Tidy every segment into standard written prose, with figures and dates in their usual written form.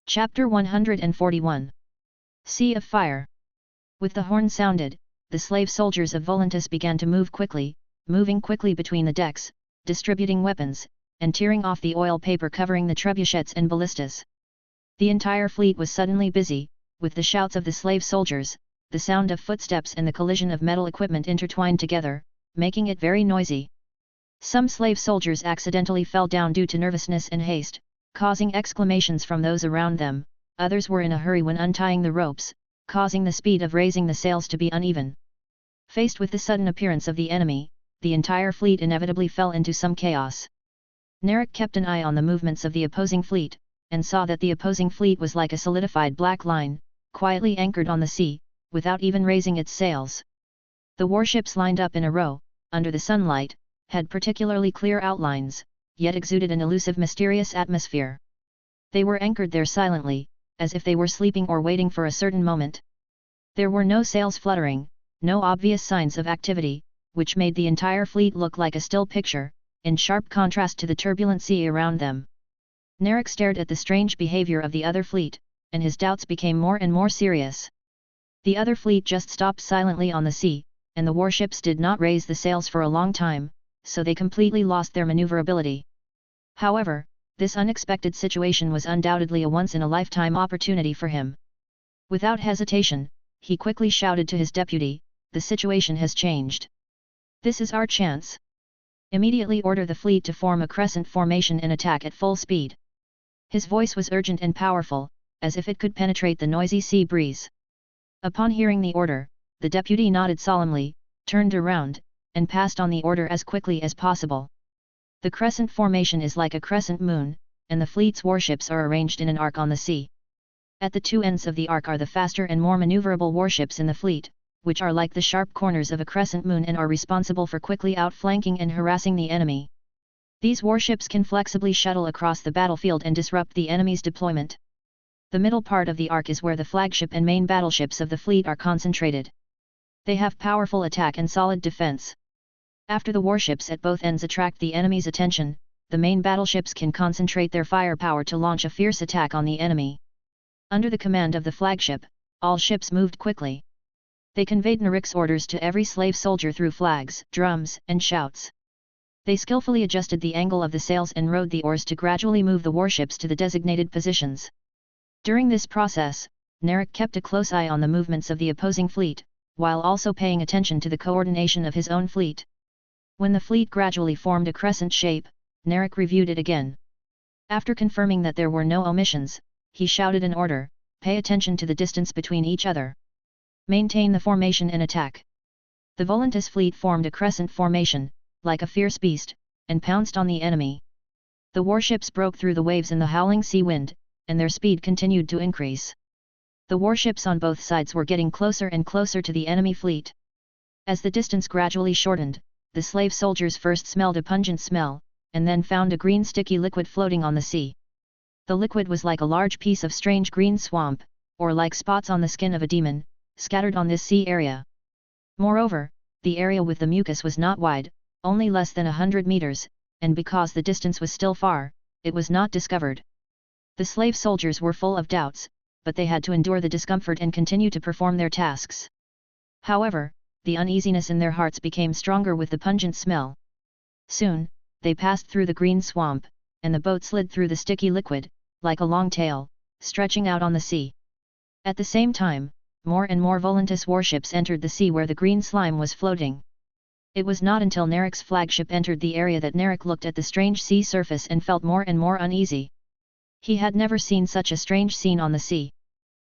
Chapter 141. Sea of Fire. With the horn sounded, the slave soldiers of Volantis began to moving quickly between the decks, distributing weapons, and tearing off the oil paper covering the trebuchets and ballistas. The entire fleet was suddenly busy, with the shouts of the slave soldiers, the sound of footsteps and the collision of metal equipment intertwined together, making it very noisy. Some slave soldiers accidentally fell down due to nervousness and haste, causing exclamations from those around them. Others were in a hurry when untying the ropes, causing the speed of raising the sails to be uneven. Faced with the sudden appearance of the enemy, the entire fleet inevitably fell into some chaos. Narek kept an eye on the movements of the opposing fleet, and saw that the opposing fleet was like a solidified black line, quietly anchored on the sea, without even raising its sails. The warships lined up in a row, under the sunlight, had particularly clear outlines, yet exuded an elusive mysterious atmosphere. They were anchored there silently, as if they were sleeping or waiting for a certain moment. There were no sails fluttering, no obvious signs of activity, which made the entire fleet look like a still picture, in sharp contrast to the turbulent sea around them. Narek stared at the strange behavior of the other fleet, and his doubts became more and more serious. The other fleet just stopped silently on the sea, and the warships did not raise the sails for a long time, so they completely lost their maneuverability. However, this unexpected situation was undoubtedly a once-in-a-lifetime opportunity for him. Without hesitation, he quickly shouted to his deputy, "The situation has changed. This is our chance. Immediately order the fleet to form a crescent formation and attack at full speed." His voice was urgent and powerful, as if it could penetrate the noisy sea breeze. Upon hearing the order, the deputy nodded solemnly, turned around, and passed on the order as quickly as possible. The crescent formation is like a crescent moon, and the fleet's warships are arranged in an arc on the sea. At the two ends of the arc are the faster and more maneuverable warships in the fleet, which are like the sharp corners of a crescent moon and are responsible for quickly outflanking and harassing the enemy. These warships can flexibly shuttle across the battlefield and disrupt the enemy's deployment. The middle part of the arc is where the flagship and main battleships of the fleet are concentrated. They have powerful attack and solid defense. After the warships at both ends attract the enemy's attention, the main battleships can concentrate their firepower to launch a fierce attack on the enemy. Under the command of the flagship, all ships moved quickly. They conveyed Narek's orders to every slave soldier through flags, drums, and shouts. They skillfully adjusted the angle of the sails and rowed the oars to gradually move the warships to the designated positions. During this process, Narek kept a close eye on the movements of the opposing fleet, while also paying attention to the coordination of his own fleet. When the fleet gradually formed a crescent shape, Narek reviewed it again. After confirming that there were no omissions, he shouted an order: "Pay attention to the distance between each other. Maintain the formation and attack." The Volantis fleet formed a crescent formation, like a fierce beast, and pounced on the enemy. The warships broke through the waves in the howling sea wind, and their speed continued to increase. The warships on both sides were getting closer and closer to the enemy fleet. As the distance gradually shortened, the slave soldiers first smelled a pungent smell, and then found a green sticky liquid floating on the sea. The liquid was like a large piece of strange green swamp, or like spots on the skin of a demon, scattered on this sea area. Moreover, the area with the mucus was not wide, only less than 100 meters, and because the distance was still far, it was not discovered. The slave soldiers were full of doubts, but they had to endure the discomfort and continue to perform their tasks. However, the uneasiness in their hearts became stronger with the pungent smell. Soon, they passed through the green swamp, and the boat slid through the sticky liquid, like a long tail, stretching out on the sea. At the same time, more and more Volantis warships entered the sea where the green slime was floating. It was not until Narek's flagship entered the area that Narek looked at the strange sea surface and felt more and more uneasy. He had never seen such a strange scene on the sea.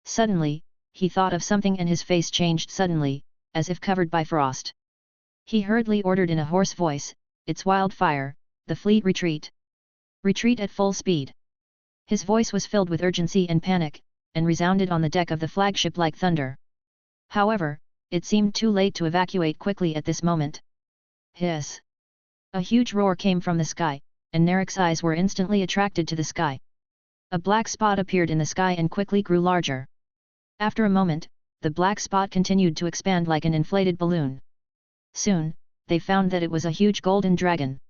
Suddenly, he thought of something and his face changed suddenly, as if covered by frost. He hurriedly ordered in a hoarse voice, "It's wildfire, the fleet retreat. Retreat at full speed." His voice was filled with urgency and panic, and resounded on the deck of the flagship like thunder. However, it seemed too late to evacuate quickly at this moment. Hiss! A huge roar came from the sky, and Narek's eyes were instantly attracted to the sky. A black spot appeared in the sky and quickly grew larger. After a moment, the black spot continued to expand like an inflated balloon. Soon, they found that it was a huge golden dragon.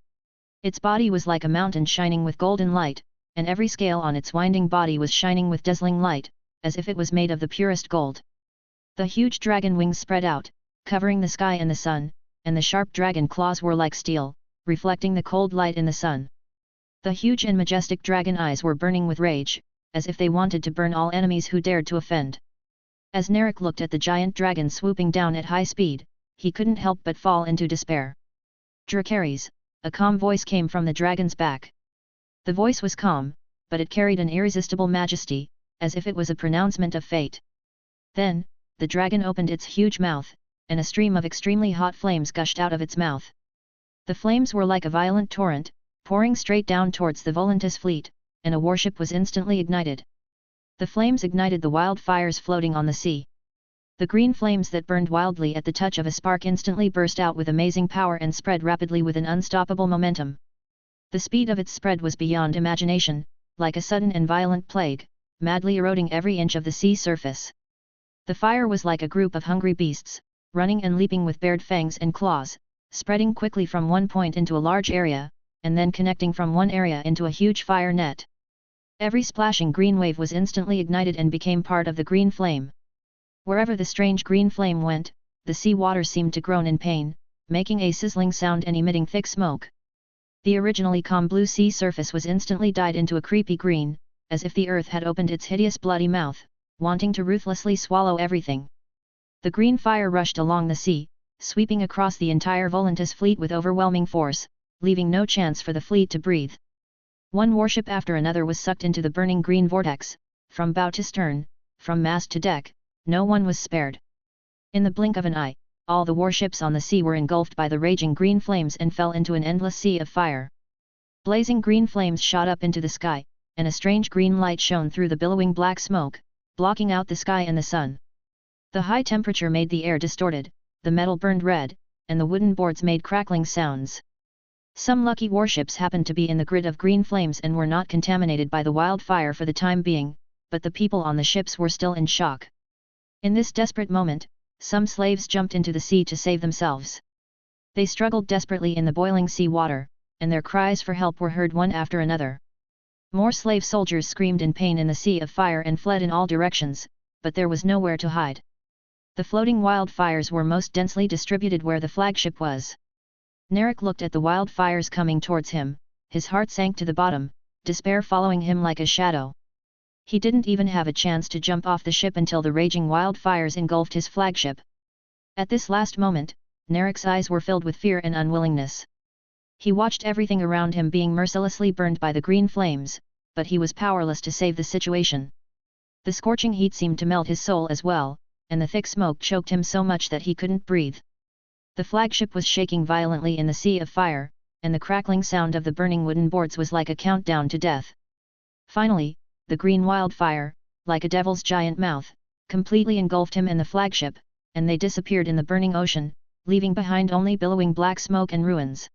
Its body was like a mountain shining with golden light, and every scale on its winding body was shining with dazzling light, as if it was made of the purest gold. The huge dragon wings spread out, covering the sky and the sun, and the sharp dragon claws were like steel, reflecting the cold light in the sun. The huge and majestic dragon eyes were burning with rage, as if they wanted to burn all enemies who dared to offend. As Narek looked at the giant dragon swooping down at high speed, he couldn't help but fall into despair. "Dracarys," a calm voice came from the dragon's back. The voice was calm, but it carried an irresistible majesty, as if it was a pronouncement of fate. Then, the dragon opened its huge mouth, and a stream of extremely hot flames gushed out of its mouth. The flames were like a violent torrent, pouring straight down towards the Volantis fleet, and a warship was instantly ignited. The flames ignited the wildfires floating on the sea. The green flames that burned wildly at the touch of a spark instantly burst out with amazing power and spread rapidly with an unstoppable momentum. The speed of its spread was beyond imagination, like a sudden and violent plague, madly eroding every inch of the sea surface. The fire was like a group of hungry beasts, running and leaping with bared fangs and claws, spreading quickly from one point into a large area, and then connecting from one area into a huge fire net. Every splashing green wave was instantly ignited and became part of the green flame. Wherever the strange green flame went, the sea water seemed to groan in pain, making a sizzling sound and emitting thick smoke. The originally calm blue sea surface was instantly dyed into a creepy green, as if the earth had opened its hideous bloody mouth, wanting to ruthlessly swallow everything. The green fire rushed along the sea, sweeping across the entire Volantis fleet with overwhelming force, leaving no chance for the fleet to breathe. One warship after another was sucked into the burning green vortex, from bow to stern, from mast to deck, no one was spared. In the blink of an eye, all the warships on the sea were engulfed by the raging green flames and fell into an endless sea of fire. Blazing green flames shot up into the sky, and a strange green light shone through the billowing black smoke, blocking out the sky and the sun. The high temperature made the air distorted, the metal burned red, and the wooden boards made crackling sounds. Some lucky warships happened to be in the grid of green flames and were not contaminated by the wildfire for the time being, but the people on the ships were still in shock. In this desperate moment, some slaves jumped into the sea to save themselves. They struggled desperately in the boiling sea water, and their cries for help were heard one after another. More slave soldiers screamed in pain in the sea of fire and fled in all directions, but there was nowhere to hide. The floating wildfires were most densely distributed where the flagship was. Narek looked at the wildfires coming towards him, his heart sank to the bottom, despair following him like a shadow. He didn't even have a chance to jump off the ship until the raging wildfires engulfed his flagship. At this last moment, Narek's eyes were filled with fear and unwillingness. He watched everything around him being mercilessly burned by the green flames, but he was powerless to save the situation. The scorching heat seemed to melt his soul as well, and the thick smoke choked him so much that he couldn't breathe. The flagship was shaking violently in the sea of fire, and the crackling sound of the burning wooden boards was like a countdown to death. Finally, the green wildfire, like a devil's giant mouth, completely engulfed him and the flagship, and they disappeared in the burning ocean, leaving behind only billowing black smoke and ruins.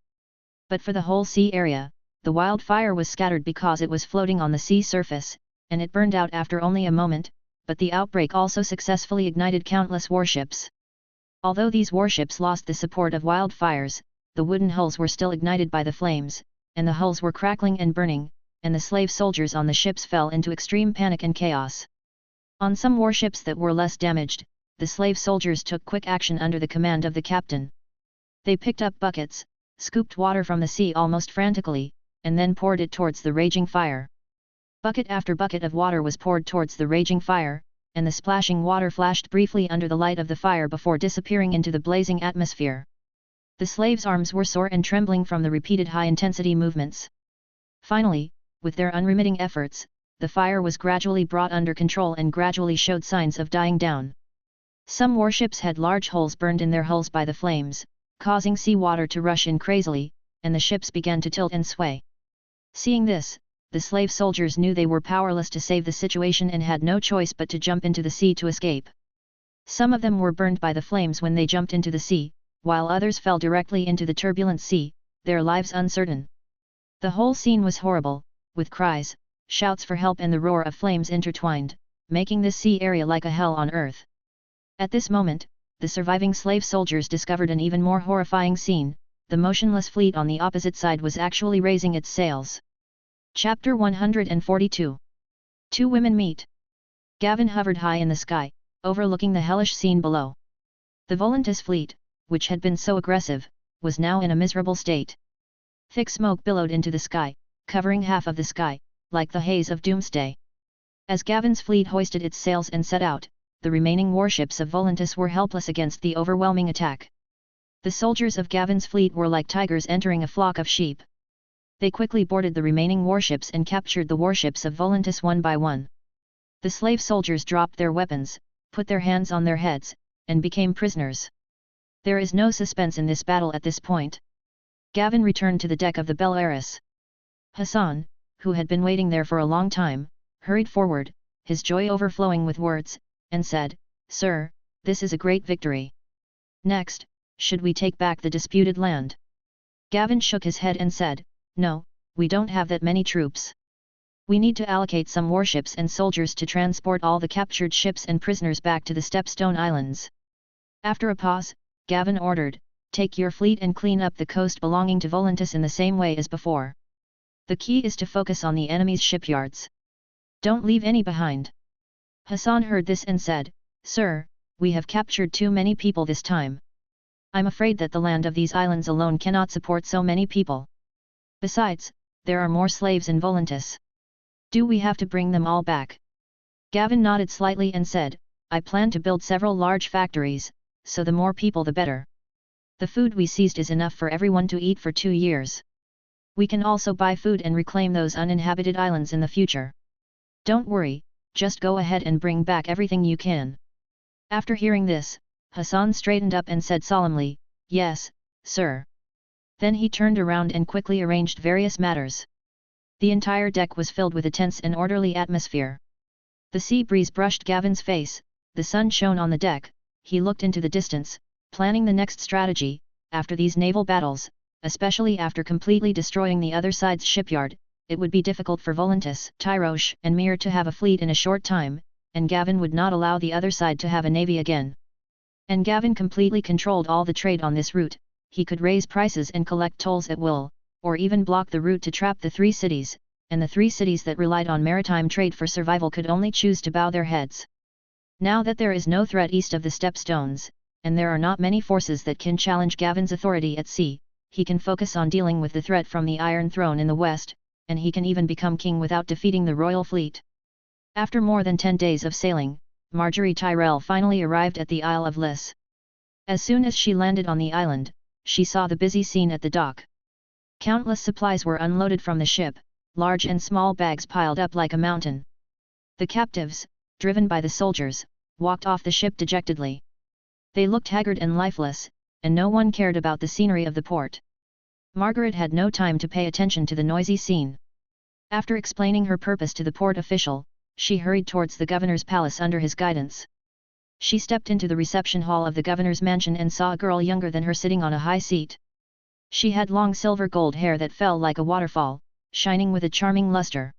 But for the whole sea area, the wildfire was scattered because it was floating on the sea surface, and it burned out after only a moment, but the outbreak also successfully ignited countless warships. Although these warships lost the support of wildfires, the wooden hulls were still ignited by the flames, and the hulls were crackling and burning, and the slave soldiers on the ships fell into extreme panic and chaos. On some warships that were less damaged, the slave soldiers took quick action under the command of the captain. They picked up buckets, scooped water from the sea almost frantically, and then poured it towards the raging fire. Bucket after bucket of water was poured towards the raging fire, and the splashing water flashed briefly under the light of the fire before disappearing into the blazing atmosphere. The slaves' arms were sore and trembling from the repeated high-intensity movements. Finally, with their unremitting efforts, the fire was gradually brought under control and gradually showed signs of dying down. Some warships had large holes burned in their hulls by the flames, causing seawater to rush in crazily, and the ships began to tilt and sway. Seeing this, the slave soldiers knew they were powerless to save the situation and had no choice but to jump into the sea to escape. Some of them were burned by the flames when they jumped into the sea, while others fell directly into the turbulent sea, their lives uncertain. The whole scene was horrible, with cries, shouts for help and the roar of flames intertwined, making this sea area like a hell on earth. At this moment, the surviving slave soldiers discovered an even more horrifying scene: the motionless fleet on the opposite side was actually raising its sails. Chapter 142. Two women meet. Gavin hovered high in the sky, overlooking the hellish scene below. The Volantis fleet, which had been so aggressive, was now in a miserable state. Thick smoke billowed into the sky, covering half of the sky, like the haze of doomsday. As Gavin's fleet hoisted its sails and set out, the remaining warships of Volantis were helpless against the overwhelming attack. The soldiers of Gavin's fleet were like tigers entering a flock of sheep. They quickly boarded the remaining warships and captured the warships of Volantis one by one. The slave soldiers dropped their weapons, put their hands on their heads, and became prisoners. There is no suspense in this battle at this point. Gavin returned to the deck of the Bel Aris. Hassan, who had been waiting there for a long time, hurried forward, his joy overflowing with words, and said, "Sir, this is a great victory. Next, should we take back the disputed land?" Gavin shook his head and said, "No, we don't have that many troops. We need to allocate some warships and soldiers to transport all the captured ships and prisoners back to the Stepstone Islands." After a pause, Gavin ordered, "Take your fleet and clean up the coast belonging to Volantis in the same way as before. The key is to focus on the enemy's shipyards. Don't leave any behind." Hassan heard this and said, "Sir, we have captured too many people this time. I'm afraid that the land of these islands alone cannot support so many people. Besides, there are more slaves in Volantis. Do we have to bring them all back?" Gavin nodded slightly and said, "I plan to build several large factories, so the more people the better. The food we seized is enough for everyone to eat for 2 years. We can also buy food and reclaim those uninhabited islands in the future. Don't worry, just go ahead and bring back everything you can." After hearing this, Hassan straightened up and said solemnly, "Yes, sir." Then he turned around and quickly arranged various matters. The entire deck was filled with a tense and orderly atmosphere. The sea breeze brushed Gavin's face, the sun shone on the deck, he looked into the distance, planning the next strategy. After these naval battles, especially after completely destroying the other side's shipyard, it would be difficult for Volantis, Tyrosh and Mir to have a fleet in a short time, and Gavin would not allow the other side to have a navy again. And Gavin completely controlled all the trade on this route. He could raise prices and collect tolls at will, or even block the route to trap the 3 cities, and the 3 cities that relied on maritime trade for survival could only choose to bow their heads. Now that there is no threat east of the Stepstones, and there are not many forces that can challenge Gavin's authority at sea, he can focus on dealing with the threat from the Iron Throne in the west, and he can even become king without defeating the royal fleet. After more than 10 days of sailing, Marjorie Tyrell finally arrived at the Isle of Lys. As soon as she landed on the island, she saw the busy scene at the dock. Countless supplies were unloaded from the ship, large and small bags piled up like a mountain. The captives, driven by the soldiers, walked off the ship dejectedly. They looked haggard and lifeless, and no one cared about the scenery of the port. Margaret had no time to pay attention to the noisy scene. After explaining her purpose to the port official, she hurried towards the governor's palace under his guidance. She stepped into the reception hall of the governor's mansion and saw a girl younger than her sitting on a high seat. She had long silver gold hair that fell like a waterfall, shining with a charming luster.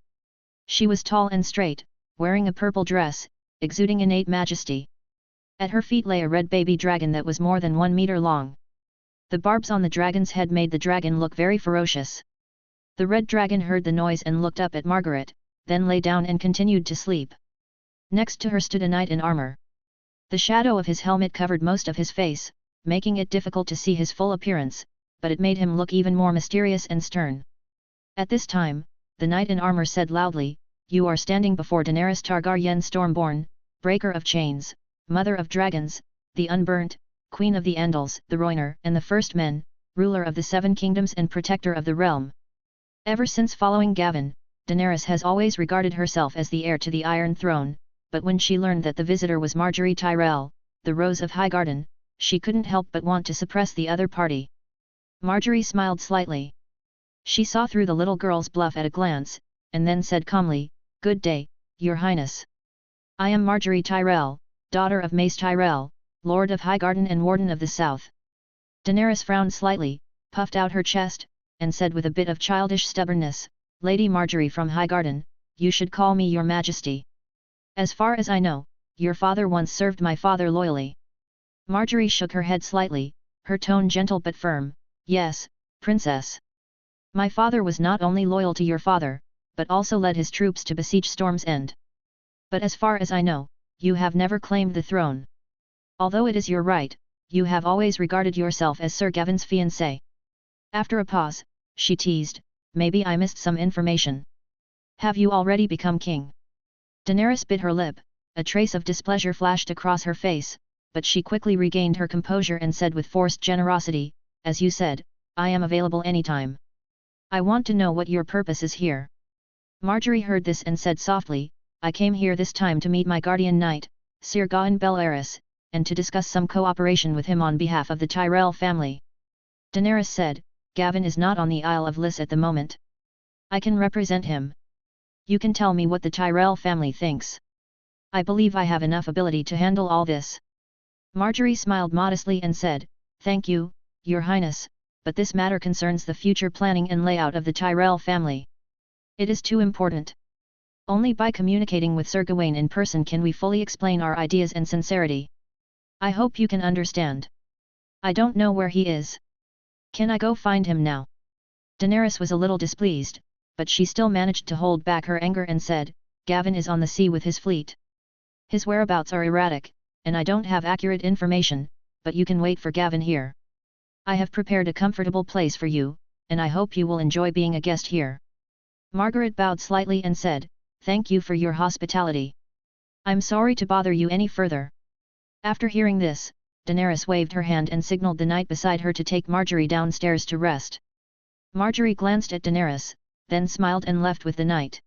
She was tall and straight, wearing a purple dress, exuding innate majesty. At her feet lay a red baby dragon that was more than 1 meter long. The barbs on the dragon's head made the dragon look very ferocious. The red dragon heard the noise and looked up at Margaret, then lay down and continued to sleep. Next to her stood a knight in armor. The shadow of his helmet covered most of his face, making it difficult to see his full appearance, but it made him look even more mysterious and stern. At this time, the knight in armor said loudly, "You are standing before Daenerys Targaryen Stormborn, breaker of chains, mother of dragons, the unburnt, queen of the Andals, the Rhoynar and the First Men, ruler of the 7 kingdoms and protector of the realm." Ever since following Gavin, Daenerys has always regarded herself as the heir to the Iron Throne, but when she learned that the visitor was Marjorie Tyrell, the Rose of Highgarden, she couldn't help but want to suppress the other party. Marjorie smiled slightly. She saw through the little girl's bluff at a glance, and then said calmly, "Good day, Your Highness. I am Marjorie Tyrell, daughter of Mace Tyrell, Lord of Highgarden and Warden of the South." Daenerys frowned slightly, puffed out her chest, and said with a bit of childish stubbornness, "Lady Marjorie from Highgarden, you should call me Your Majesty. As far as I know, your father once served my father loyally." Marjorie shook her head slightly, her tone gentle but firm. "Yes, Princess. My father was not only loyal to your father, but also led his troops to besiege Storm's End. But as far as I know, you have never claimed the throne. Although it is your right, you have always regarded yourself as Sir Gavin's fiancé. After a pause, she teased, maybe I missed some information. Have you already become king? Daenerys bit her lip, a trace of displeasure flashed across her face, but she quickly regained her composure and said with forced generosity, as you said, I am available anytime. I want to know what your purpose is here. Marjorie heard this and said softly, I came here this time to meet my guardian knight, Sir Gawain Bellarus, and to discuss some cooperation with him on behalf of the Tyrell family. Daenerys said, Gavin is not on the Isle of Lys at the moment. I can represent him. You can tell me what the Tyrell family thinks. I believe I have enough ability to handle all this. Marjorie smiled modestly and said, Thank you, Your Highness, but this matter concerns the future planning and layout of the Tyrell family. It is too important. Only by communicating with Sir Gawain in person can we fully explain our ideas and sincerity. I hope you can understand. I don't know where he is. Can I go find him now? Daenerys was a little displeased, but she still managed to hold back her anger and said, Gavin is on the sea with his fleet. His whereabouts are erratic, and I don't have accurate information, but you can wait for Gavin here. I have prepared a comfortable place for you, and I hope you will enjoy being a guest here. Margaret bowed slightly and said, Thank you for your hospitality. I'm sorry to bother you any further. After hearing this, Daenerys waved her hand and signaled the knight beside her to take Marjorie downstairs to rest. Marjorie glanced at Daenerys, then smiled and left with the knight.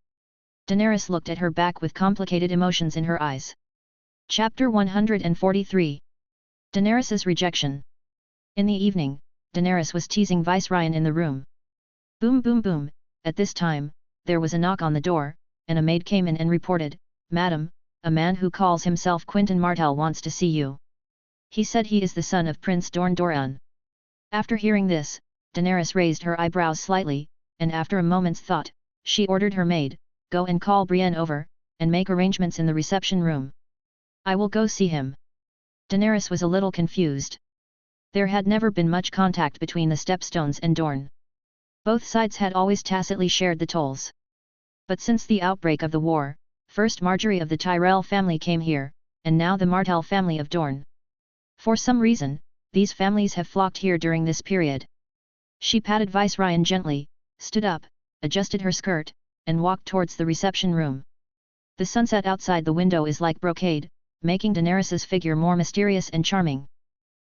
Daenerys looked at her back with complicated emotions in her eyes. Chapter 143. Daenerys's rejection. In the evening, Daenerys was teasing Viceroy in the room. Boom boom boom, at this time, there was a knock on the door, and a maid came in and reported, Madam, a man who calls himself Quentyn Martell wants to see you. He said he is the son of Prince Dorne Doran. After hearing this, Daenerys raised her eyebrows slightly, and after a moment's thought, she ordered her maid, Go and call Brienne over, and make arrangements in the reception room. I will go see him. Daenerys was a little confused. There had never been much contact between the Stepstones and Dorne. Both sides had always tacitly shared the tolls. But since the outbreak of the war, first Marjorie of the Tyrell family came here, and now the Martell family of Dorne. For some reason, these families have flocked here during this period. She patted Viceroy gently, stood up, adjusted her skirt, and walked towards the reception room. The sunset outside the window is like brocade, making Daenerys's figure more mysterious and charming.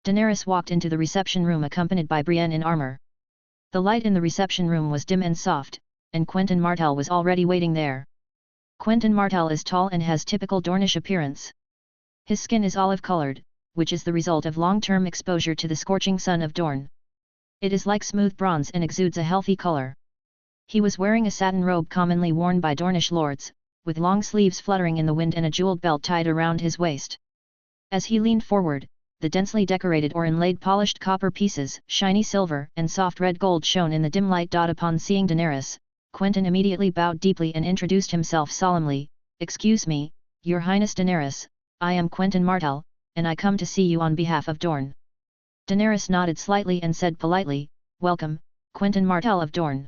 Daenerys walked into the reception room accompanied by Brienne in armor. The light in the reception room was dim and soft, and Quentyn Martell was already waiting there. Quentyn Martell is tall and has typical Dornish appearance. His skin is olive-colored, which is the result of long-term exposure to the scorching sun of Dorne. It is like smooth bronze and exudes a healthy color. He was wearing a satin robe commonly worn by Dornish lords, with long sleeves fluttering in the wind and a jeweled belt tied around his waist. As he leaned forward, the densely decorated or inlaid polished copper pieces, shiny silver and soft red gold shone in the dim light. Upon seeing Daenerys, Quentyn immediately bowed deeply and introduced himself solemnly, Excuse me, Your Highness Daenerys, I am Quentyn Martell, and I come to see you on behalf of Dorne. Daenerys nodded slightly and said politely, Welcome, Quentyn Martell of Dorne.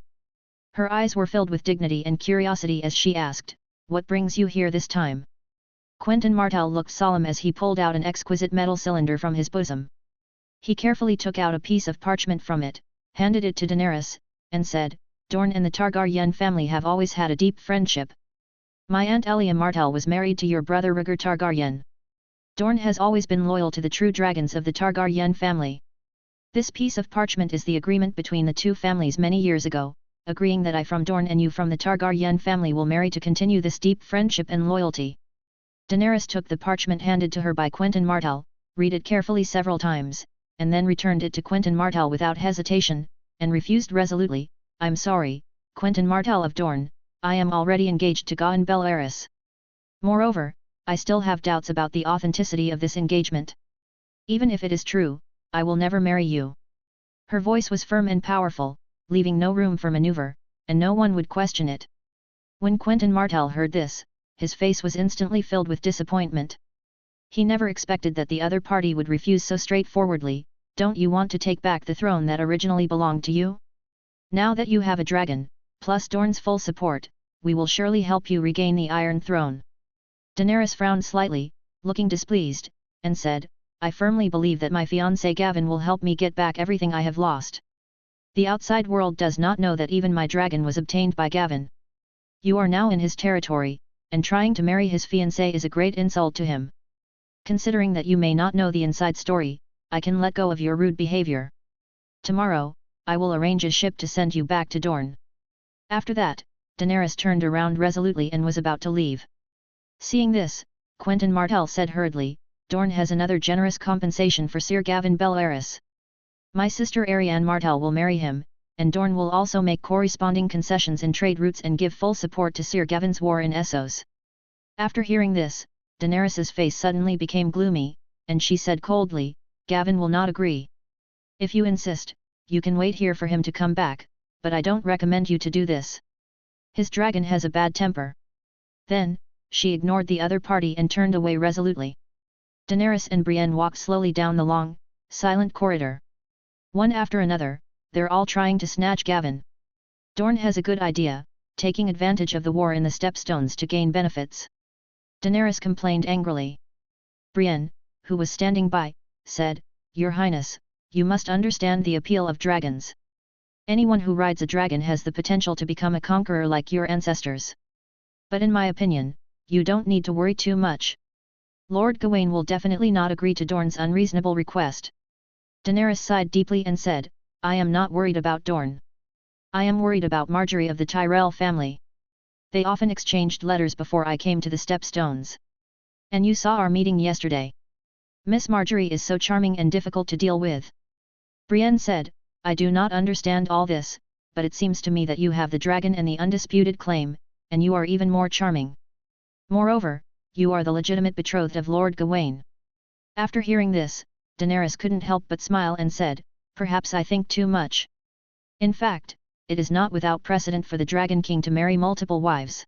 Her eyes were filled with dignity and curiosity as she asked, What brings you here this time? Quentyn Martell looked solemn as he pulled out an exquisite metal cylinder from his bosom. He carefully took out a piece of parchment from it, handed it to Daenerys, and said, Dorne and the Targaryen family have always had a deep friendship. My aunt Elia Martell was married to your brother Rhaegar Targaryen. Dorne has always been loyal to the true dragons of the Targaryen family. This piece of parchment is the agreement between the two families many years ago, agreeing that I from Dorne and you from the Targaryen family will marry to continue this deep friendship and loyalty. Daenerys took the parchment handed to her by Quentyn Martell, read it carefully several times, and then returned it to Quentyn Martell without hesitation, and refused resolutely, I'm sorry, Quentyn Martell of Dorne, I am already engaged to Gawain Bellarus. Moreover, I still have doubts about the authenticity of this engagement. Even if it is true, I will never marry you. Her voice was firm and powerful, leaving no room for maneuver, and no one would question it. When Quentyn Martell heard this, his face was instantly filled with disappointment. He never expected that the other party would refuse so straightforwardly. Don't you want to take back the throne that originally belonged to you? Now that you have a dragon, plus Dorne's full support, we will surely help you regain the Iron Throne. Daenerys frowned slightly, looking displeased, and said, I firmly believe that my fiancé Gavin will help me get back everything I have lost. The outside world does not know that even my dragon was obtained by Gavin. You are now in his territory, and trying to marry his fiancé is a great insult to him. Considering that you may not know the inside story, I can let go of your rude behavior. Tomorrow, I will arrange a ship to send you back to Dorne. After that, Daenerys turned around resolutely and was about to leave. Seeing this, Quentyn Martell said hurriedly, Dorne has another generous compensation for Sir Gavin Bellarys. My sister Arianne Martell will marry him, and Dorne will also make corresponding concessions in trade routes and give full support to Sir Gavin's war in Essos. After hearing this, Daenerys's face suddenly became gloomy, and she said coldly, Gavin will not agree. If you insist, you can wait here for him to come back, but I don't recommend you to do this. His dragon has a bad temper. Then, she ignored the other party and turned away resolutely. Daenerys and Brienne walked slowly down the long, silent corridor. One after another, they're all trying to snatch Gavin. Dorne has a good idea, taking advantage of the war in the Stepstones to gain benefits. Daenerys complained angrily. Brienne, who was standing by, said, Your Highness, you must understand the appeal of dragons. Anyone who rides a dragon has the potential to become a conqueror like your ancestors. But in my opinion, you don't need to worry too much. Lord Gawain will definitely not agree to Dorne's unreasonable request. Daenerys sighed deeply and said, I am not worried about Dorne. I am worried about Marjorie of the Tyrell family. They often exchanged letters before I came to the Stepstones. And you saw our meeting yesterday. Miss Marjorie is so charming and difficult to deal with. Brienne said, I do not understand all this, but it seems to me that you have the dragon and the undisputed claim, and you are even more charming. Moreover, you are the legitimate betrothed of Lord Gawain. After hearing this, Daenerys couldn't help but smile and said, Perhaps I think too much. In fact, it is not without precedent for the Dragon King to marry multiple wives.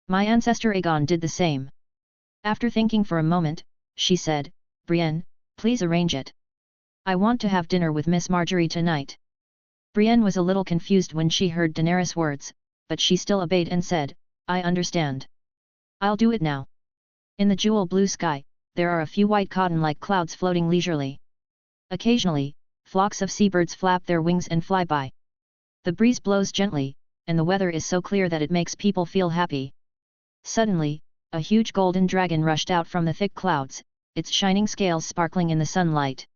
My ancestor Aegon did the same. After thinking for a moment, she said, Brienne, please arrange it. I want to have dinner with Miss Marjorie tonight. Brienne was a little confused when she heard Daenerys' words, but she still obeyed and said, I understand. I'll do it now. In the jewel blue sky, there are a few white cotton-like clouds floating leisurely. Occasionally, flocks of seabirds flap their wings and fly by. The breeze blows gently, and the weather is so clear that it makes people feel happy. Suddenly, a huge golden dragon rushed out from the thick clouds, its shining scales sparkling in the sunlight.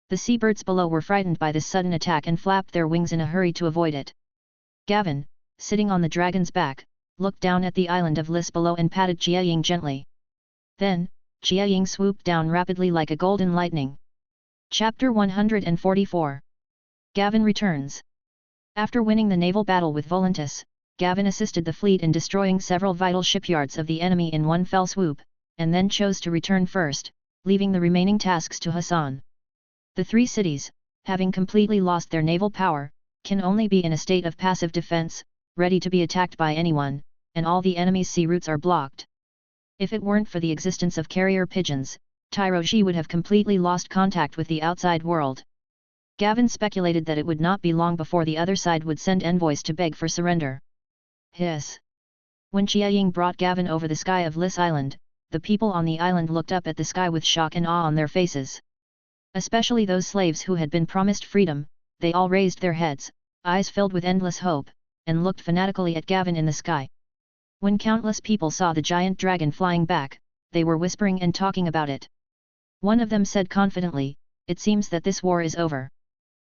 The seabirds below were frightened by this sudden attack and flapped their wings in a hurry to avoid it. Gavin, sitting on the dragon's back, looked down at the island of Lys below and patted Jiaying gently. Then, Jiaying swooped down rapidly like a golden lightning. Chapter 144. Gavin returns. After winning the naval battle with Volantis, Gavin assisted the fleet in destroying several vital shipyards of the enemy in one fell swoop, and then chose to return first, leaving the remaining tasks to Hassan. The three cities, having completely lost their naval power, can only be in a state of passive defense, ready to be attacked by anyone, and all the enemy's sea routes are blocked. If it weren't for the existence of carrier pigeons, Tyroji would have completely lost contact with the outside world. Gavin speculated that it would not be long before the other side would send envoys to beg for surrender. Hiss! When Jiaying brought Gavin over the sky of Lys Island, the people on the island looked up at the sky with shock and awe on their faces. Especially those slaves who had been promised freedom, they all raised their heads, eyes filled with endless hope, and looked fanatically at Gavin in the sky. When countless people saw the giant dragon flying back, they were whispering and talking about it. One of them said confidently, It seems that this war is over.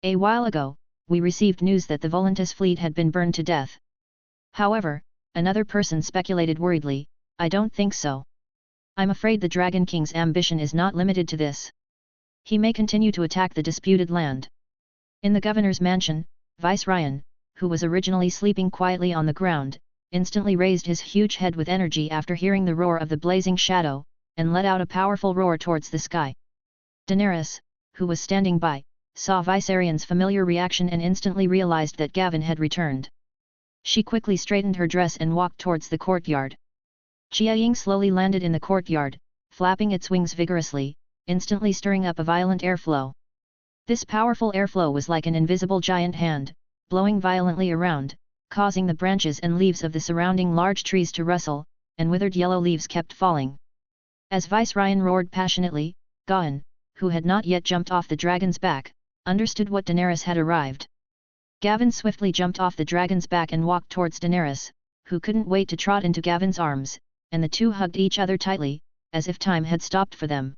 A while ago, we received news that the Volantis fleet had been burned to death. However, another person speculated worriedly, I don't think so. I'm afraid the Dragon King's ambition is not limited to this. He may continue to attack the disputed land. In the governor's mansion, Vice Ryan, who was originally sleeping quietly on the ground, instantly raised his huge head with energy after hearing the roar of the blazing shadow, and let out a powerful roar towards the sky. Daenerys, who was standing by, saw Viserion's familiar reaction and instantly realized that Gavin had returned. She quickly straightened her dress and walked towards the courtyard. Jiaying slowly landed in the courtyard, flapping its wings vigorously, instantly stirring up a violent airflow. This powerful airflow was like an invisible giant hand, blowing violently around, causing the branches and leaves of the surrounding large trees to rustle, and withered yellow leaves kept falling. As Viceroy roared passionately, Gawain, who had not yet jumped off the dragon's back, understood what Daenerys had arrived. Gavin swiftly jumped off the dragon's back and walked towards Daenerys, who couldn't wait to trot into Gavin's arms, and the two hugged each other tightly, as if time had stopped for them.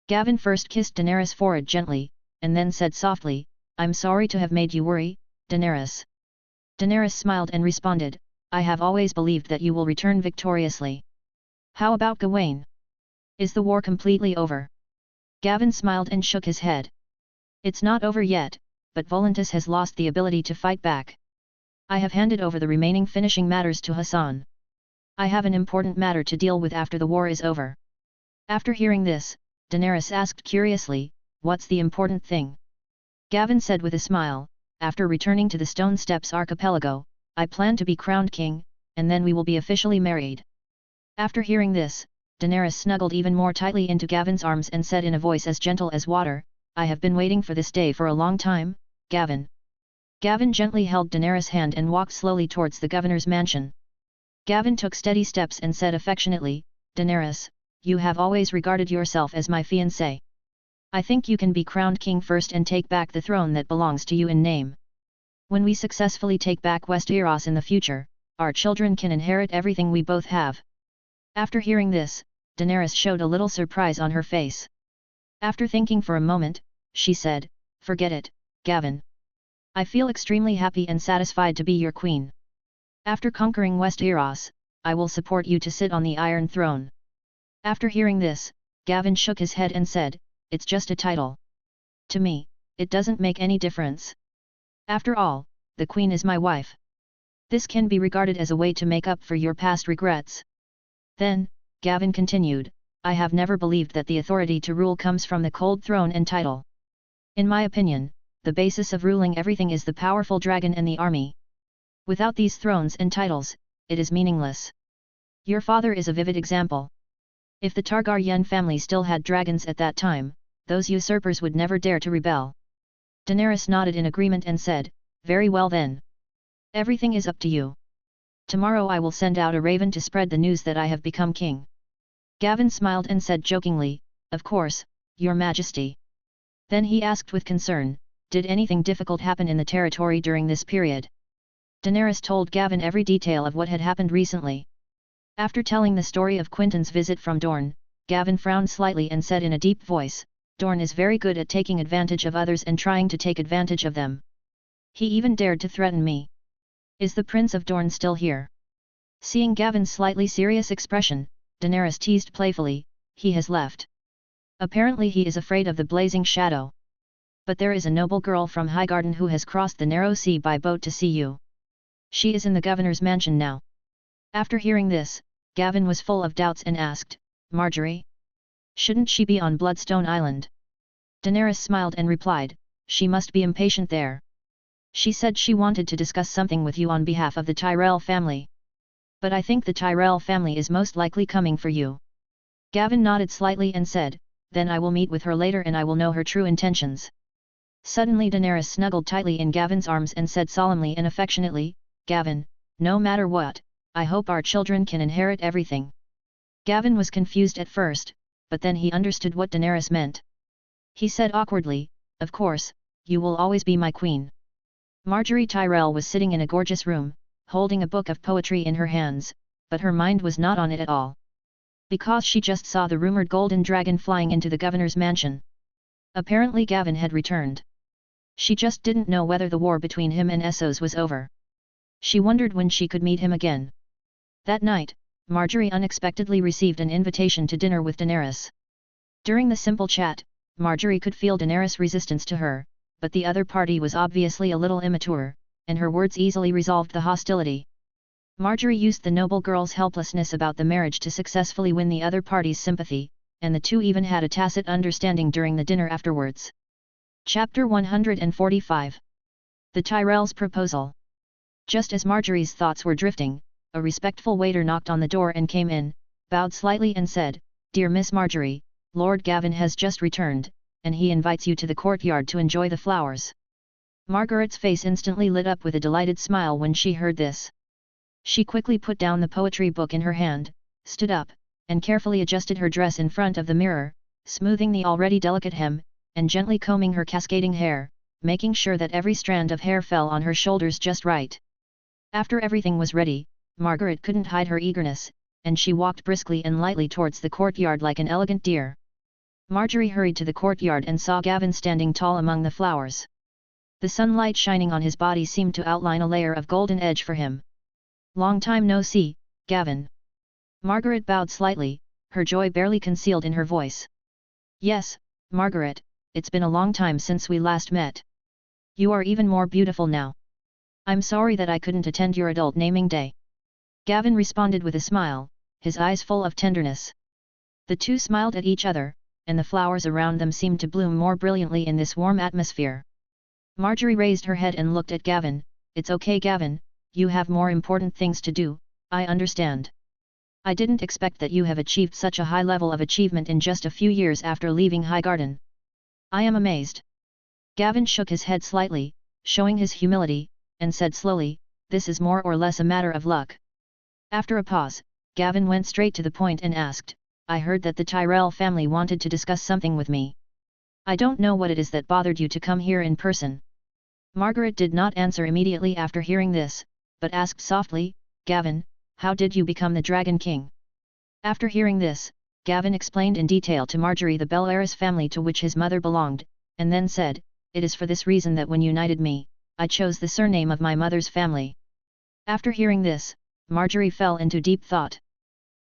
Gavin first kissed Daenerys' forehead gently, and then said softly, "I'm sorry to have made you worry, Daenerys." Daenerys smiled and responded, "I have always believed that you will return victoriously. How about Gawain? Is the war completely over?" Gavin smiled and shook his head. "It's not over yet, but Volantis has lost the ability to fight back. I have handed over the remaining finishing matters to Hassan. I have an important matter to deal with after the war is over." After hearing this, Daenerys asked curiously, "What's the important thing?" Gavin said with a smile, "After returning to the Stone Steps archipelago, I plan to be crowned king, and then we will be officially married." After hearing this, Daenerys snuggled even more tightly into Gavin's arms and said in a voice as gentle as water, "I have been waiting for this day for a long time, Gavin." Gavin gently held Daenerys' hand and walked slowly towards the governor's mansion. Gavin took steady steps and said affectionately, "Daenerys, you have always regarded yourself as my fiancée. I think you can be crowned king first and take back the throne that belongs to you in name. When we successfully take back Westeros in the future, our children can inherit everything we both have." After hearing this, Daenerys showed a little surprise on her face. After thinking for a moment, she said, "Forget it, Gavin. I feel extremely happy and satisfied to be your queen. After conquering Westeros, I will support you to sit on the Iron Throne." After hearing this, Gavin shook his head and said, "It's just a title. To me, it doesn't make any difference. After all, the queen is my wife. This can be regarded as a way to make up for your past regrets." Then, Gavin continued, "I have never believed that the authority to rule comes from the cold throne and title. In my opinion, the basis of ruling everything is the powerful dragon and the army. Without these thrones and titles, it is meaningless. Your father is a vivid example. If the Targaryen family still had dragons at that time, those usurpers would never dare to rebel." Daenerys nodded in agreement and said, "Very well then. Everything is up to you. Tomorrow I will send out a raven to spread the news that I have become king." Gavin smiled and said jokingly, "Of course, Your Majesty." Then he asked with concern, "Did anything difficult happen in the territory during this period?" Daenerys told Gavin every detail of what had happened recently. After telling the story of Quentyn's visit from Dorne, Gavin frowned slightly and said in a deep voice, "Dorne is very good at taking advantage of others and trying to take advantage of them. He even dared to threaten me. Is the Prince of Dorne still here?" Seeing Gavin's slightly serious expression, Daenerys teased playfully, "He has left. Apparently he is afraid of the blazing shadow. But there is a noble girl from Highgarden who has crossed the narrow sea by boat to see you. She is in the governor's mansion now." After hearing this, Gavin was full of doubts and asked, "Marjorie? Shouldn't she be on Bloodstone Island?" Daenerys smiled and replied, "She must be impatient there. She said she wanted to discuss something with you on behalf of the Tyrell family. But I think the Tyrell family is most likely coming for you." Gavin nodded slightly and said, "Then I will meet with her later and I will know her true intentions." Suddenly Daenerys snuggled tightly in Gavin's arms and said solemnly and affectionately, "Gavin, no matter what, I hope our children can inherit everything." Gavin was confused at first, but then he understood what Daenerys meant. He said awkwardly, "Of course, you will always be my queen." Marjorie Tyrell was sitting in a gorgeous room, holding a book of poetry in her hands, but her mind was not on it at all. Because she just saw the rumored golden dragon flying into the governor's mansion. Apparently Gavin had returned. She just didn't know whether the war between him and Essos was over. She wondered when she could meet him again. That night, Marjorie unexpectedly received an invitation to dinner with Daenerys. During the simple chat, Marjorie could feel Daenerys' resistance to her, but the other party was obviously a little immature, and her words easily resolved the hostility. Marjorie used the noble girl's helplessness about the marriage to successfully win the other party's sympathy, and the two even had a tacit understanding during the dinner afterwards. Chapter 145. The Tyrell's Proposal. Just as Marjorie's thoughts were drifting, a respectful waiter knocked on the door and came in, bowed slightly and said, "Dear Miss Marjorie, Lord Gavin has just returned, and he invites you to the courtyard to enjoy the flowers." Margaret's face instantly lit up with a delighted smile when she heard this. She quickly put down the poetry book in her hand, stood up, and carefully adjusted her dress in front of the mirror, smoothing the already delicate hem, and gently combing her cascading hair, making sure that every strand of hair fell on her shoulders just right. After everything was ready, Margaret couldn't hide her eagerness, and she walked briskly and lightly towards the courtyard like an elegant deer. Marjorie hurried to the courtyard and saw Gavin standing tall among the flowers. The sunlight shining on his body seemed to outline a layer of golden edge for him. "Long time no see, Gavin." Margaret bowed slightly, her joy barely concealed in her voice. "Yes, Margaret, it's been a long time since we last met. You are even more beautiful now. I'm sorry that I couldn't attend your adult naming day." Gavin responded with a smile, his eyes full of tenderness. The two smiled at each other, and the flowers around them seemed to bloom more brilliantly in this warm atmosphere. Marjorie raised her head and looked at Gavin. "It's okay, Gavin, you have more important things to do, I understand. I didn't expect that you have achieved such a high level of achievement in just a few years after leaving Highgarden. I am amazed." Gavin shook his head slightly, showing his humility, and said slowly, "This is more or less a matter of luck." After a pause, Gavin went straight to the point and asked, "I heard that the Tyrell family wanted to discuss something with me. I don't know what it is that bothered you to come here in person." Margaret did not answer immediately after hearing this, but asked softly, "Gavin, how did you become the Dragon King?" After hearing this, Gavin explained in detail to Marjorie the Belleris family to which his mother belonged, and then said, "It is for this reason that when you knighted me, I chose the surname of my mother's family." After hearing this, Marjorie fell into deep thought.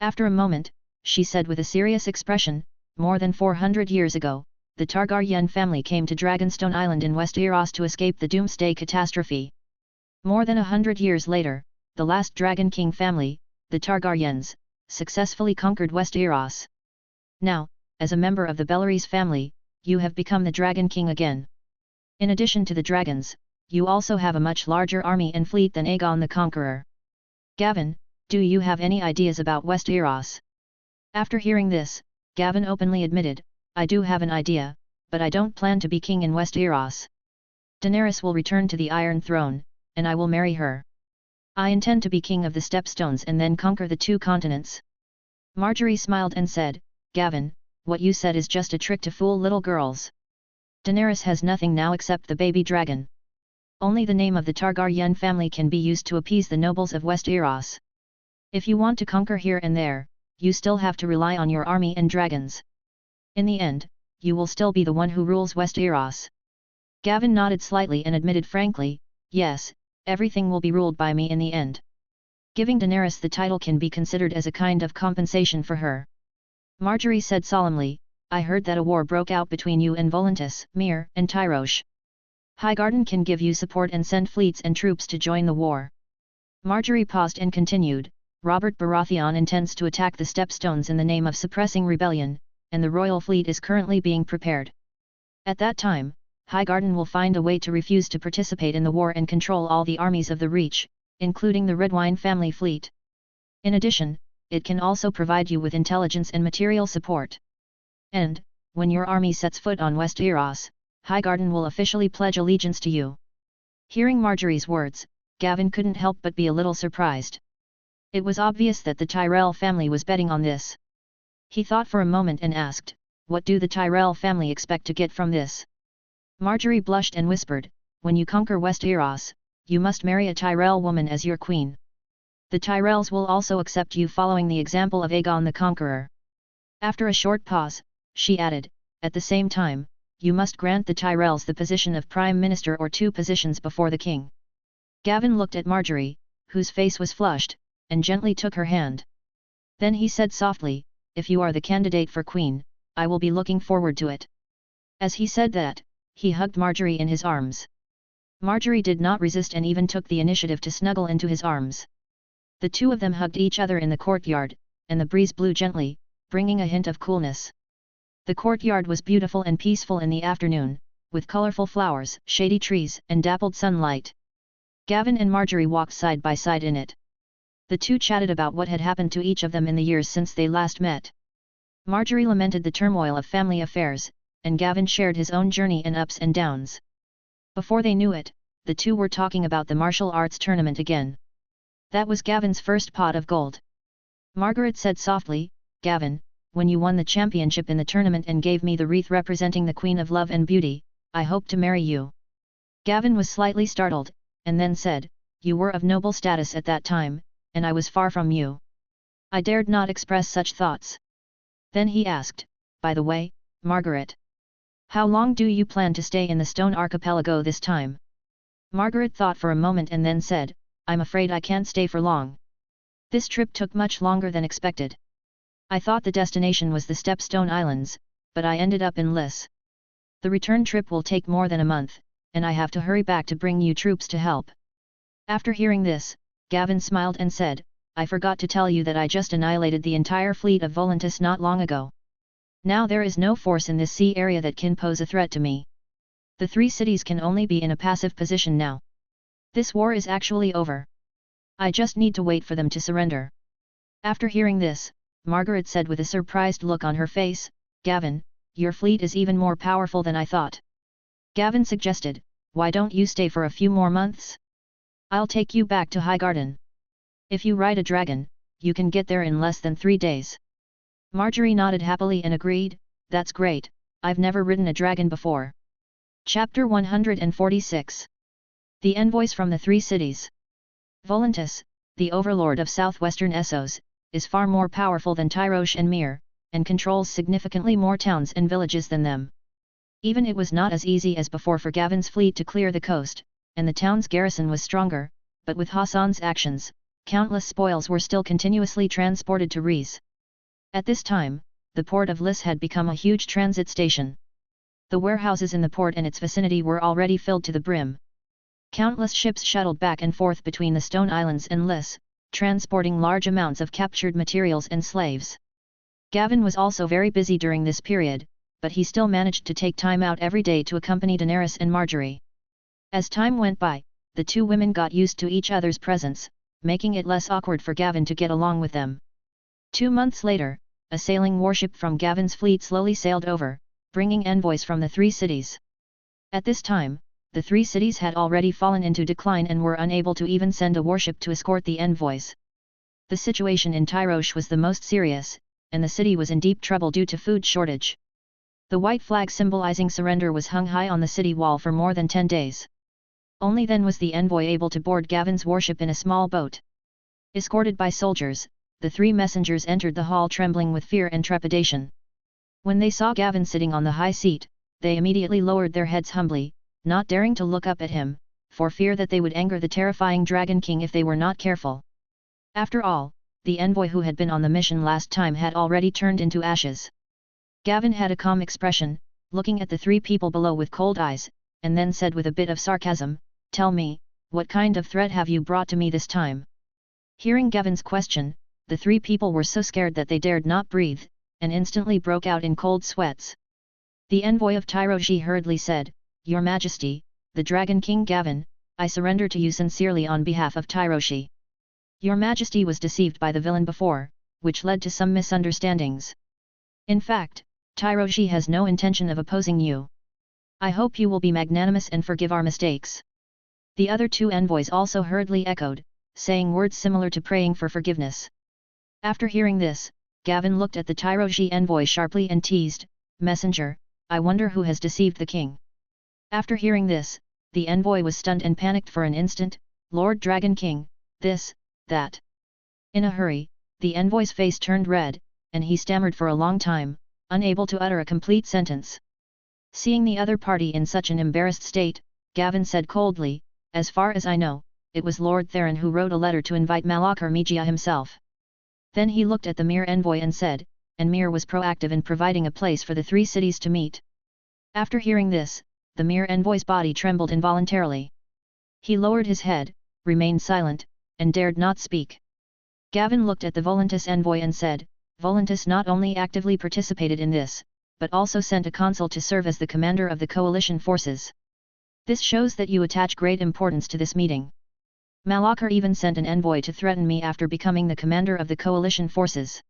After a moment, she said with a serious expression, "More than 400 years ago, the Targaryen family came to Dragonstone Island in Westeros to escape the Doomsday catastrophe. More than 100 years later, the last Dragon King family, the Targaryens, successfully conquered Westeros. Now, as a member of the Belleris family, you have become the Dragon King again. In addition to the dragons, you also have a much larger army and fleet than Aegon the Conqueror. Gavin, do you have any ideas about Westeros?" After hearing this, Gavin openly admitted, "I do have an idea, but I don't plan to be king in Westeros. Daenerys will return to the Iron Throne, and I will marry her. I intend to be king of the Stepstones and then conquer the 2 continents." Marjorie smiled and said, "Gavin, what you said is just a trick to fool little girls. Daenerys has nothing now except the baby dragon. Only the name of the Targaryen family can be used to appease the nobles of Westeros. If you want to conquer here and there, you still have to rely on your army and dragons. In the end, you will still be the one who rules Westeros." Gavin nodded slightly and admitted frankly, "Yes, everything will be ruled by me in the end. Giving Daenerys the title can be considered as a kind of compensation for her." Marjorie said solemnly, "I heard that a war broke out between you and Volantis, Myr, and Tyrosh. Highgarden can give you support and send fleets and troops to join the war." Marjorie paused and continued, "Robert Baratheon intends to attack the Stepstones in the name of suppressing rebellion, and the royal fleet is currently being prepared. At that time, Highgarden will find a way to refuse to participate in the war and control all the armies of the Reach, including the Redwyne family fleet. In addition, it can also provide you with intelligence and material support. And, when your army sets foot on Westeros, Highgarden will officially pledge allegiance to you." Hearing Marjorie's words, Gavin couldn't help but be a little surprised. It was obvious that the Tyrell family was betting on this. He thought for a moment and asked, "What do the Tyrell family expect to get from this?" Marjorie blushed and whispered, "When you conquer Westeros, you must marry a Tyrell woman as your queen. The Tyrells will also accept you following the example of Aegon the Conqueror." After a short pause, she added, "At the same time, you must grant the Tyrells the position of Prime Minister or 2 positions before the king." Gavin looked at Marjorie, whose face was flushed, and gently took her hand. Then he said softly, "If you are the candidate for queen, I will be looking forward to it." As he said that, he hugged Marjorie in his arms. Marjorie did not resist and even took the initiative to snuggle into his arms. The two of them hugged each other in the courtyard, and the breeze blew gently, bringing a hint of coolness. The courtyard was beautiful and peaceful in the afternoon, with colorful flowers, shady trees, and dappled sunlight. Gavin and Marjorie walked side by side in it. The two chatted about what had happened to each of them in the years since they last met. Marjorie lamented the turmoil of family affairs, and Gavin shared his own journey and ups and downs. Before they knew it, the two were talking about the martial arts tournament again. That was Gavin's first pot of gold. Margaret said softly, "Gavin, when you won the championship in the tournament and gave me the wreath representing the Queen of Love and Beauty, I hoped to marry you." Gavin was slightly startled, and then said, "You were of noble status at that time, and I was far from you. I dared not express such thoughts." Then he asked, "By the way, Margaret, how long do you plan to stay in the Stone Archipelago this time?" Margaret thought for a moment and then said, "I'm afraid I can't stay for long. This trip took much longer than expected. I thought the destination was the Stepstone Islands, but I ended up in Liss. The return trip will take more than a month, and I have to hurry back to bring you troops to help." After hearing this, Gavin smiled and said, "I forgot to tell you that I just annihilated the entire fleet of Volantis not long ago. Now there is no force in this sea area that can pose a threat to me. The three cities can only be in a passive position now. This war is actually over. I just need to wait for them to surrender." After hearing this, Margaret said with a surprised look on her face, "Gavin, your fleet is even more powerful than I thought." Gavin suggested, "Why don't you stay for a few more months? I'll take you back to Highgarden. If you ride a dragon, you can get there in less than 3 days." Marjorie nodded happily and agreed, "That's great, I've never ridden a dragon before." Chapter 146. The Envoys from the Three Cities. Volantis, the overlord of southwestern Essos, is far more powerful than Tyrosh and Mir, and controls significantly more towns and villages than them. Even it was not as easy as before for Gavin's fleet to clear the coast, and the town's garrison was stronger, but with Hassan's actions, countless spoils were still continuously transported to Rize. At this time, the port of Liss had become a huge transit station. The warehouses in the port and its vicinity were already filled to the brim. Countless ships shuttled back and forth between the Stone Islands and Liss, transporting large amounts of captured materials and slaves. Gavin was also very busy during this period, but he still managed to take time out every day to accompany Daenerys and Marjorie. As time went by, the two women got used to each other's presence, making it less awkward for Gavin to get along with them. 2 months later, a sailing warship from Gavin's fleet slowly sailed over, bringing envoys from the three cities. At this time, the three cities had already fallen into decline and were unable to even send a warship to escort the envoys. The situation in Tyrosh was the most serious, and the city was in deep trouble due to food shortage. The white flag symbolizing surrender was hung high on the city wall for more than 10 days. Only then was the envoy able to board Gavin's warship in a small boat. Escorted by soldiers, the three messengers entered the hall trembling with fear and trepidation. When they saw Gavin sitting on the high seat, they immediately lowered their heads humbly, not daring to look up at him, for fear that they would anger the terrifying Dragon King if they were not careful. After all, the envoy who had been on the mission last time had already turned into ashes. Gavin had a calm expression, looking at the three people below with cold eyes, and then said with a bit of sarcasm, "Tell me, what kind of threat have you brought to me this time?" Hearing Gavin's question, the three people were so scared that they dared not breathe, and instantly broke out in cold sweats. The envoy of Tyroshi hurriedly said, "Your Majesty, the Dragon King Gavin, I surrender to you sincerely on behalf of Tyroshi. Your Majesty was deceived by the villain before, which led to some misunderstandings. In fact, Tyroshi has no intention of opposing you. I hope you will be magnanimous and forgive our mistakes." The other two envoys also hurriedly echoed, saying words similar to praying for forgiveness. After hearing this, Gavin looked at the Tyroshi envoy sharply and teased, "Messenger, I wonder who has deceived the king." After hearing this, the envoy was stunned and panicked for an instant, "Lord Dragon King, this, that." In a hurry, the envoy's face turned red, and he stammered for a long time, unable to utter a complete sentence. Seeing the other party in such an embarrassed state, Gavin said coldly, "As far as I know, it was Lord Theron who wrote a letter to invite Malachar Mijia himself." Then he looked at the Mir envoy and said, "And Mir was proactive in providing a place for the three cities to meet." After hearing this, the Mir envoy's body trembled involuntarily. He lowered his head, remained silent, and dared not speak. Gavin looked at the Volantis envoy and said, "Volantis not only actively participated in this, but also sent a consul to serve as the commander of the coalition forces. This shows that you attach great importance to this meeting. Malachar even sent an envoy to threaten me after becoming the commander of the coalition forces."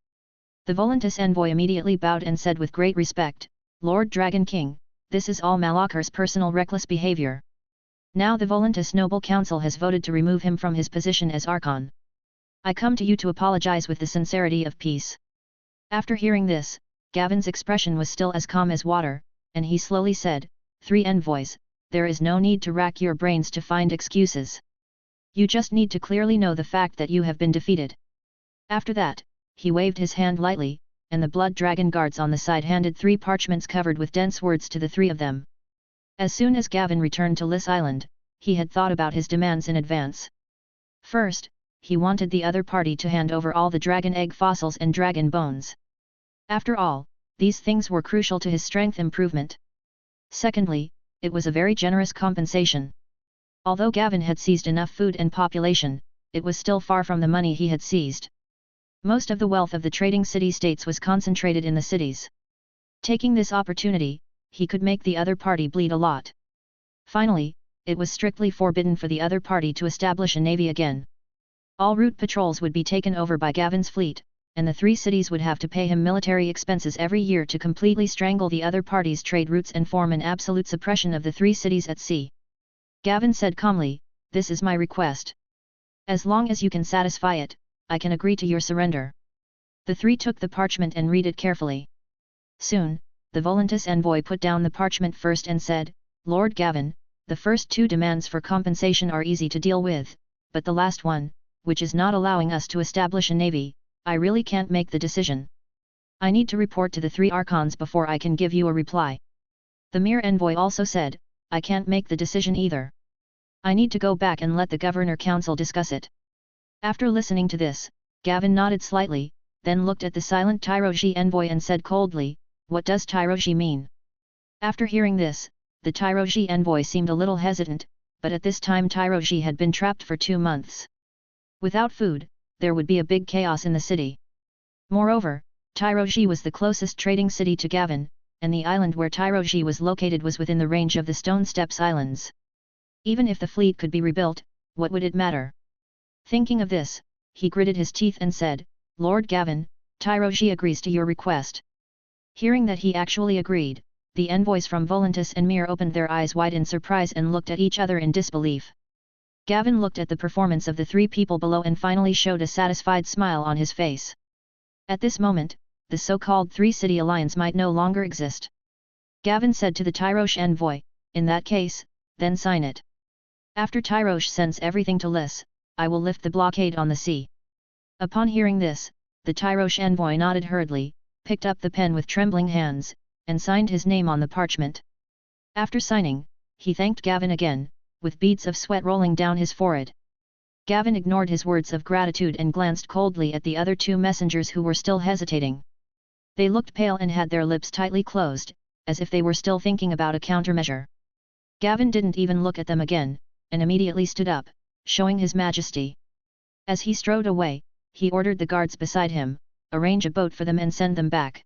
The Volantis envoy immediately bowed and said with great respect, "Lord Dragon King, this is all Malachar's personal reckless behavior. Now the Volantis Noble Council has voted to remove him from his position as Archon. I come to you to apologize with the sincerity of peace. After hearing this, Gavin's expression was still as calm as water, and he slowly said, 3 envoys, there is no need to rack your brains to find excuses. You just need to clearly know the fact that you have been defeated. After that, he waved his hand lightly, and the blood dragon guards on the side handed 3 parchments covered with dense words to the 3 of them. As soon as Gavin returned to Lys Island, he had thought about his demands in advance. First, he wanted the other party to hand over all the dragon egg fossils and dragon bones. After all, these things were crucial to his strength improvement. Secondly, it was a very generous compensation. Although Gavin had seized enough food and population, it was still far from the money he had seized. Most of the wealth of the trading city-states was concentrated in the cities. Taking this opportunity, he could make the other party bleed a lot. Finally, it was strictly forbidden for the other party to establish a navy again. All route patrols would be taken over by Gavin's fleet, and the 3 cities would have to pay him military expenses every year to completely strangle the other party's trade routes and form an absolute suppression of the 3 cities at sea. Gavin said calmly, "This is my request. As long as you can satisfy it, I can agree to your surrender." The 3 took the parchment and read it carefully. Soon, the Volantis envoy put down the parchment first and said, "Lord Gavin, the first 2 demands for compensation are easy to deal with, but the last one, which is not allowing us to establish a navy, I really can't make the decision. I need to report to the 3 archons before I can give you a reply." The mere envoy also said, "I can't make the decision either. I need to go back and let the Governor Council discuss it." After listening to this, Gavin nodded slightly, then looked at the silent Tyroji envoy and said coldly, "What does Tyroji mean?" After hearing this, the Tyroji envoy seemed a little hesitant, but at this time Tyroji had been trapped for 2 months. Without food, there would be a big chaos in the city. Moreover, Tyroji was the closest trading city to Gavin, and the island where Tyroji was located was within the range of the Stone Steppes Islands. Even if the fleet could be rebuilt, what would it matter? Thinking of this, he gritted his teeth and said, "Lord Gavin, Tyroji agrees to your request." Hearing that he actually agreed, the envoys from Volantis and Mir opened their eyes wide in surprise and looked at each other in disbelief. Gavin looked at the performance of the 3 people below and finally showed a satisfied smile on his face. At this moment, the so-called 3-city alliance might no longer exist. Gavin said to the Tyrosh envoy, "In that case, then sign it. After Tyrosh sends everything to Lys, I will lift the blockade on the sea." Upon hearing this, the Tyrosh envoy nodded hurriedly, picked up the pen with trembling hands, and signed his name on the parchment. After signing, he thanked Gavin again, with beads of sweat rolling down his forehead. Gavin ignored his words of gratitude and glanced coldly at the other 2 messengers who were still hesitating. They looked pale and had their lips tightly closed, as if they were still thinking about a countermeasure. Gavin didn't even look at them again, and immediately stood up, showing his majesty. As he strode away, he ordered the guards beside him, "Arrange a boat for them and send them back."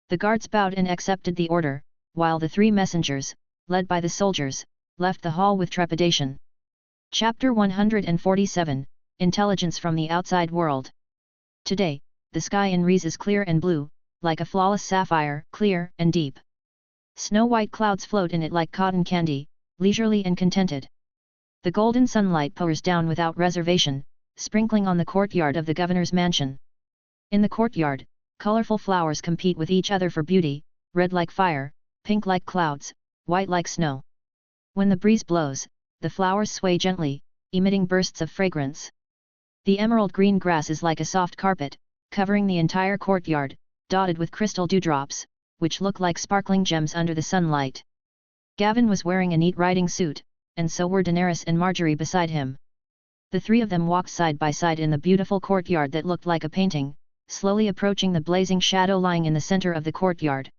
The guards bowed and accepted the order, while the 3 messengers, led by the soldiers, left the hall with trepidation. Chapter 147, Intelligence from the Outside World. Today, the sky in Rize is clear and blue, like a flawless sapphire, clear and deep. Snow-white clouds float in it like cotton candy, leisurely and contented. The golden sunlight pours down without reservation, sprinkling on the courtyard of the governor's mansion. In the courtyard, colorful flowers compete with each other for beauty, red like fire, pink like clouds, white like snow. When the breeze blows, the flowers sway gently, emitting bursts of fragrance. The emerald green grass is like a soft carpet, covering the entire courtyard, dotted with crystal dewdrops, which look like sparkling gems under the sunlight. Gavin was wearing a neat riding suit, and so were Daenerys and Marjorie beside him. The 3 of them walked side by side in the beautiful courtyard that looked like a painting, slowly approaching the blazing shadow lying in the center of the courtyard.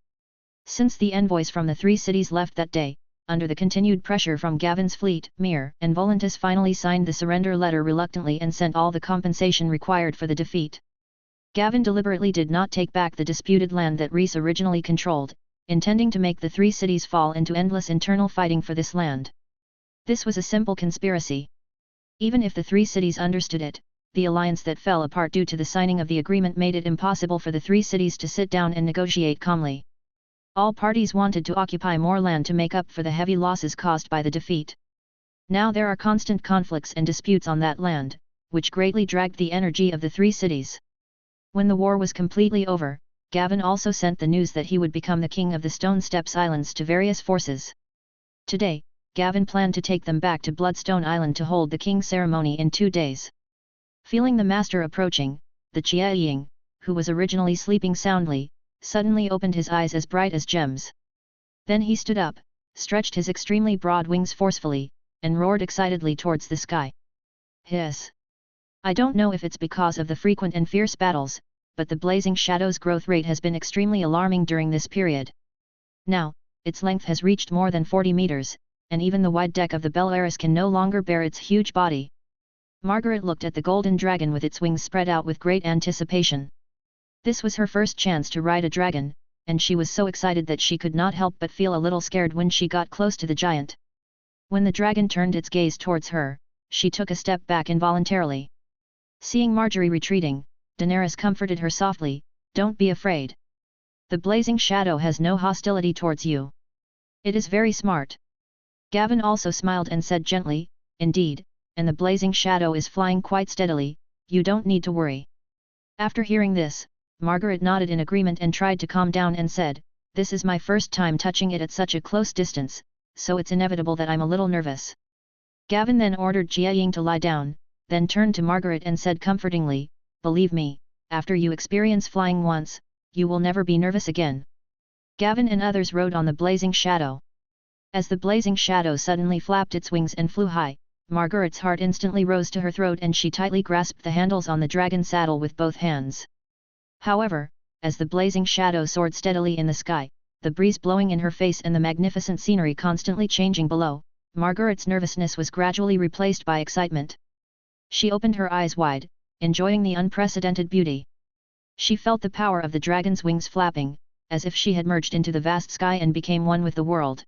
Since the envoys from the 3 cities left that day, under the continued pressure from Gavin's fleet, Mir and Volantis finally signed the surrender letter reluctantly and sent all the compensation required for the defeat. Gavin deliberately did not take back the disputed land that Rhys originally controlled, intending to make the 3 cities fall into endless internal fighting for this land. This was a simple conspiracy. Even if the 3 cities understood it, the alliance that fell apart due to the signing of the agreement made it impossible for the 3 cities to sit down and negotiate calmly. All parties wanted to occupy more land to make up for the heavy losses caused by the defeat. Now there are constant conflicts and disputes on that land, which greatly dragged the energy of the three cities. When the war was completely over, Gavin also sent the news that he would become the king of the Stone Steps Islands to various forces. Today, Gavin planned to take them back to Bloodstone Island to hold the king's ceremony in 2 days. Feeling the master approaching, the Chiaying, who was originally sleeping soundly, suddenly opened his eyes as bright as gems. Then he stood up, stretched his extremely broad wings forcefully, and roared excitedly towards the sky. Hiss! I don't know if it's because of the frequent and fierce battles, but the blazing shadow's growth rate has been extremely alarming during this period. Now, its length has reached more than 40 meters, and even the wide deck of the Belaris can no longer bear its huge body. Margaret looked at the golden dragon with its wings spread out with great anticipation. This was her first chance to ride a dragon, and she was so excited that she could not help but feel a little scared when she got close to the giant. When the dragon turned its gaze towards her, she took a step back involuntarily. Seeing Marjorie retreating, Daenerys comforted her softly, "Don't be afraid. The blazing shadow has no hostility towards you. It is very smart." Gavin also smiled and said gently, "Indeed, and the blazing shadow is flying quite steadily, you don't need to worry." After hearing this, Margaret nodded in agreement and tried to calm down and said, "This is my first time touching it at such a close distance, so it's inevitable that I'm a little nervous." Gavin then ordered Jiaying to lie down, then turned to Margaret and said comfortingly, "Believe me, after you experience flying once, you will never be nervous again." Gavin and others rode on the blazing shadow. As the blazing shadow suddenly flapped its wings and flew high, Margaret's heart instantly rose to her throat and she tightly grasped the handles on the dragon saddle with both hands. However, as the blazing shadow soared steadily in the sky, the breeze blowing in her face and the magnificent scenery constantly changing below, Margaret's nervousness was gradually replaced by excitement. She opened her eyes wide, enjoying the unprecedented beauty. She felt the power of the dragon's wings flapping, as if she had merged into the vast sky and became one with the world.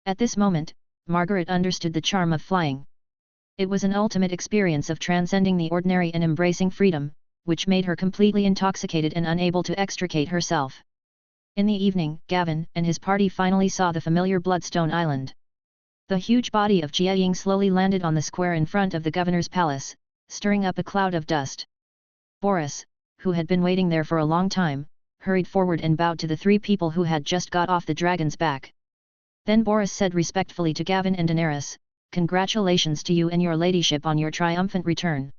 At this moment, Margaret understood the charm of flying. It was an ultimate experience of transcending the ordinary and embracing freedom, which made her completely intoxicated and unable to extricate herself. In the evening, Gavin and his party finally saw the familiar Bloodstone Island. The huge body of Jiaying slowly landed on the square in front of the governor's palace, stirring up a cloud of dust. Boris, who had been waiting there for a long time, hurried forward and bowed to the 3 people who had just got off the dragon's back. Then Boris said respectfully to Gavin and Daenerys, "Congratulations to you and your ladyship on your triumphant return."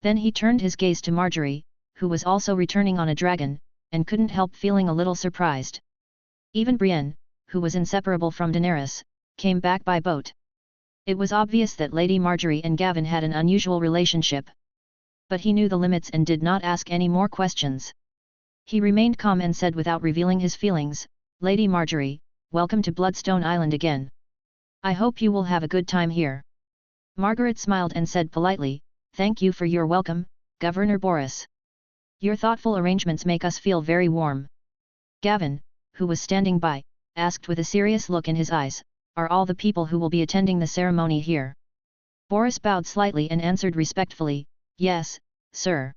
Then he turned his gaze to Marjorie, who was also returning on a dragon, and couldn't help feeling a little surprised. Even Brienne, who was inseparable from Daenerys, came back by boat. It was obvious that Lady Marjorie and Gavin had an unusual relationship. But he knew the limits and did not ask any more questions. He remained calm and said without revealing his feelings, "Lady Marjorie, welcome to Bloodstone Island again. I hope you will have a good time here." Margaret smiled and said politely, "Thank you for your welcome, Governor Boris. Your thoughtful arrangements make us feel very warm." Gavin, who was standing by, asked with a serious look in his eyes, "Are all the people who will be attending the ceremony here?" Boris bowed slightly and answered respectfully, "Yes, sir.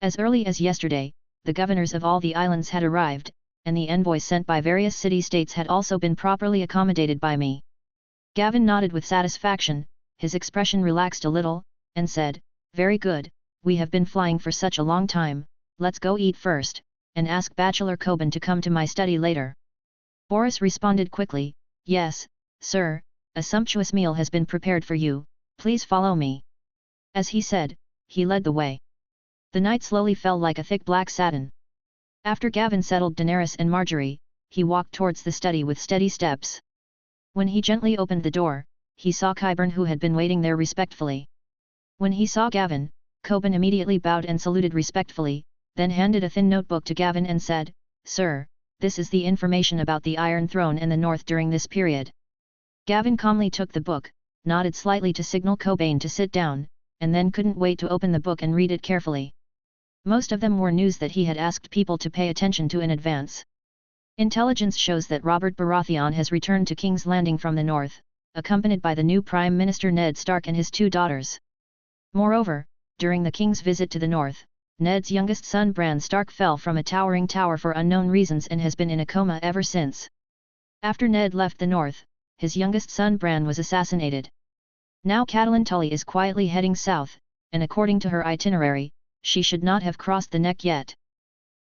As early as yesterday, the governors of all the islands had arrived, and the envoys sent by various city-states had also been properly accommodated by me." Gavin nodded with satisfaction, his expression relaxed a little, and said, "Very good, we have been flying for such a long time, let's go eat first, and ask Bachelor Coben to come to my study later." Boris responded quickly, "Yes, sir, a sumptuous meal has been prepared for you, please follow me." As he said, he led the way. The night slowly fell like a thick black satin. After Gavin settled Daenerys and Marjorie, he walked towards the study with steady steps. When he gently opened the door, he saw Qyburn who had been waiting there respectfully. When he saw Gavin, Coben immediately bowed and saluted respectfully, then handed a thin notebook to Gavin and said, "Sir, this is the information about the Iron Throne and the North during this period." Gavin calmly took the book, nodded slightly to signal Coben to sit down, and then couldn't wait to open the book and read it carefully. Most of them were news that he had asked people to pay attention to in advance. Intelligence shows that Robert Baratheon has returned to King's Landing from the north, accompanied by the new Prime Minister Ned Stark and his 2 daughters. Moreover, during the King's visit to the north, Ned's youngest son Bran Stark fell from a towering tower for unknown reasons and has been in a coma ever since. After Ned left the north, his youngest son Bran was assassinated. Now Catelyn Tully is quietly heading south, and according to her itinerary, she should not have crossed the neck yet.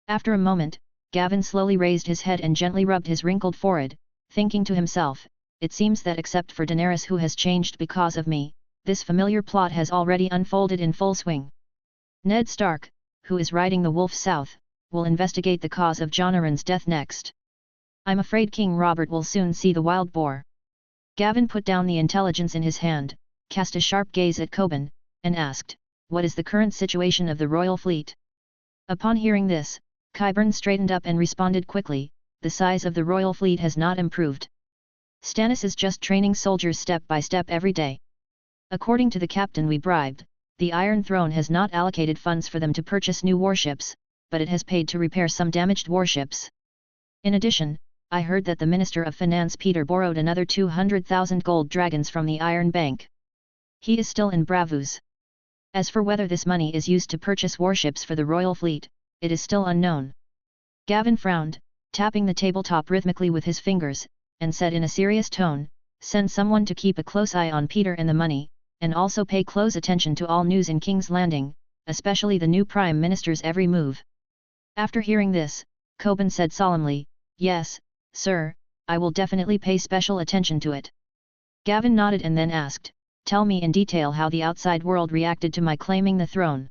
After a moment, Gavin slowly raised his head and gently rubbed his wrinkled forehead, thinking to himself, it seems that except for Daenerys who has changed because of me, this familiar plot has already unfolded in full swing. Ned Stark, who is riding the wolf south, will investigate the cause of Jon Arryn's death next. I'm afraid King Robert will soon see the wild boar. Gavin put down the intelligence in his hand, cast a sharp gaze at Coban, and asked, what is the current situation of the royal fleet? Upon hearing this, Qyburn straightened up and responded quickly, the size of the royal fleet has not improved. Stannis is just training soldiers step by step every day. According to the captain we bribed, the Iron Throne has not allocated funds for them to purchase new warships, but it has paid to repair some damaged warships. In addition, I heard that the Minister of Finance Peter borrowed another 200,000 gold dragons from the Iron Bank. He is still in Braavos. As for whether this money is used to purchase warships for the royal fleet, it is still unknown. Gavin frowned, tapping the tabletop rhythmically with his fingers, and said in a serious tone, send someone to keep a close eye on Peter and the money, and also pay close attention to all news in King's Landing, especially the new Prime Minister's every move. After hearing this, Coban said solemnly, yes, sir, I will definitely pay special attention to it. Gavin nodded and then asked, tell me in detail how the outside world reacted to my claiming the throne.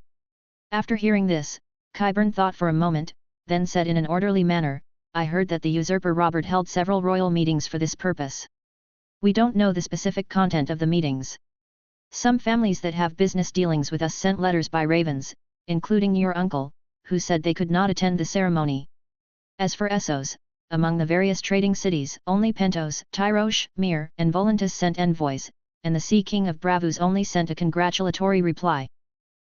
After hearing this, Qyburn thought for a moment, then said in an orderly manner, I heard that the usurper Robert held several royal meetings for this purpose. We don't know the specific content of the meetings. Some families that have business dealings with us sent letters by ravens, including your uncle, who said they could not attend the ceremony. As for Essos, among the various trading cities, only Pentos, Tyrosh, Myr, and Volantis sent envoys, and the Sea King of Braavos only sent a congratulatory reply.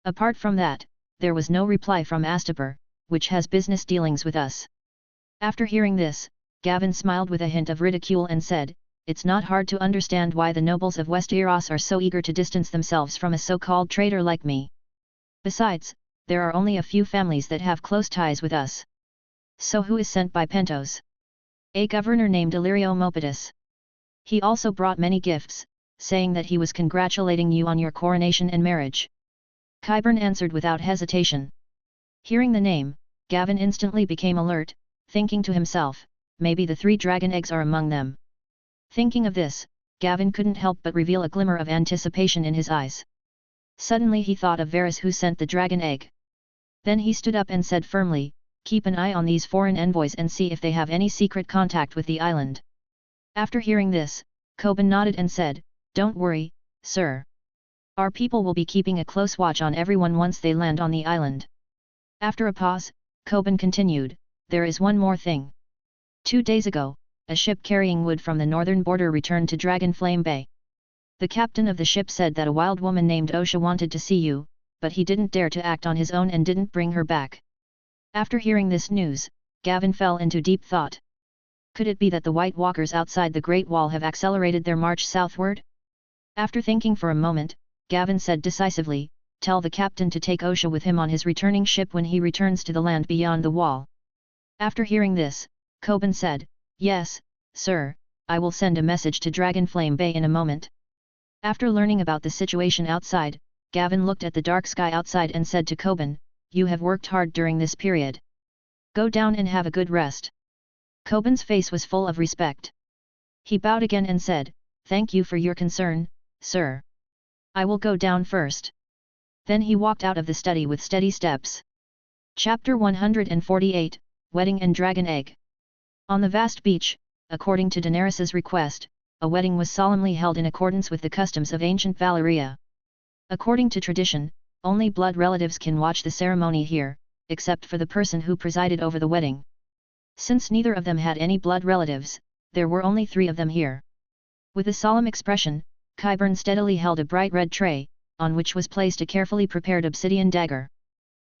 Apart from that, there was no reply from Astapor, which has business dealings with us. After hearing this, Gavin smiled with a hint of ridicule and said, it's not hard to understand why the nobles of Westeros are so eager to distance themselves from a so-called traitor like me. Besides, there are only a few families that have close ties with us. So who is sent by Pentos? A governor named Illyrio Mopatis. He also brought many gifts, saying that he was congratulating you on your coronation and marriage. Qyburn answered without hesitation. Hearing the name, Gavin instantly became alert, thinking to himself, maybe the 3 dragon eggs are among them. Thinking of this, Gavin couldn't help but reveal a glimmer of anticipation in his eyes. Suddenly he thought of Varys who sent the dragon egg. Then he stood up and said firmly, keep an eye on these foreign envoys and see if they have any secret contact with the island. After hearing this, Coban nodded and said, don't worry, sir. Our people will be keeping a close watch on everyone once they land on the island. After a pause, Coban continued, there is one more thing. 2 days ago, a ship carrying wood from the northern border returned to Dragonflame Bay. The captain of the ship said that a wild woman named Osha wanted to see you, but he didn't dare to act on his own and didn't bring her back. After hearing this news, Gavin fell into deep thought. Could it be that the White Walkers outside the Great Wall have accelerated their march southward? After thinking for a moment, Gavin said decisively, tell the captain to take Osha with him on his returning ship when he returns to the land beyond the wall. After hearing this, Coban said, yes, sir, I will send a message to Dragonflame Bay in a moment. After learning about the situation outside, Gavin looked at the dark sky outside and said to Coban, you have worked hard during this period. Go down and have a good rest. Coban's face was full of respect. He bowed again and said, thank you for your concern, sir. I will go down first. Then he walked out of the study with steady steps. Chapter 148, Wedding and Dragon Egg. On the vast beach, according to Daenerys's request, a wedding was solemnly held in accordance with the customs of ancient Valyria. According to tradition, only blood relatives can watch the ceremony here, except for the person who presided over the wedding. Since neither of them had any blood relatives, there were only 3 of them here. With a solemn expression, Qyburn steadily held a bright red tray, on which was placed a carefully prepared obsidian dagger.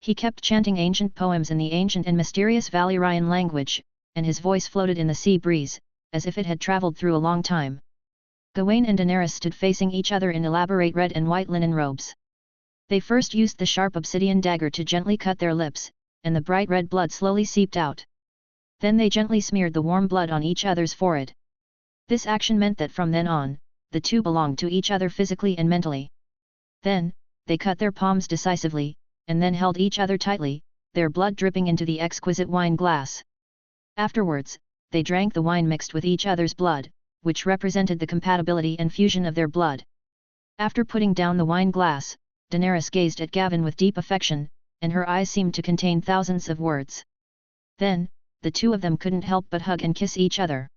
He kept chanting ancient poems in the ancient and mysterious Valyrian language, and his voice floated in the sea breeze, as if it had travelled through a long time. Gawain and Daenerys stood facing each other in elaborate red and white linen robes. They first used the sharp obsidian dagger to gently cut their lips, and the bright red blood slowly seeped out. Then they gently smeared the warm blood on each other's forehead. This action meant that from then on, the two belonged to each other physically and mentally. Then, they cut their palms decisively, and then held each other tightly, their blood dripping into the exquisite wine glass. Afterwards, they drank the wine mixed with each other's blood, which represented the compatibility and fusion of their blood. After putting down the wine glass, Daenerys gazed at Gavin with deep affection, and her eyes seemed to contain thousands of words. Then, the two of them couldn't help but hug and kiss each other.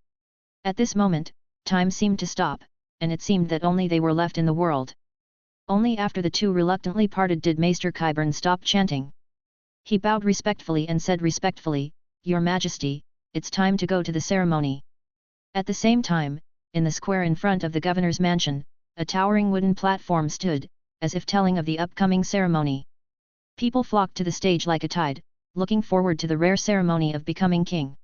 At this moment, time seemed to stop, and it seemed that only they were left in the world. Only after the two reluctantly parted did Maester Qyburn stop chanting. He bowed respectfully and said respectfully, "Your Majesty, it's time to go to the ceremony." At the same time, in the square in front of the governor's mansion, a towering wooden platform stood, as if telling of the upcoming ceremony. People flocked to the stage like a tide, looking forward to the rare ceremony of becoming king.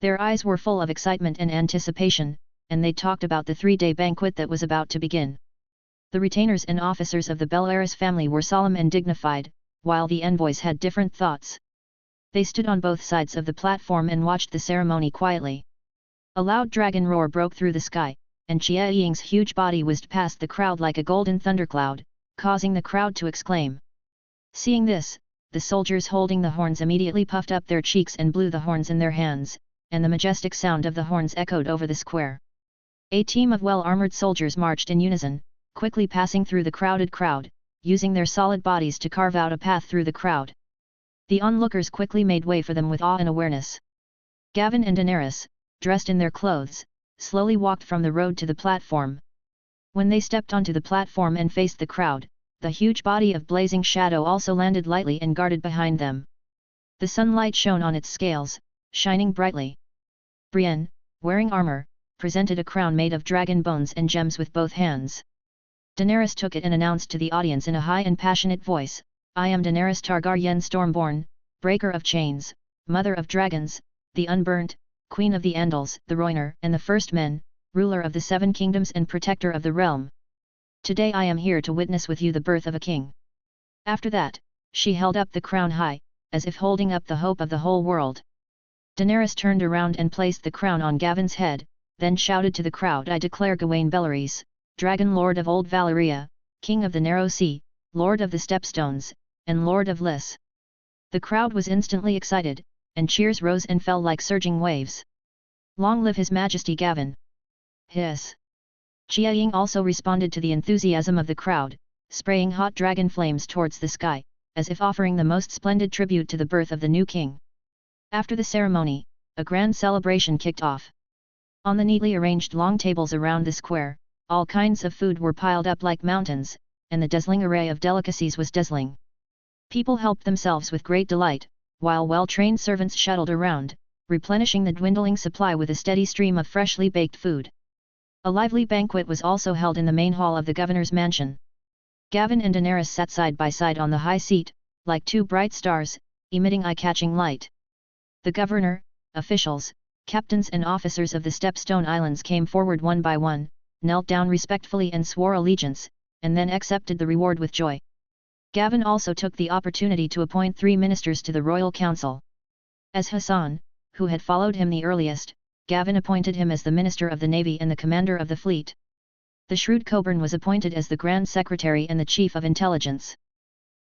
Their eyes were full of excitement and anticipation, and they talked about the 3-day banquet that was about to begin. The retainers and officers of the Belleris family were solemn and dignified, while the envoys had different thoughts. They stood on both sides of the platform and watched the ceremony quietly. A loud dragon roar broke through the sky, and Jia Ying's huge body whizzed past the crowd like a golden thundercloud, causing the crowd to exclaim. Seeing this, the soldiers holding the horns immediately puffed up their cheeks and blew the horns in their hands, and the majestic sound of the horns echoed over the square. A team of well-armored soldiers marched in unison, quickly passing through the crowded crowd, using their solid bodies to carve out a path through the crowd. The onlookers quickly made way for them with awe and awareness. Gavin and Daenerys, dressed in their clothes, slowly walked from the road to the platform. When they stepped onto the platform and faced the crowd, the huge body of blazing shadow also landed lightly and guarded behind them. The sunlight shone on its scales, shining brightly. Brienne, wearing armor, presented a crown made of dragon bones and gems with both hands. Daenerys took it and announced to the audience in a high and passionate voice, "I am Daenerys Targaryen Stormborn, breaker of chains, mother of dragons, the unburnt, queen of the Andals, the Rhoynar and the First Men, ruler of the 7 kingdoms and protector of the realm. Today I am here to witness with you the birth of a king." After that, she held up the crown high, as if holding up the hope of the whole world. Daenerys turned around and placed the crown on Gavin's head, then shouted to the crowd, "I declare Gawain Bellerys, Dragon Lord of Old Valyria, King of the Narrow Sea, Lord of the Stepstones, and Lord of Lys." The crowd was instantly excited, and cheers rose and fell like surging waves. "Long live His Majesty Gavin!" Hiss! Jia Ying also responded to the enthusiasm of the crowd, spraying hot dragon flames towards the sky, as if offering the most splendid tribute to the birth of the new king. After the ceremony, a grand celebration kicked off. On the neatly arranged long tables around the square, all kinds of food were piled up like mountains, and the dazzling array of delicacies was dazzling. People helped themselves with great delight, while well-trained servants shuttled around, replenishing the dwindling supply with a steady stream of freshly baked food. A lively banquet was also held in the main hall of the governor's mansion. Gavin and Daenerys sat side by side on the high seat, like two bright stars, emitting eye-catching light. The governor, officials, captains and officers of the Stepstone Islands came forward one by one, knelt down respectfully and swore allegiance, and then accepted the reward with joy. Gavin also took the opportunity to appoint 3 ministers to the royal council. As Hassan, who had followed him the earliest, Gavin appointed him as the Minister of the Navy and the Commander of the Fleet. The shrewd Qyburn was appointed as the Grand Secretary and the Chief of Intelligence.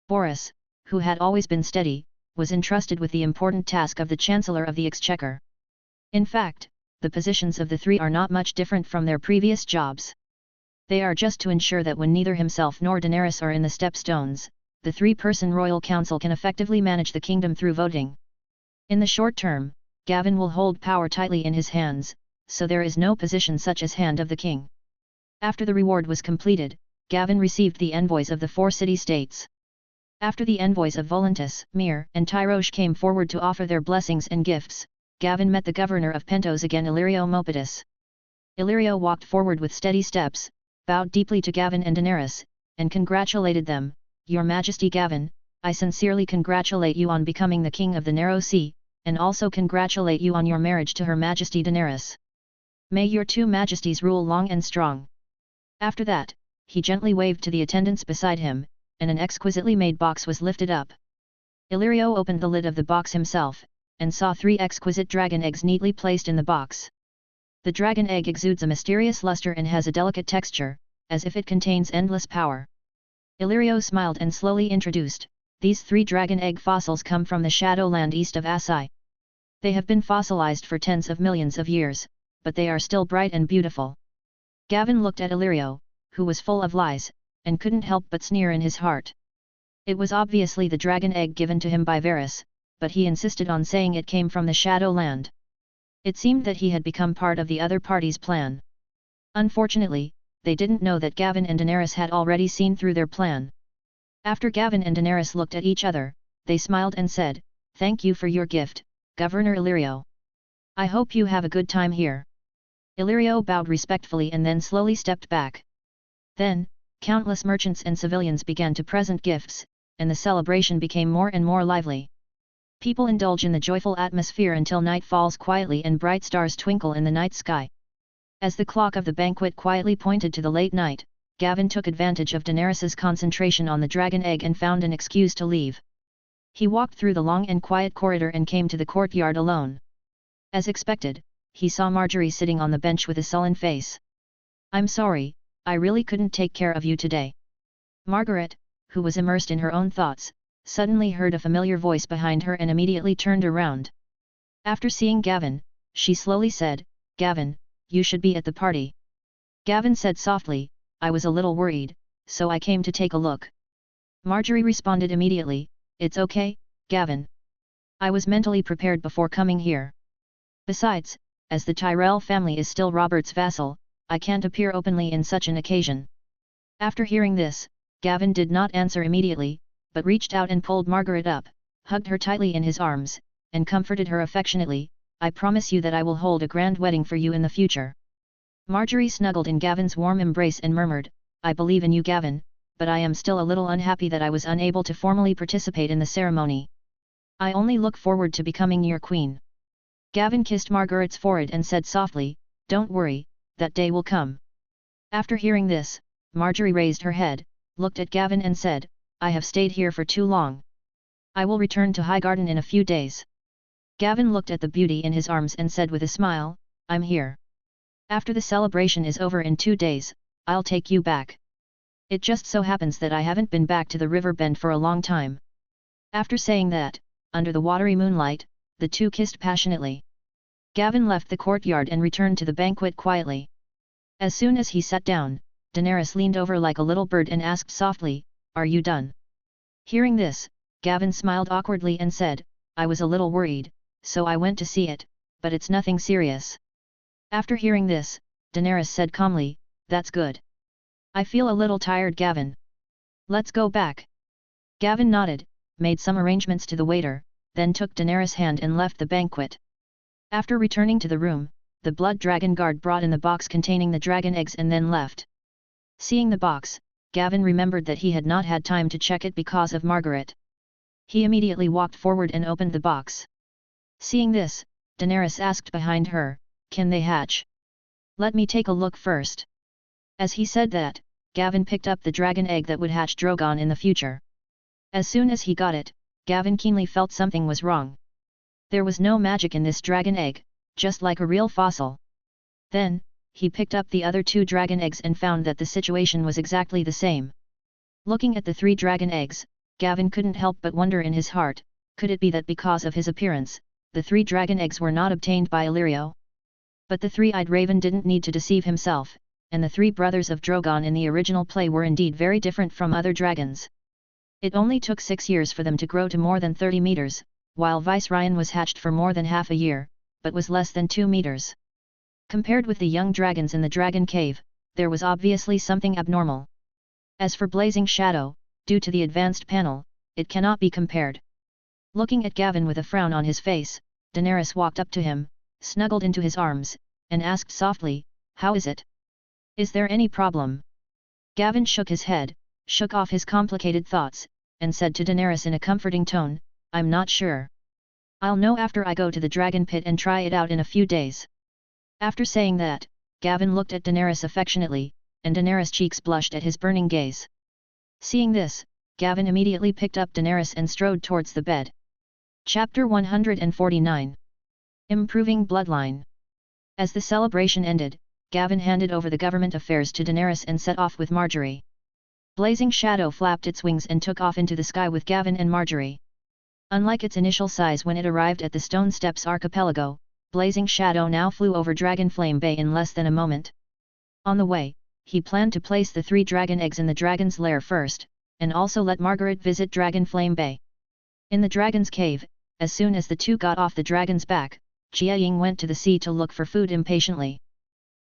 Boris, who had always been steady, was entrusted with the important task of the Chancellor of the Exchequer. In fact, the positions of the 3 are not much different from their previous jobs. They are just to ensure that when neither himself nor Daenerys are in the Stepstones, the 3-person royal council can effectively manage the kingdom through voting. In the short term, Gavin will hold power tightly in his hands, so there is no position such as Hand of the King. After the reward was completed, Gavin received the envoys of the 4 city-states. After the envoys of Volantis, Myr, and Tyrosh came forward to offer their blessings and gifts, Gavin met the governor of Pentos again, Illyrio Mopetus. Illyrio walked forward with steady steps, bowed deeply to Gavin and Daenerys, and congratulated them. "Your Majesty Gavin, I sincerely congratulate you on becoming the King of the Narrow Sea, and also congratulate you on your marriage to Her Majesty Daenerys. May your 2 majesties rule long and strong." After that, he gently waved to the attendants beside him, and an exquisitely made box was lifted up. Illyrio opened the lid of the box himself, and saw 3 exquisite dragon eggs neatly placed in the box. The dragon egg exudes a mysterious luster and has a delicate texture, as if it contains endless power. Illyrio smiled and slowly introduced, these 3 dragon egg fossils come from the Shadowland east of Asai. They have been fossilized for tens of millions of years, but they are still bright and beautiful. Gavin looked at Illyrio, who was full of lies, and couldn't help but sneer in his heart. It was obviously the dragon egg given to him by Varys, but he insisted on saying it came from the Shadowland. It seemed that he had become part of the other party's plan. Unfortunately, they didn't know that Gavin and Daenerys had already seen through their plan. After Gavin and Daenerys looked at each other, they smiled and said, "Thank you for your gift, Governor Illyrio. I hope you have a good time here." Illyrio bowed respectfully and then slowly stepped back. Then, countless merchants and civilians began to present gifts, and the celebration became more and more lively. People indulge in the joyful atmosphere until night falls quietly and bright stars twinkle in the night sky. As the clock of the banquet quietly pointed to the late night, Gavin took advantage of Daenerys's concentration on the dragon egg and found an excuse to leave. He walked through the long and quiet corridor and came to the courtyard alone. As expected, he saw Marjorie sitting on the bench with a sullen face. "I'm sorry, I really couldn't take care of you today." Margaret, who was immersed in her own thoughts, suddenly heard a familiar voice behind her and immediately turned around. After seeing Gavin, she slowly said, "Gavin, you should be at the party." Gavin said softly, "I was a little worried, so I came to take a look." Marjorie responded immediately, "It's okay, Gavin. I was mentally prepared before coming here. Besides, as the Tyrell family is still Robert's vassal, I can't appear openly in such an occasion." After hearing this, Gavin did not answer immediately, but reached out and pulled Margaret up, hugged her tightly in his arms, and comforted her affectionately, "I promise you that I will hold a grand wedding for you in the future." Marjorie snuggled in Gavin's warm embrace and murmured, "I believe in you, Gavin, but I am still a little unhappy that I was unable to formally participate in the ceremony. I only look forward to becoming your queen." Gavin kissed Margaret's forehead and said softly, "Don't worry, that day will come." After hearing this, Marjorie raised her head, looked at Gavin and said, "I have stayed here for too long. I will return to Highgarden in a few days." Gavin looked at the beauty in his arms and said with a smile, "I'm here. After the celebration is over in 2 days, I'll take you back. It just so happens that I haven't been back to the river bend for a long time." After saying that, under the watery moonlight, the two kissed passionately. Gavin left the courtyard and returned to the banquet quietly. As soon as he sat down, Daenerys leaned over like a little bird and asked softly, "Are you done?" Hearing this, Gavin smiled awkwardly and said, "I was a little worried, so I went to see it, but it's nothing serious." After hearing this, Daenerys said calmly, "That's good. I feel a little tired, Gavin. Let's go back." Gavin nodded, made some arrangements to the waiter, then took Daenerys' hand and left the banquet. After returning to the room, the Blood Dragon guard brought in the box containing the dragon eggs and then left. Seeing the box, Gavin remembered that he had not had time to check it because of Margaret. He immediately walked forward and opened the box. Seeing this, Daenerys asked behind her, "Can they hatch? Let me take a look first." As he said that, Gavin picked up the dragon egg that would hatch Drogon in the future. As soon as he got it, Gavin keenly felt something was wrong. There was no magic in this dragon egg, just like a real fossil. Then, he picked up the other 2 dragon eggs and found that the situation was exactly the same. Looking at the 3 dragon eggs, Gavin couldn't help but wonder in his heart, could it be that because of his appearance, the 3 dragon eggs were not obtained by Illyrio? But the 3-eyed raven didn't need to deceive himself, and the 3 brothers of Drogon in the original play were indeed very different from other dragons. It only took 6 years for them to grow to more than 30 meters, while Viserys was hatched for more than half a year, but was less than 2 meters. Compared with the young dragons in the Dragon Cave, there was obviously something abnormal. As for Blazing Shadow, due to the advanced panel, it cannot be compared. Looking at Gavin with a frown on his face, Daenerys walked up to him, snuggled into his arms, and asked softly, "How is it? Is there any problem?" Gavin shook his head, shook off his complicated thoughts, and said to Daenerys in a comforting tone, "I'm not sure. I'll know after I go to the dragon pit and try it out in a few days." After saying that, Gavin looked at Daenerys affectionately, and Daenerys' cheeks blushed at his burning gaze. Seeing this, Gavin immediately picked up Daenerys and strode towards the bed. Chapter 149. Improving Bloodline. As the celebration ended, Gavin handed over the government affairs to Daenerys and set off with Marjorie. Blazing Shadow flapped its wings and took off into the sky with Gavin and Marjorie. Unlike its initial size when it arrived at the Stone Steps archipelago, Blazing Shadow now flew over Dragonflame Bay in less than a moment. On the way, he planned to place the 3 dragon eggs in the dragon's lair first, and also let Margaret visit Dragonflame Bay. In the dragon's cave, as soon as the two got off the dragon's back, Jia Ying went to the sea to look for food impatiently.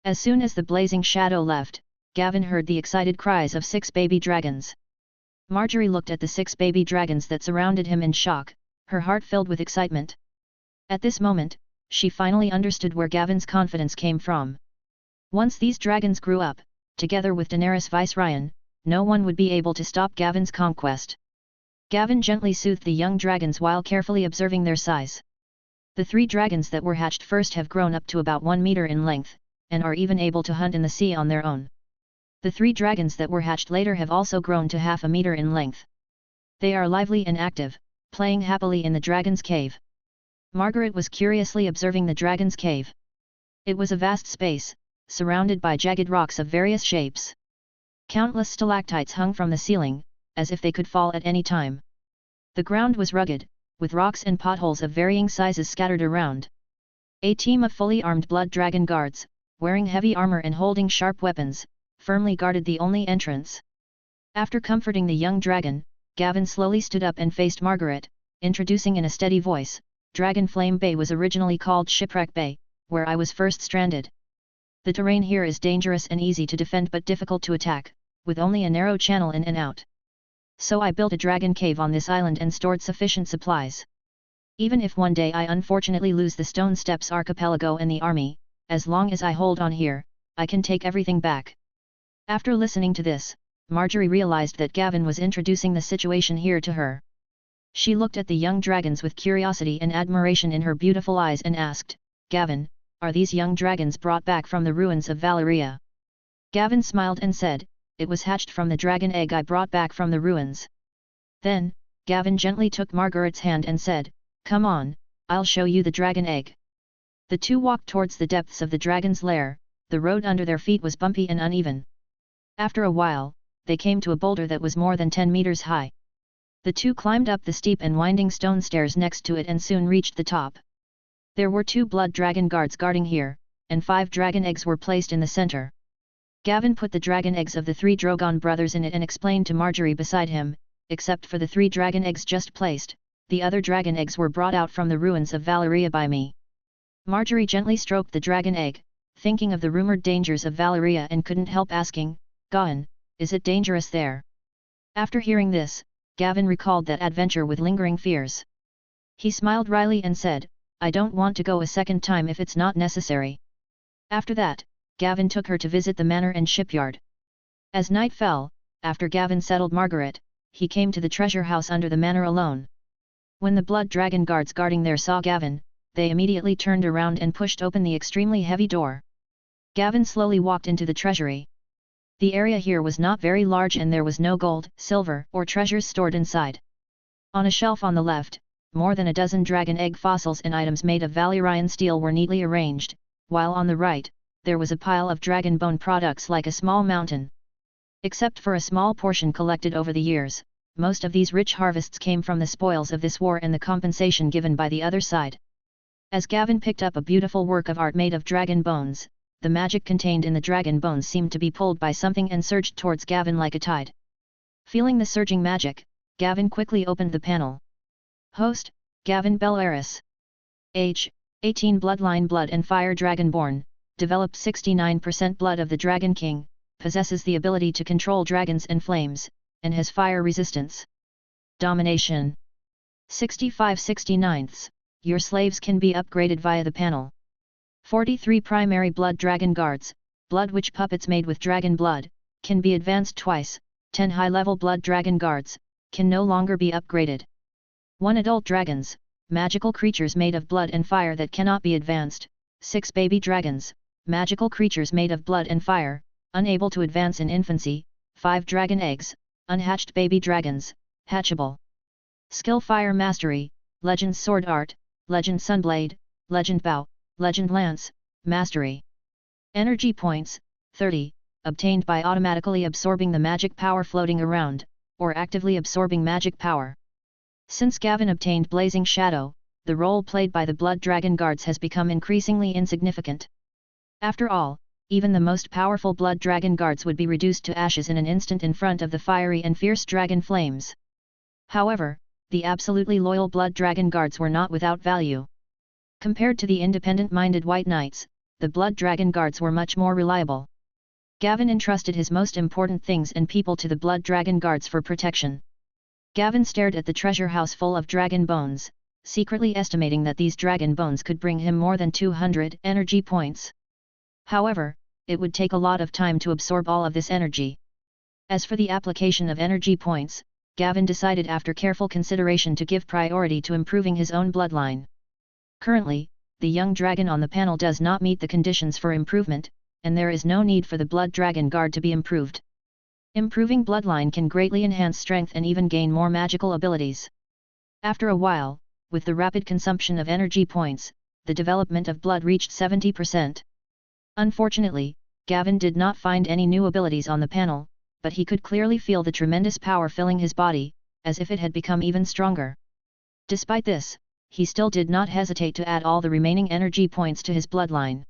As soon as the Blazing Shadow left, Gavin heard the excited cries of 6 baby dragons. Marjorie looked at the 6 baby dragons that surrounded him in shock, her heart filled with excitement. At this moment, she finally understood where Gavin's confidence came from. Once these dragons grew up, together with Daenerys Viceroy, no one would be able to stop Gavin's conquest. Gavin gently soothed the young dragons while carefully observing their size. The 3 dragons that were hatched first have grown up to about 1 meter in length, and are even able to hunt in the sea on their own. The 3 dragons that were hatched later have also grown to half a meter in length. They are lively and active, playing happily in the dragon's cave. Margaret was curiously observing the dragon's cave. It was a vast space, surrounded by jagged rocks of various shapes. Countless stalactites hung from the ceiling, as if they could fall at any time. The ground was rugged, with rocks and potholes of varying sizes scattered around. A team of fully armed blood dragon guards, wearing heavy armor and holding sharp weapons, firmly guarded the only entrance. After comforting the young dragon, Gavin slowly stood up and faced Margaret, introducing in a steady voice, Dragonflame Bay was originally called Shipwreck Bay, where I was first stranded. The terrain here is dangerous and easy to defend but difficult to attack, with only a narrow channel in and out. So I built a dragon cave on this island and stored sufficient supplies. Even if one day I unfortunately lose the Stone Steps archipelago and the army, as long as I hold on here, I can take everything back. After listening to this, Marjorie realized that Gavin was introducing the situation here to her. She looked at the young dragons with curiosity and admiration in her beautiful eyes and asked, "Gavin, are these young dragons brought back from the ruins of Valyria?" Gavin smiled and said, "It was hatched from the dragon egg I brought back from the ruins." Then, Gavin gently took Margaret's hand and said, "Come on, I'll show you the dragon egg." The two walked towards the depths of the dragon's lair. The road under their feet was bumpy and uneven. After a while, they came to a boulder that was more than 10 meters high. The two climbed up the steep and winding stone stairs next to it and soon reached the top. There were 2 blood dragon guards guarding here, and 5 dragon eggs were placed in the center. Gavin put the dragon eggs of the 3 Drogon brothers in it and explained to Marjorie beside him, "Except for the 3 dragon eggs just placed, the other dragon eggs were brought out from the ruins of Valyria by me." Marjorie gently stroked the dragon egg, thinking of the rumored dangers of Valyria and couldn't help asking, "Gawain, is it dangerous there?" After hearing this, Gavin recalled that adventure with lingering fears. He smiled wryly and said, "I don't want to go a second time if it's not necessary." After that, Gavin took her to visit the manor and shipyard. As night fell, after Gavin settled Margaret, he came to the treasure house under the manor alone. When the blood dragon guards guarding there saw Gavin, they immediately turned around and pushed open the extremely heavy door. Gavin slowly walked into the treasury. The area here was not very large and there was no gold, silver, or treasures stored inside. On a shelf on the left, more than a dozen dragon egg fossils and items made of Valyrian steel were neatly arranged, while on the right, there was a pile of dragon bone products like a small mountain. Except for a small portion collected over the years, most of these rich harvests came from the spoils of this war and the compensation given by the other side. As Gavin picked up a beautiful work of art made of dragon bones, the magic contained in the dragon bones seemed to be pulled by something and surged towards Gavin like a tide. Feeling the surging magic, Gavin quickly opened the panel. Host, Gavin Bellaris. Age, 18 Bloodline Blood and Fire Dragonborn, developed 69% Blood of the Dragon King, possesses the ability to control dragons and flames, and has fire resistance. Domination. 65/69, your slaves can be upgraded via the panel. 43 Primary Blood Dragon Guards, Blood Witch puppets made with dragon blood, can be advanced twice. 10 High-level Blood Dragon Guards, can no longer be upgraded. 1 Adult Dragons, magical creatures made of blood and fire that cannot be advanced. 6 Baby Dragons, magical creatures made of blood and fire, unable to advance in infancy. 5 Dragon Eggs, unhatched baby dragons, hatchable. Skill Fire Mastery, Legend Sword Art, Legend Sunblade, Legend Bow, Legend Lance, Mastery. Energy points, 30, obtained by automatically absorbing the magic power floating around, or actively absorbing magic power. Since Gavin obtained Blazing Shadow, the role played by the Blood Dragon Guards has become increasingly insignificant. After all, even the most powerful Blood Dragon Guards would be reduced to ashes in an instant in front of the fiery and fierce dragon flames. However, the absolutely loyal Blood Dragon Guards were not without value. Compared to the independent-minded White Knights, the Blood Dragon Guards were much more reliable. Gavin entrusted his most important things and people to the Blood Dragon Guards for protection. Gavin stared at the treasure house full of dragon bones, secretly estimating that these dragon bones could bring him more than 200 energy points. However, it would take a lot of time to absorb all of this energy. As for the application of energy points, Gavin decided after careful consideration to give priority to improving his own bloodline. Currently, the young dragon on the panel does not meet the conditions for improvement, and there is no need for the Blood Dragon Guard to be improved. Improving bloodline can greatly enhance strength and even gain more magical abilities. After a while, with the rapid consumption of energy points, the development of blood reached 70%. Unfortunately, Gavin did not find any new abilities on the panel, but he could clearly feel the tremendous power filling his body, as if it had become even stronger. Despite this, he still did not hesitate to add all the remaining energy points to his bloodline.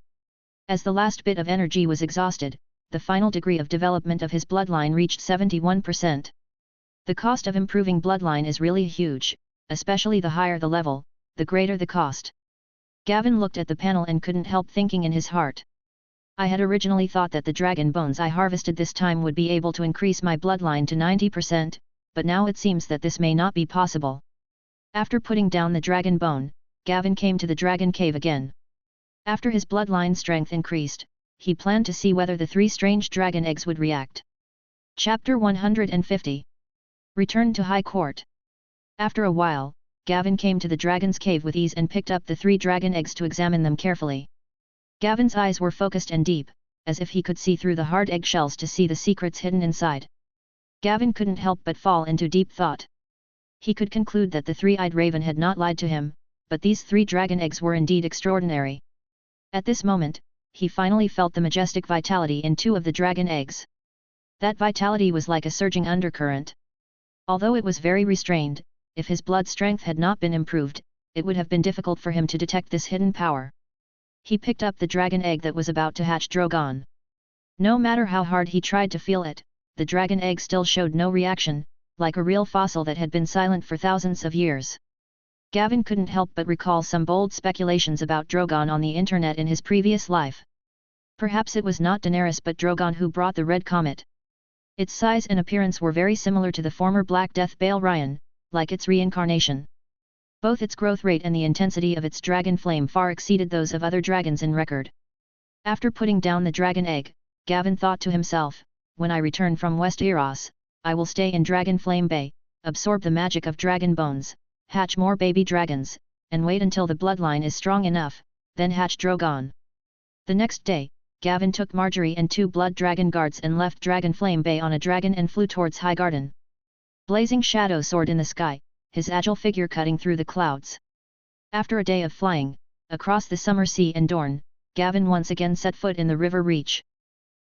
As the last bit of energy was exhausted, the final degree of development of his bloodline reached 71%. The cost of improving bloodline is really huge, especially the higher the level, the greater the cost. Gavin looked at the panel and couldn't help thinking in his heart. I had originally thought that the dragon bones I harvested this time would be able to increase my bloodline to 90%, but now it seems that this may not be possible. After putting down the dragon bone, Gavin came to the dragon cave again. After his bloodline strength increased, he planned to see whether the 3 strange dragon eggs would react. Chapter 150. Return to High Court. After a while, Gavin came to the dragon's cave with ease and picked up the 3 dragon eggs to examine them carefully. Gavin's eyes were focused and deep, as if he could see through the hard eggshells to see the secrets hidden inside. Gavin couldn't help but fall into deep thought. He could conclude that the 3-eyed raven had not lied to him, but these 3 dragon eggs were indeed extraordinary. At this moment, he finally felt the majestic vitality in 2 of the dragon eggs. That vitality was like a surging undercurrent. Although it was very restrained, if his blood strength had not been improved, it would have been difficult for him to detect this hidden power. He picked up the dragon egg that was about to hatch Drogon. No matter how hard he tried to feel it, the dragon egg still showed no reaction, like a real fossil that had been silent for thousands of years. Gavin couldn't help but recall some bold speculations about Drogon on the internet in his previous life. Perhaps it was not Daenerys but Drogon who brought the Red Comet. Its size and appearance were very similar to the former Black Death Balerion, like its reincarnation. Both its growth rate and the intensity of its dragon flame far exceeded those of other dragons in record. After putting down the dragon egg, Gavin thought to himself, when I return from Westeros, I will stay in Dragon Flame Bay, absorb the magic of dragon bones, hatch more baby dragons, and wait until the bloodline is strong enough, then hatch Drogon. The next day, Gavin took Marjorie and 2 blood dragon guards and left Dragon Flame Bay on a dragon and flew towards Highgarden. Blazing Shadow soared in the sky, his agile figure cutting through the clouds. After a day of flying, across the summer sea and Dorne, Gavin once again set foot in the river Reach.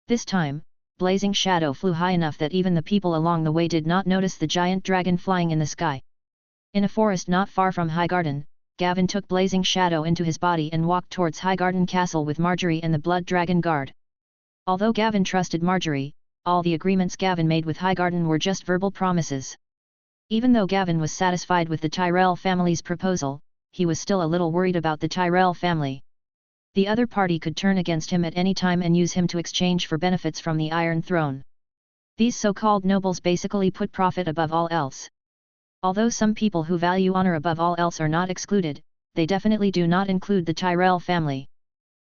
This time, Blazing Shadow flew high enough that even the people along the way did not notice the giant dragon flying in the sky. In a forest not far from Highgarden, Gavin took Blazing Shadow into his body and walked towards Highgarden Castle with Marjorie and the Blood Dragon Guard. Although Gavin trusted Marjorie, all the agreements Gavin made with Highgarden were just verbal promises. Even though Gavin was satisfied with the Tyrell family's proposal, he was still a little worried about the Tyrell family. The other party could turn against him at any time and use him to exchange for benefits from the Iron Throne. These so-called nobles basically put profit above all else. Although some people who value honor above all else are not excluded, they definitely do not include the Tyrell family.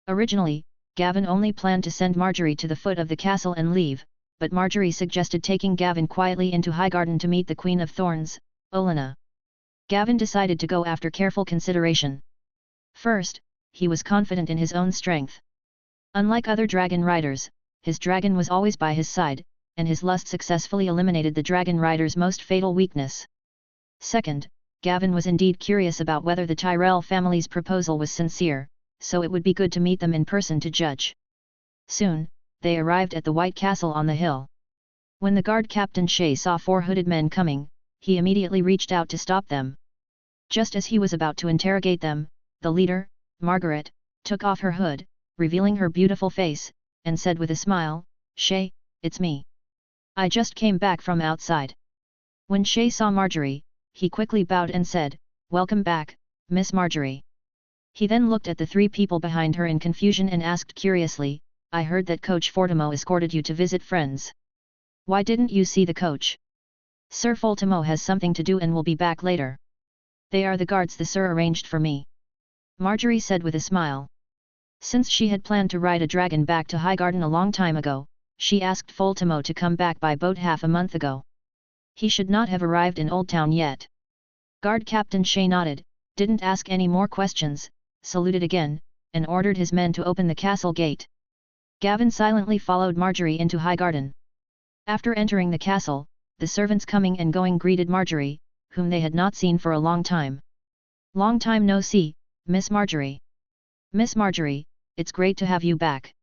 Originally, Gavin only planned to send Marjorie to the foot of the castle and leave, but Marjorie suggested taking Gavin quietly into Highgarden to meet the Queen of Thorns, Olenna. Gavin decided to go after careful consideration. First, he was confident in his own strength. Unlike other dragon riders, his dragon was always by his side, and his lust successfully eliminated the dragon rider's most fatal weakness. Second, Gavin was indeed curious about whether the Tyrell family's proposal was sincere, so it would be good to meet them in person to judge. Soon, they arrived at the White Castle on the hill. When the guard Captain Shay saw 4 hooded men coming, he immediately reached out to stop them. Just as he was about to interrogate them, the leader, Margaret, took off her hood, revealing her beautiful face, and said with a smile, "Shay, it's me. I just came back from outside." When Shay saw Marjorie, he quickly bowed and said, "Welcome back, Miss Marjorie." He then looked at the 3 people behind her in confusion and asked curiously, "I heard that Coach Fortimo escorted you to visit friends. Why didn't you see the coach?" "Sir Fortimo has something to do and will be back later. They are the guards the Sir arranged for me," Marjorie said with a smile. Since she had planned to ride a dragon back to Highgarden a long time ago, she asked Fortimo to come back by boat half a month ago. He should not have arrived in Old Town yet. Guard Captain Shay nodded, didn't ask any more questions, saluted again, and ordered his men to open the castle gate. Gavin silently followed Marjorie into Highgarden. After entering the castle, the servants coming and going greeted Marjorie, whom they had not seen for a long time. "Long time no see, Miss Marjorie." "Miss Marjorie, it's great to have you back."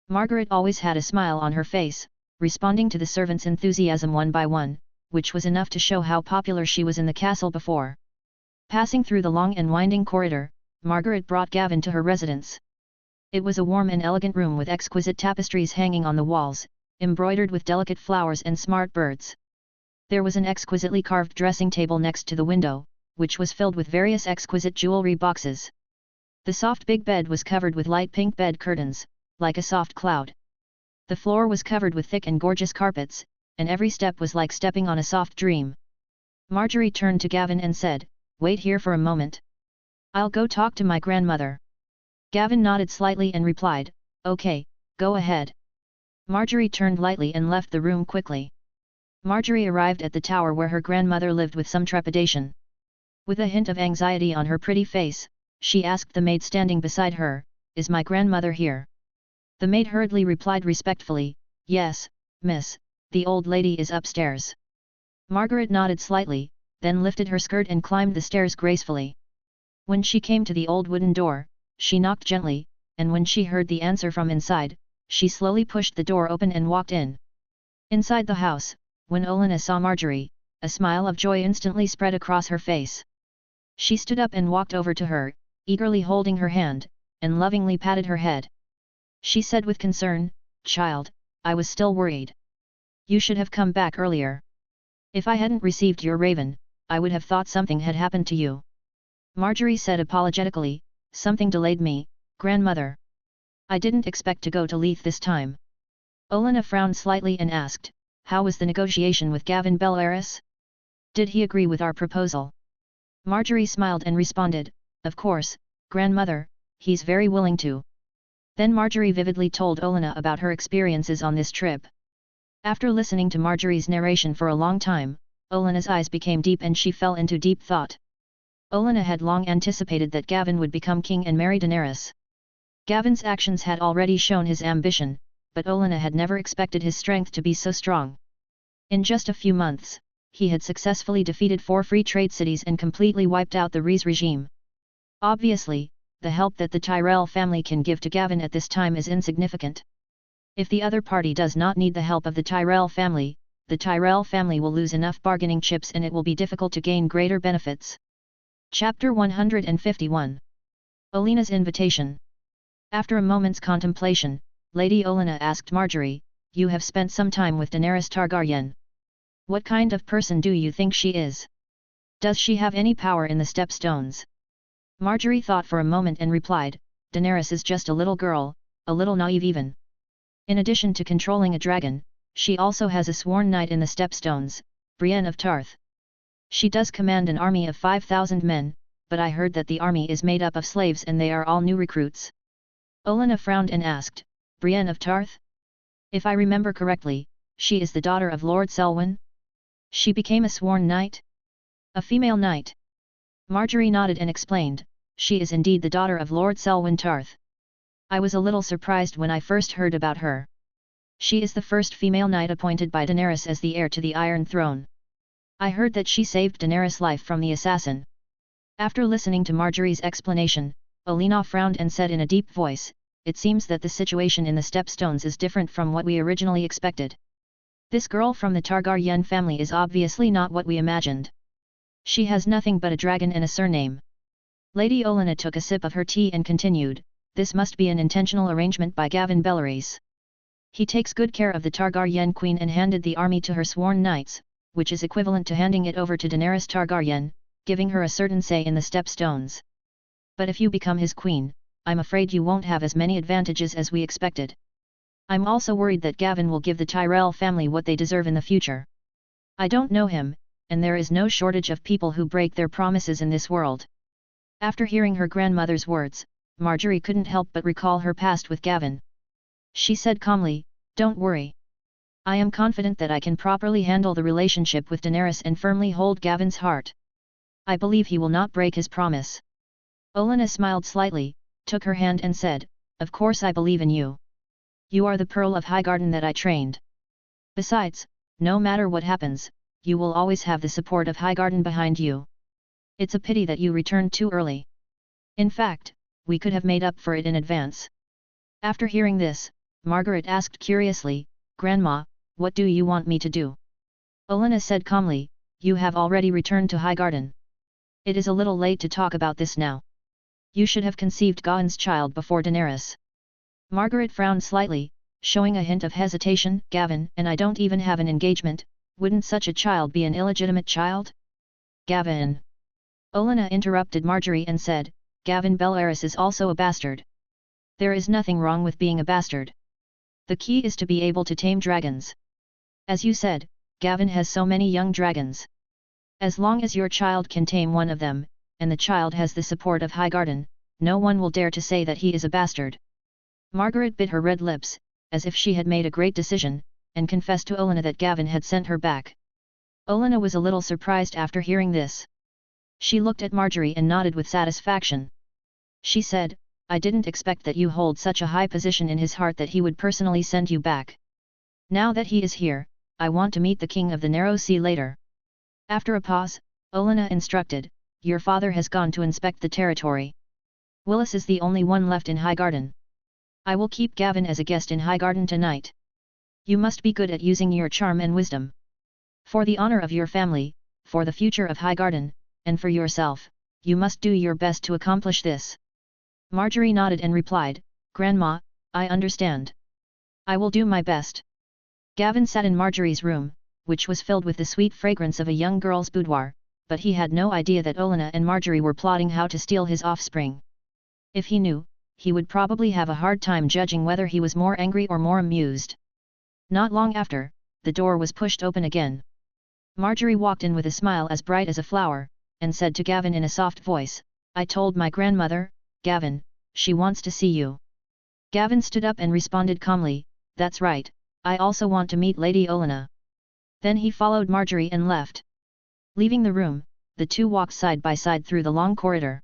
Margaret always had a smile on her face, responding to the servants' enthusiasm one by one, which was enough to show how popular she was in the castle before. Passing through the long and winding corridor, Margaret brought Gavin to her residence. It was a warm and elegant room with exquisite tapestries hanging on the walls, embroidered with delicate flowers and smart birds. There was an exquisitely carved dressing table next to the window, which was filled with various exquisite jewelry boxes. The soft big bed was covered with light pink bed curtains, like a soft cloud. The floor was covered with thick and gorgeous carpets, and every step was like stepping on a soft dream. Marjorie turned to Gavin and said, "Wait here for a moment. I'll go talk to my grandmother." Gavin nodded slightly and replied, "Okay, go ahead." Marjorie turned lightly and left the room quickly. Marjorie arrived at the tower where her grandmother lived with some trepidation. With a hint of anxiety on her pretty face, she asked the maid standing beside her, "Is my grandmother here?" The maid hurriedly replied respectfully, "Yes, miss, the old lady is upstairs." Margaret nodded slightly, then lifted her skirt and climbed the stairs gracefully. When she came to the old wooden door, she knocked gently, and when she heard the answer from inside, she slowly pushed the door open and walked in. Inside the house, when Olenna saw Marjorie, a smile of joy instantly spread across her face. She stood up and walked over to her, eagerly holding her hand, and lovingly patted her head. She said with concern, "Child, I was still worried. You should have come back earlier. If I hadn't received your raven, I would have thought something had happened to you." Marjorie said apologetically, "Something delayed me, grandmother. I didn't expect to go to Leith this time." Olenna frowned slightly and asked, "How was the negotiation with Gavin Bellaris? Did he agree with our proposal?" Marjorie smiled and responded, "Of course, grandmother, he's very willing to." Then Marjorie vividly told Olenna about her experiences on this trip. After listening to Marjorie's narration for a long time, Olenna's eyes became deep and she fell into deep thought. Olenna had long anticipated that Gavin would become king and marry Daenerys. Gavin's actions had already shown his ambition, but Olenna had never expected his strength to be so strong. In just a few months, he had successfully defeated 4 free trade cities and completely wiped out the Rhys regime. Obviously, the help that the Tyrell family can give to Gavin at this time is insignificant. If the other party does not need the help of the Tyrell family, the Tyrell family will lose enough bargaining chips and it will be difficult to gain greater benefits. Chapter 151. Olenna's Invitation. After a moment's contemplation, Lady Olenna asked Marjorie, "You have spent some time with Daenerys Targaryen. What kind of person do you think she is? Does she have any power in the Stepstones?" Marjorie thought for a moment and replied, "Daenerys is just a little girl, a little naive even. In addition to controlling a dragon, she also has a sworn knight in the Stepstones, Brienne of Tarth. She does command an army of 5,000 men, but I heard that the army is made up of slaves and they are all new recruits." Olenna frowned and asked, "Brienne of Tarth? If I remember correctly, she is the daughter of Lord Selwyn? She became a sworn knight? A female knight?" Marjorie nodded and explained, "She is indeed the daughter of Lord Selwyn Tarth. I was a little surprised when I first heard about her. She is the first female knight appointed by Daenerys as the heir to the Iron Throne. I heard that she saved Daenerys' life from the assassin." After listening to Marjorie's explanation, Olenna frowned and said in a deep voice, "It seems that the situation in the Stepstones is different from what we originally expected. This girl from the Targaryen family is obviously not what we imagined. She has nothing but a dragon and a surname." Lady Olenna took a sip of her tea and continued, "This must be an intentional arrangement by Gavin Bellarese. He takes good care of the Targaryen queen and handed the army to her sworn knights, which is equivalent to handing it over to Daenerys Targaryen, giving her a certain say in the Stepstones. But if you become his queen, I'm afraid you won't have as many advantages as we expected. I'm also worried that Gavin will give the Tyrell family what they deserve in the future. I don't know him, and there is no shortage of people who break their promises in this world." After hearing her grandmother's words, Marjorie couldn't help but recall her past with Gavin. She said calmly, "Don't worry. I am confident that I can properly handle the relationship with Daenerys and firmly hold Gavin's heart. I believe he will not break his promise." Olenna smiled slightly, took her hand and said, "Of course I believe in you. You are the Pearl of Highgarden that I trained. Besides, no matter what happens, you will always have the support of Highgarden behind you. It's a pity that you returned too early. In fact, we could have made up for it in advance." After hearing this, Margaret asked curiously, "Grandma, what do you want me to do?" Olenna said calmly, "You have already returned to Highgarden. It is a little late to talk about this now. You should have conceived Gawain's child before Daenerys." Margaret frowned slightly, showing a hint of hesitation. "Gavin and I don't even have an engagement, wouldn't such a child be an illegitimate child?" "Gavin!" Olenna interrupted Marjorie and said, "Gavin Bellarese is also a bastard. There is nothing wrong with being a bastard. The key is to be able to tame dragons. As you said, Gavin has so many young dragons. As long as your child can tame one of them, and the child has the support of Highgarden, no one will dare to say that he is a bastard." Margaret bit her red lips, as if she had made a great decision, and confessed to Olenna that Gavin had sent her back. Olenna was a little surprised after hearing this. She looked at Marjorie and nodded with satisfaction. She said, "I didn't expect that you hold such a high position in his heart that he would personally send you back. Now that he is here, I want to meet the King of the Narrow Sea later." After a pause, Olenna instructed, "Your father has gone to inspect the territory. Willis is the only one left in Highgarden. I will keep Gavin as a guest in Highgarden tonight. You must be good at using your charm and wisdom. For the honor of your family, for the future of Highgarden, and for yourself, you must do your best to accomplish this." Marjorie nodded and replied, "Grandma, I understand. I will do my best." Gavin sat in Marjorie's room, which was filled with the sweet fragrance of a young girl's boudoir, but he had no idea that Olenna and Marjorie were plotting how to steal his offspring. If he knew, he would probably have a hard time judging whether he was more angry or more amused. Not long after, the door was pushed open again. Marjorie walked in with a smile as bright as a flower, and said to Gavin in a soft voice, "I told my grandmother, Gavin, she wants to see you." Gavin stood up and responded calmly, "That's right, I also want to meet Lady Olenna." Then he followed Marjorie and left. Leaving the room, the two walked side by side through the long corridor.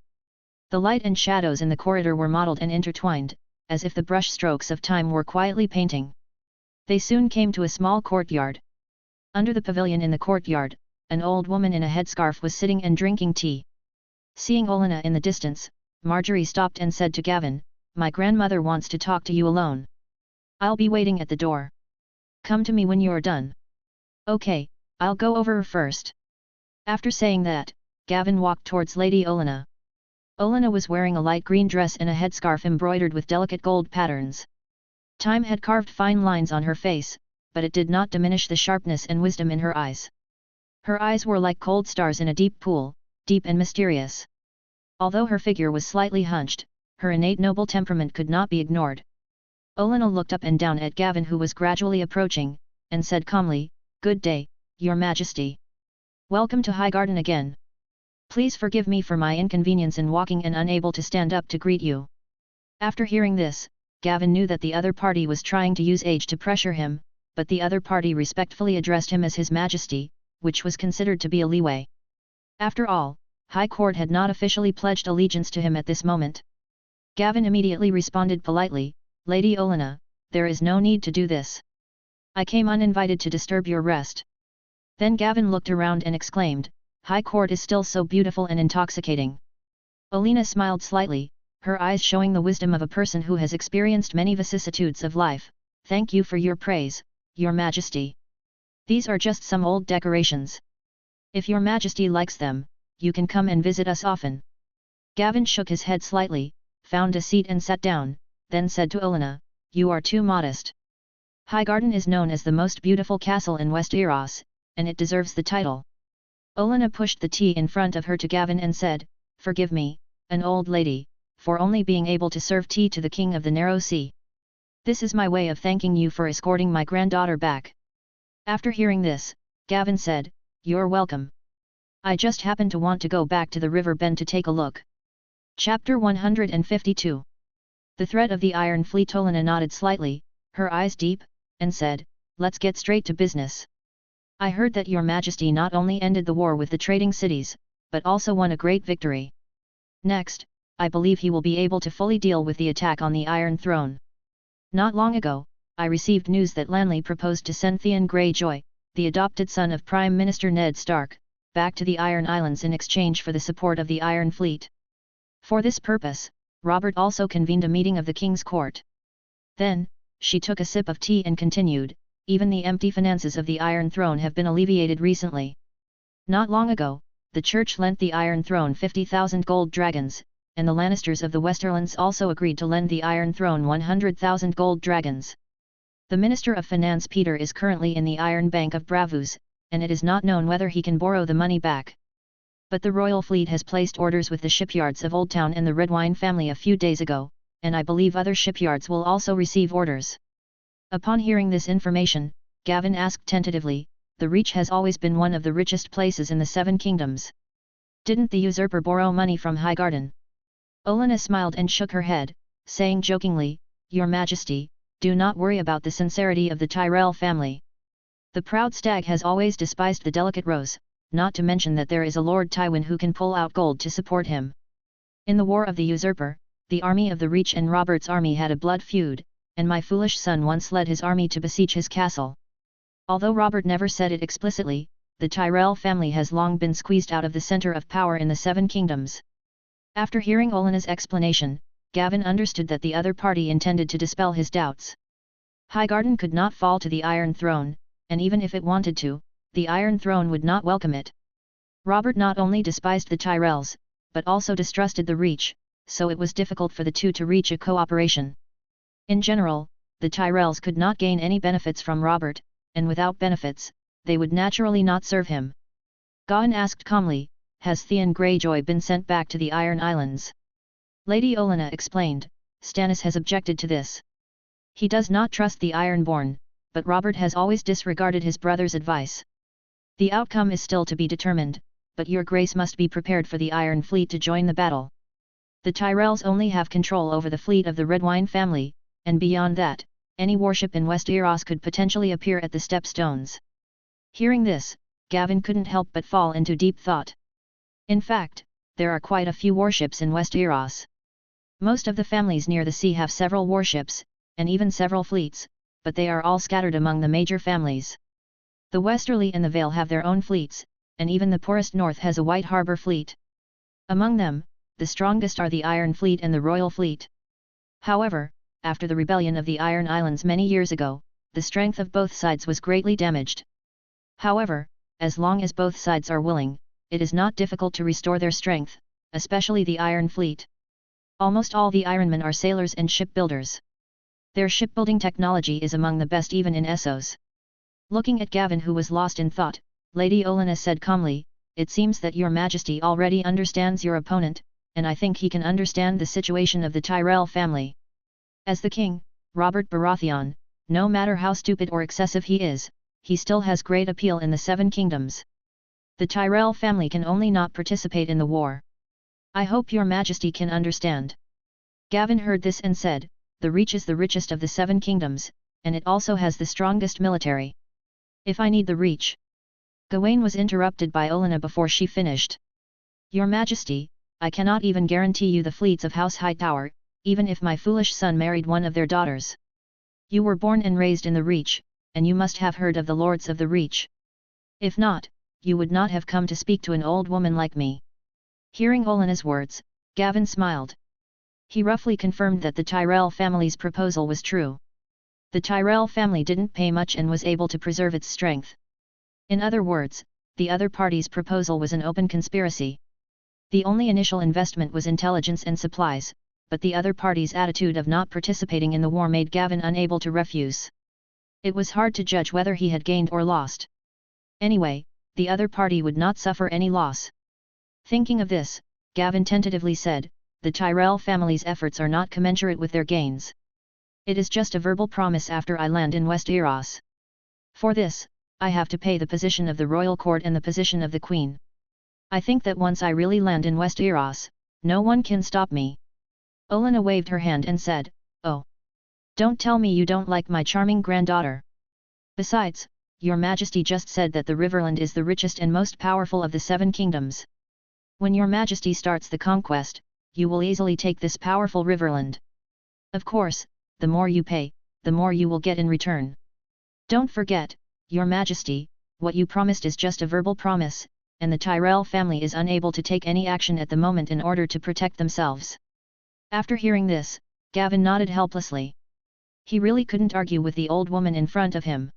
The light and shadows in the corridor were mottled and intertwined, as if the brush strokes of time were quietly painting. They soon came to a small courtyard. Under the pavilion in the courtyard, an old woman in a headscarf was sitting and drinking tea. Seeing Olenna in the distance, Marjorie stopped and said to Gavin, "My grandmother wants to talk to you alone. I'll be waiting at the door. Come to me when you're done." "Okay, I'll go over first." After saying that, Gavin walked towards Lady Olenna. Olenna was wearing a light green dress and a headscarf embroidered with delicate gold patterns. Time had carved fine lines on her face, but it did not diminish the sharpness and wisdom in her eyes. Her eyes were like cold stars in a deep pool, deep and mysterious. Although her figure was slightly hunched, her innate noble temperament could not be ignored. Olenna looked up and down at Gavin, who was gradually approaching, and said calmly, "Good day, Your Majesty. Welcome to Highgarden again. Please forgive me for my inconvenience in walking and unable to stand up to greet you." After hearing this, Gavin knew that the other party was trying to use age to pressure him, but the other party respectfully addressed him as His Majesty, which was considered to be a leeway. After all, High Court had not officially pledged allegiance to him at this moment. Gavin immediately responded politely, "Lady Olenna, there is no need to do this. I came uninvited to disturb your rest." Then Gavin looked around and exclaimed, "High Court is still so beautiful and intoxicating." Olenna smiled slightly, her eyes showing the wisdom of a person who has experienced many vicissitudes of life. "Thank you for your praise, your majesty. These are just some old decorations. If your majesty likes them, you can come and visit us often." Gavin shook his head slightly, found a seat and sat down, then said to Olenna, "You are too modest. Highgarden is known as the most beautiful castle in West Eros, and it deserves the title." Olenna pushed the tea in front of her to Gavin and said, "Forgive me, an old lady, for only being able to serve tea to the king of the narrow sea. This is my way of thanking you for escorting my granddaughter back." After hearing this, Gavin said, "You're welcome. I just happened to want to go back to the river bend to take a look." Chapter 152. The threat of the Iron Fleet. Olenna nodded slightly, her eyes deep, and said, "Let's get straight to business. I heard that your majesty not only ended the war with the trading cities, but also won a great victory. Next, I believe he will be able to fully deal with the attack on the Iron Throne. Not long ago, I received news that Lanley proposed to send Theon Greyjoy, the adopted son of Prime Minister Ned Stark, back to the Iron Islands in exchange for the support of the Iron Fleet. For this purpose, Robert also convened a meeting of the King's Court." Then, she took a sip of tea and continued, "Even the empty finances of the Iron Throne have been alleviated recently. Not long ago, the Church lent the Iron Throne 50,000 gold dragons, and the Lannisters of the Westerlands also agreed to lend the Iron Throne 100,000 gold dragons. The Minister of Finance Peter is currently in the Iron Bank of Bravus, and it is not known whether he can borrow the money back. But the Royal Fleet has placed orders with the shipyards of Old Town and the Redwine family a few days ago, and I believe other shipyards will also receive orders." Upon hearing this information, Gavin asked tentatively, "The Reach has always been one of the richest places in the Seven Kingdoms. Didn't the usurper borrow money from Highgarden?" Olenna smiled and shook her head, saying jokingly, "Your Majesty, do not worry about the sincerity of the Tyrell family. The proud stag has always despised the delicate rose, not to mention that there is a Lord Tywin who can pull out gold to support him. In the War of the Usurper, the army of the Reach and Robert's army had a blood feud, and my foolish son once led his army to besiege his castle. Although Robert never said it explicitly, the Tyrell family has long been squeezed out of the center of power in the Seven Kingdoms." After hearing Olenna's explanation, Gavin understood that the other party intended to dispel his doubts. Highgarden could not fall to the Iron Throne, and even if it wanted to, the Iron Throne would not welcome it. Robert not only despised the Tyrells, but also distrusted the Reach, so it was difficult for the two to reach a cooperation. In general, the Tyrells could not gain any benefits from Robert, and without benefits, they would naturally not serve him. Gawain asked calmly, "Has Theon Greyjoy been sent back to the Iron Islands?" Lady Olenna explained, "Stannis has objected to this. He does not trust the Ironborn, but Robert has always disregarded his brother's advice. The outcome is still to be determined, but your grace must be prepared for the Iron Fleet to join the battle. The Tyrells only have control over the fleet of the Redwine family, and beyond that, any warship in West Eros could potentially appear at the Stepstones." Hearing this, Gavin couldn't help but fall into deep thought. In fact, there are quite a few warships in West Eros. Most of the families near the sea have several warships, and even several fleets, but they are all scattered among the major families. The Westerly and the Vale have their own fleets, and even the poorest north has a White Harbour fleet. Among them, the strongest are the Iron Fleet and the Royal Fleet. However, after the rebellion of the Iron Islands many years ago, the strength of both sides was greatly damaged. However, as long as both sides are willing, it is not difficult to restore their strength, especially the Iron Fleet. Almost all the Ironmen are sailors and shipbuilders. Their shipbuilding technology is among the best even in Essos. Looking at Gavin, who was lost in thought, Lady Olenna said calmly, "It seems that your Majesty already understands your opponent, and I think he can understand the situation of the Tyrell family. As the king, Robert Baratheon, no matter how stupid or excessive he is, he still has great appeal in the Seven Kingdoms. The Tyrell family can only not participate in the war. I hope your Majesty can understand." Gavin heard this and said, "The Reach is the richest of the Seven Kingdoms, and it also has the strongest military. If I need the Reach..." Gawain was interrupted by Olenna before she finished. "Your Majesty, I cannot even guarantee you the fleets of House Hightower, even if my foolish son married one of their daughters. You were born and raised in the Reach, and you must have heard of the Lords of the Reach. If not, you would not have come to speak to an old woman like me." Hearing Olenna's words, Gavin smiled. He roughly confirmed that the Tyrell family's proposal was true. The Tyrell family didn't pay much and was able to preserve its strength. In other words, the other party's proposal was an open conspiracy. The only initial investment was intelligence and supplies, but the other party's attitude of not participating in the war made Gavin unable to refuse. It was hard to judge whether he had gained or lost. Anyway, the other party would not suffer any loss. Thinking of this, Gavin tentatively said, "The Tyrell family's efforts are not commensurate with their gains. It is just a verbal promise after I land in West Eros. For this, I have to pay the position of the royal court and the position of the queen. I think that once I really land in West Eros, no one can stop me." Olenna waved her hand and said, "Oh. Don't tell me you don't like my charming granddaughter. Besides, your majesty just said that the Riverland is the richest and most powerful of the 7 kingdoms. When your majesty starts the conquest, you will easily take this powerful Riverland. Of course, the more you pay, the more you will get in return. Don't forget, your majesty, what you promised is just a verbal promise, and the Tyrell family is unable to take any action at the moment in order to protect themselves." After hearing this, Gavin nodded helplessly. He really couldn't argue with the old woman in front of him.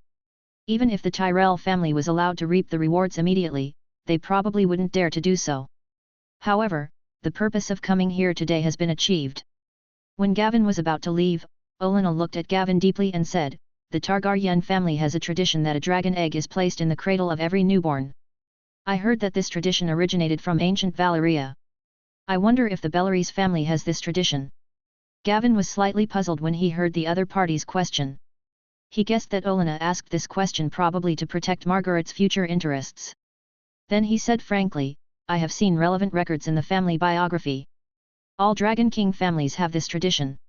Even if the Tyrell family was allowed to reap the rewards immediately, they probably wouldn't dare to do so. However, the purpose of coming here today has been achieved. When Gavin was about to leave, Olenna looked at Gavin deeply and said, "The Targaryen family has a tradition that a dragon egg is placed in the cradle of every newborn. I heard that this tradition originated from ancient Valyria. I wonder if the Bellarese family has this tradition." Gavin was slightly puzzled when he heard the other party's question. He guessed that Olenna asked this question probably to protect Margaret's future interests. Then he said frankly, "I have seen relevant records in the family biography. All Dragon King families have this tradition."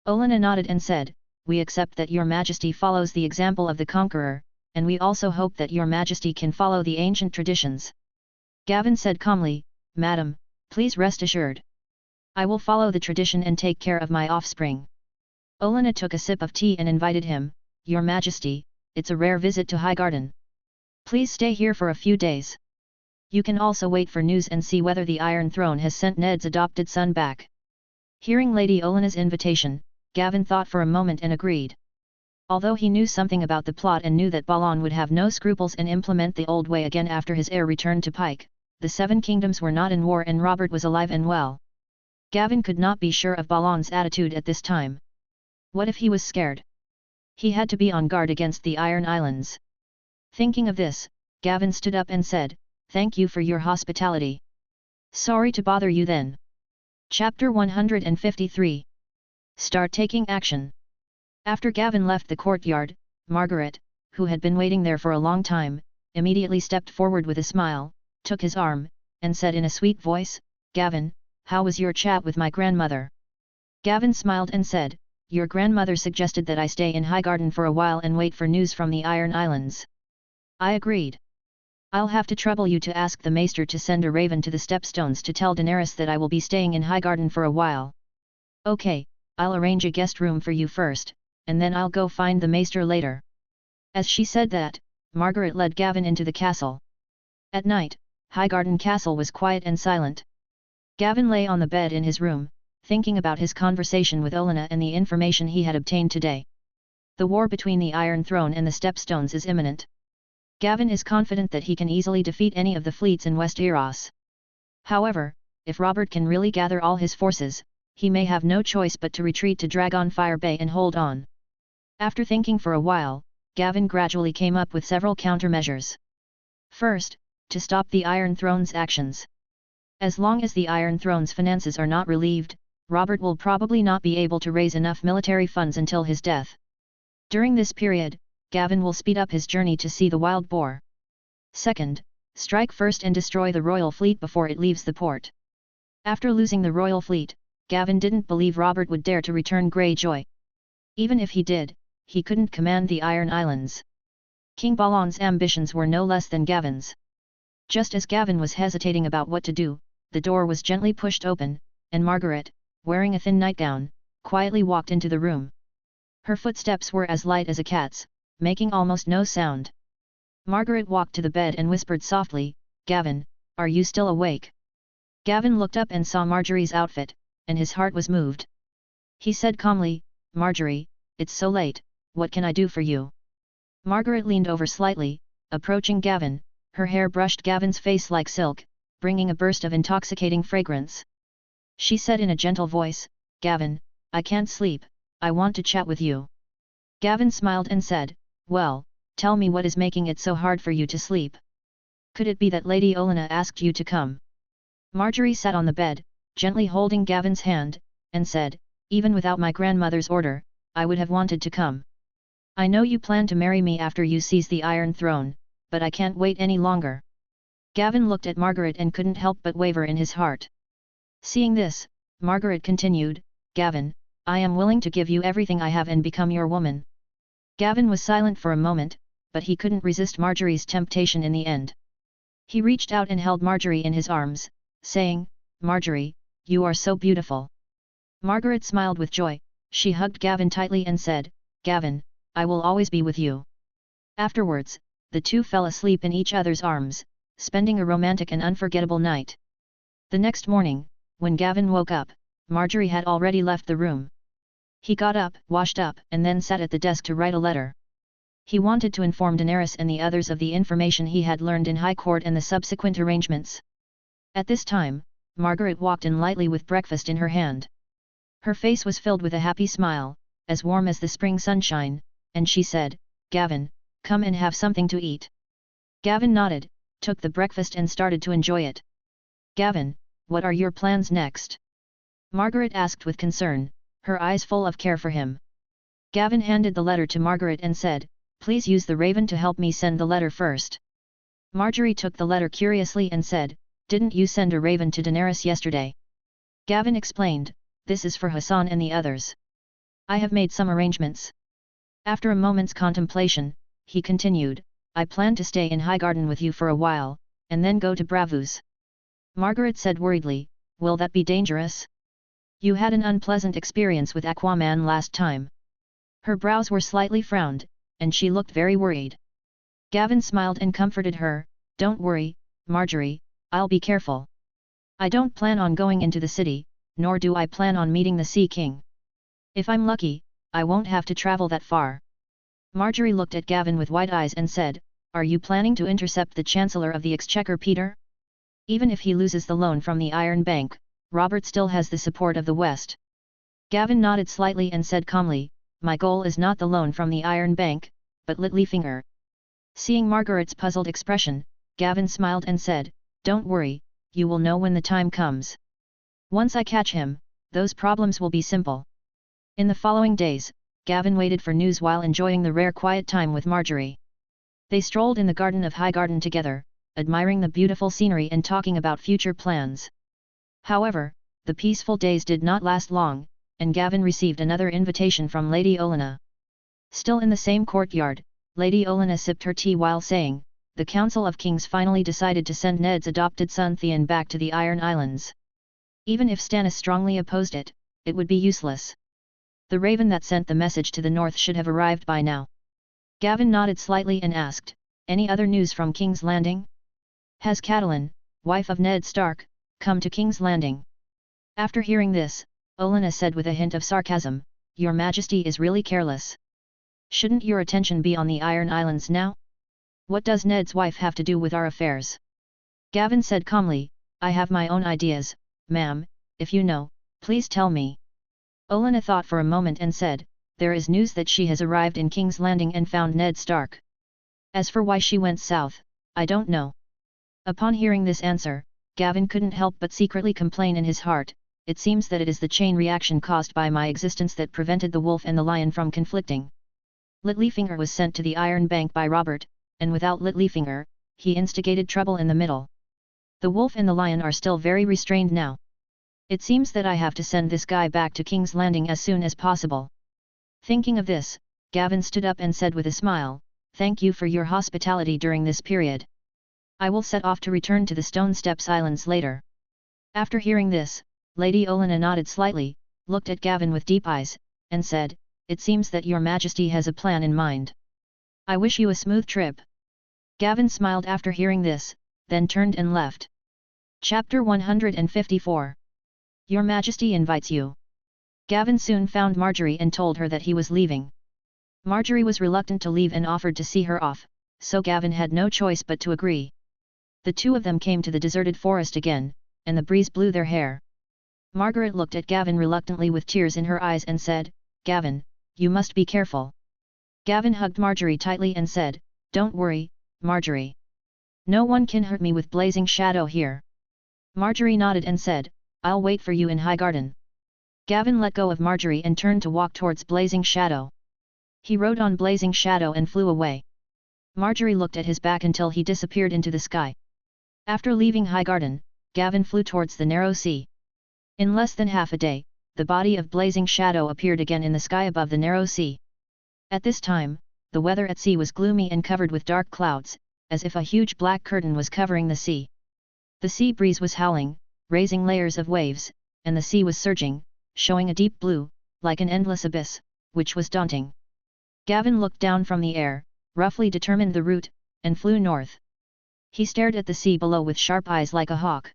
Olenna nodded and said, "We accept that your majesty follows the example of the conqueror, and we also hope that your majesty can follow the ancient traditions." Gavin said calmly, "Madam, please rest assured. I will follow the tradition and take care of my offspring." Olenna took a sip of tea and invited him, "Your majesty, it's a rare visit to Highgarden. Please stay here for a few days. You can also wait for news and see whether the Iron Throne has sent Ned's adopted son back." Hearing Lady Olenna's invitation, Gavin thought for a moment and agreed. Although he knew something about the plot and knew that Balon would have no scruples and implement the old way again after his heir returned to Pike, the 7 kingdoms were not in war and Robert was alive and well. Gavin could not be sure of Balon's attitude at this time. What if he was scared? He had to be on guard against the Iron Islands. Thinking of this, Gavin stood up and said, "Thank you for your hospitality. Sorry to bother you then." Chapter 153. Start taking action. After Gavin left the courtyard, Margaret, who had been waiting there for a long time, immediately stepped forward with a smile, took his arm, and said in a sweet voice, "Gavin, how was your chat with my grandmother?" Gavin smiled and said, "Your grandmother suggested that I stay in Highgarden for a while and wait for news from the Iron Islands. I agreed. I'll have to trouble you to ask the maester to send a raven to the Stepstones to tell Daenerys that I will be staying in Highgarden for a while. Okay, I'll arrange a guest room for you first, and then I'll go find the maester later." As she said that, Margaret led Gavin into the castle. At night, Highgarden Castle was quiet and silent. Gavin lay on the bed in his room, thinking about his conversation with Olenna and the information he had obtained today. The war between the Iron Throne and the Stepstones is imminent. Gavin is confident that he can easily defeat any of the fleets in West Eros. However, if Robert can really gather all his forces, he may have no choice but to retreat to Dragonfire Bay and hold on. After thinking for a while, Gavin gradually came up with several countermeasures. First, to stop the Iron Throne's actions. As long as the Iron Throne's finances are not relieved, Robert will probably not be able to raise enough military funds until his death. During this period, Gavin will speed up his journey to see the wild boar. Second, strike first and destroy the royal fleet before it leaves the port. After losing the royal fleet, Gavin didn't believe Robert would dare to return Greyjoy. Even if he did, he couldn't command the Iron Islands. King Balon's ambitions were no less than Gavin's. Just as Gavin was hesitating about what to do, the door was gently pushed open, and Margaret, wearing a thin nightgown, quietly walked into the room. Her footsteps were as light as a cat's, making almost no sound. Margaret walked to the bed and whispered softly, "Gavin, are you still awake?" Gavin looked up and saw Marjorie's outfit, and his heart was moved. He said calmly, "Marjorie, it's so late, what can I do for you?" Margaret leaned over slightly, approaching Gavin, her hair brushed Gavin's face like silk, bringing a burst of intoxicating fragrance. She said in a gentle voice, "Gavin, I can't sleep, I want to chat with you." Gavin smiled and said, "Well, tell me what is making it so hard for you to sleep. Could it be that Lady Olenna asked you to come?" Marjorie sat on the bed, gently holding Gavin's hand, and said, "Even without my grandmother's order, I would have wanted to come. I know you plan to marry me after you seize the Iron Throne, but I can't wait any longer." Gavin looked at Margaret and couldn't help but waver in his heart. Seeing this, Margaret continued, "Gavin, I am willing to give you everything I have and become your woman." Gavin was silent for a moment, but he couldn't resist Marjorie's temptation in the end. He reached out and held Marjorie in his arms, saying, "Marjorie, you are so beautiful." Margaret smiled with joy, she hugged Gavin tightly and said, "Gavin, I will always be with you." Afterwards, the two fell asleep in each other's arms, spending a romantic and unforgettable night. The next morning, when Gavin woke up, Marjorie had already left the room. He got up, washed up, and then sat at the desk to write a letter. He wanted to inform Daenerys and the others of the information he had learned in High Court and the subsequent arrangements. At this time, Margaret walked in lightly with breakfast in her hand. Her face was filled with a happy smile, as warm as the spring sunshine, and she said, "Gavin, come and have something to eat." Gavin nodded, took the breakfast and started to enjoy it. "Gavin, what are your plans next?" Margaret asked with concern, her eyes full of care for him. Gavin handed the letter to Margaret and said, "Please use the raven to help me send the letter first." Marjorie took the letter curiously and said, "Didn't you send a raven to Daenerys yesterday?" Gavin explained, "This is for Hassan and the others. I have made some arrangements." After a moment's contemplation, he continued, "I plan to stay in Highgarden with you for a while, and then go to Braavos." Margaret said worriedly, "Will that be dangerous? You had an unpleasant experience with Aquaman last time." Her brows were slightly frowned, and she looked very worried. Gavin smiled and comforted her, "Don't worry, Marjorie, I'll be careful. I don't plan on going into the city, nor do I plan on meeting the Sea King. If I'm lucky, I won't have to travel that far." Marjorie looked at Gavin with wide eyes and said, "Are you planning to intercept the Chancellor of the Exchequer, Peter? Even if he loses the loan from the Iron Bank, Robert still has the support of the West." Gavin nodded slightly and said calmly, "My goal is not the loan from the Iron Bank, but Littlefinger." Seeing Margaret's puzzled expression, Gavin smiled and said, "Don't worry, you will know when the time comes. Once I catch him, those problems will be simple." In the following days, Gavin waited for news while enjoying the rare quiet time with Marjorie. They strolled in the garden of Highgarden together, admiring the beautiful scenery and talking about future plans. However, the peaceful days did not last long, and Gavin received another invitation from Lady Olenna. Still in the same courtyard, Lady Olenna sipped her tea while saying, "The Council of Kings finally decided to send Ned's adopted son Theon back to the Iron Islands. Even if Stannis strongly opposed it, it would be useless. The raven that sent the message to the north should have arrived by now." Gavin nodded slightly and asked, "Any other news from King's Landing? Has Catelyn, wife of Ned Stark, come to King's Landing?" After hearing this, Olenna said with a hint of sarcasm, "Your Majesty is really careless. Shouldn't your attention be on the Iron Islands now? What does Ned's wife have to do with our affairs?" Gavin said calmly, "I have my own ideas, ma'am, if you know, please tell me." Olenna thought for a moment and said, "There is news that she has arrived in King's Landing and found Ned Stark. As for why she went south, I don't know." Upon hearing this answer, Gavin couldn't help but secretly complain in his heart, "It seems that it is the chain reaction caused by my existence that prevented the wolf and the lion from conflicting. Littlefinger was sent to the Iron Bank by Robert, and without Littlefinger, he instigated trouble in the middle. The wolf and the lion are still very restrained now. It seems that I have to send this guy back to King's Landing as soon as possible." Thinking of this, Gavin stood up and said with a smile, "Thank you for your hospitality during this period. I will set off to return to the Stone Steps Islands later." After hearing this, Lady Olenna nodded slightly, looked at Gavin with deep eyes, and said, "It seems that your Majesty has a plan in mind. I wish you a smooth trip." Gavin smiled after hearing this, then turned and left. Chapter 154 Your Majesty invites you. Gavin soon found Marjorie and told her that he was leaving. Marjorie was reluctant to leave and offered to see her off, so Gavin had no choice but to agree. The two of them came to the deserted forest again, and the breeze blew their hair. Margaret looked at Gavin reluctantly with tears in her eyes and said, "Gavin, you must be careful." Gavin hugged Marjorie tightly and said, "Don't worry, Marjorie. No one can hurt me with blazing shadow here." Marjorie nodded and said, "I'll wait for you in Highgarden." Gavin let go of Marjorie and turned to walk towards Blazing Shadow. He rode on Blazing Shadow and flew away. Marjorie looked at his back until he disappeared into the sky. After leaving Highgarden, Gavin flew towards the narrow sea. In less than half a day, the body of Blazing Shadow appeared again in the sky above the narrow sea. At this time, the weather at sea was gloomy and covered with dark clouds, as if a huge black curtain was covering the sea. The sea breeze was howling, raising layers of waves, and the sea was surging, showing a deep blue, like an endless abyss, which was daunting. Gavin looked down from the air, roughly determined the route, and flew north. He stared at the sea below with sharp eyes like a hawk.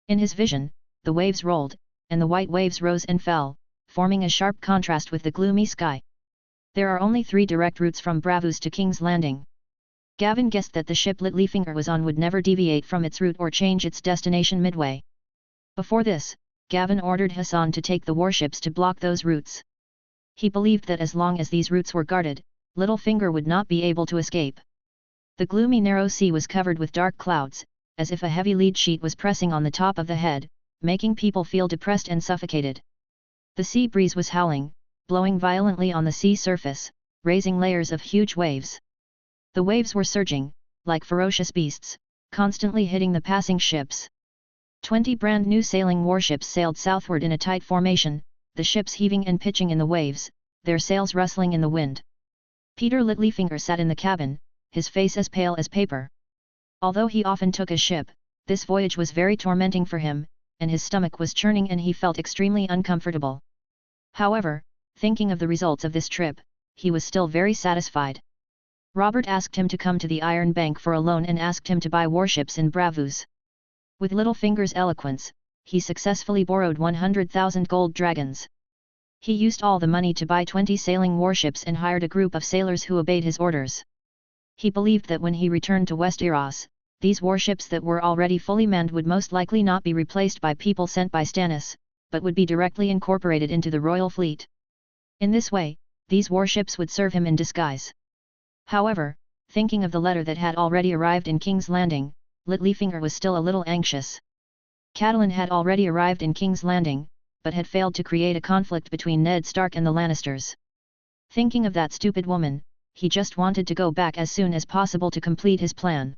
In his vision, the waves rolled, and the white waves rose and fell, forming a sharp contrast with the gloomy sky. There are only 3 direct routes from Bravos to King's Landing. Gavin guessed that the ship Littlefinger was on would never deviate from its route or change its destination midway. Before this, Gavin ordered Hassan to take the warships to block those routes. He believed that as long as these routes were guarded, Littlefinger would not be able to escape. The gloomy narrow sea was covered with dark clouds, as if a heavy lead sheet was pressing on the top of the head, making people feel depressed and suffocated. The sea breeze was howling, blowing violently on the sea surface, raising layers of huge waves. The waves were surging, like ferocious beasts, constantly hitting the passing ships. 20 brand new sailing warships sailed southward in a tight formation, the ships heaving and pitching in the waves, their sails rustling in the wind. Peter Littlefinger sat in the cabin, his face as pale as paper. Although he often took a ship, this voyage was very tormenting for him, and his stomach was churning and he felt extremely uncomfortable. However, thinking of the results of this trip, he was still very satisfied. Robert asked him to come to the Iron Bank for a loan and asked him to buy warships in Bravos. With Littlefinger's eloquence, he successfully borrowed 100,000 gold dragons. He used all the money to buy 20 sailing warships and hired a group of sailors who obeyed his orders. He believed that when he returned to Westeros, these warships that were already fully manned would most likely not be replaced by people sent by Stannis, but would be directly incorporated into the royal fleet. In this way, these warships would serve him in disguise. However, thinking of the letter that had already arrived in King's Landing, Littlefinger was still a little anxious. Catelyn had already arrived in King's Landing, but had failed to create a conflict between Ned Stark and the Lannisters. Thinking of that stupid woman, he just wanted to go back as soon as possible to complete his plan.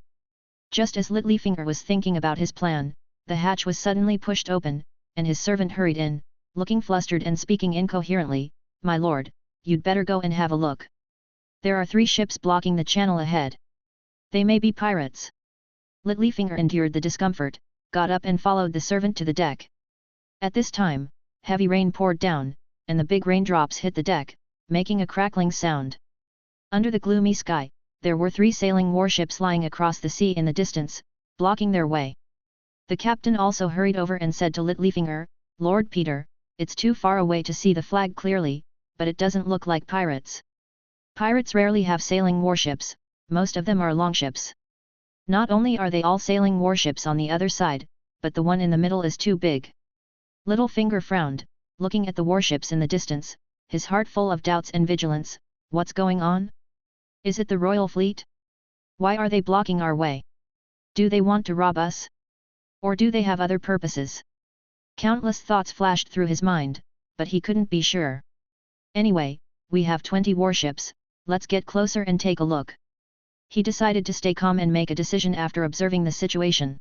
Just as Littlefinger was thinking about his plan, the hatch was suddenly pushed open, and his servant hurried in, looking flustered and speaking incoherently, "My lord, you'd better go and have a look. There are 3 ships blocking the channel ahead. They may be pirates." Littlefinger endured the discomfort, got up and followed the servant to the deck. At this time, heavy rain poured down, and the big raindrops hit the deck, making a crackling sound. Under the gloomy sky, there were 3 sailing warships lying across the sea in the distance, blocking their way. The captain also hurried over and said to Littlefinger, "Lord Peter, it's too far away to see the flag clearly, but it doesn't look like pirates. Pirates rarely have sailing warships, most of them are longships. Not only are they all sailing warships on the other side, but the one in the middle is too big." Littlefinger frowned, looking at the warships in the distance, his heart full of doubts and vigilance. What's going on? Is it the royal fleet? Why are they blocking our way? Do they want to rob us? Or do they have other purposes? Countless thoughts flashed through his mind, but he couldn't be sure. Anyway, we have 20 warships, let's get closer and take a look. He decided to stay calm and make a decision after observing the situation.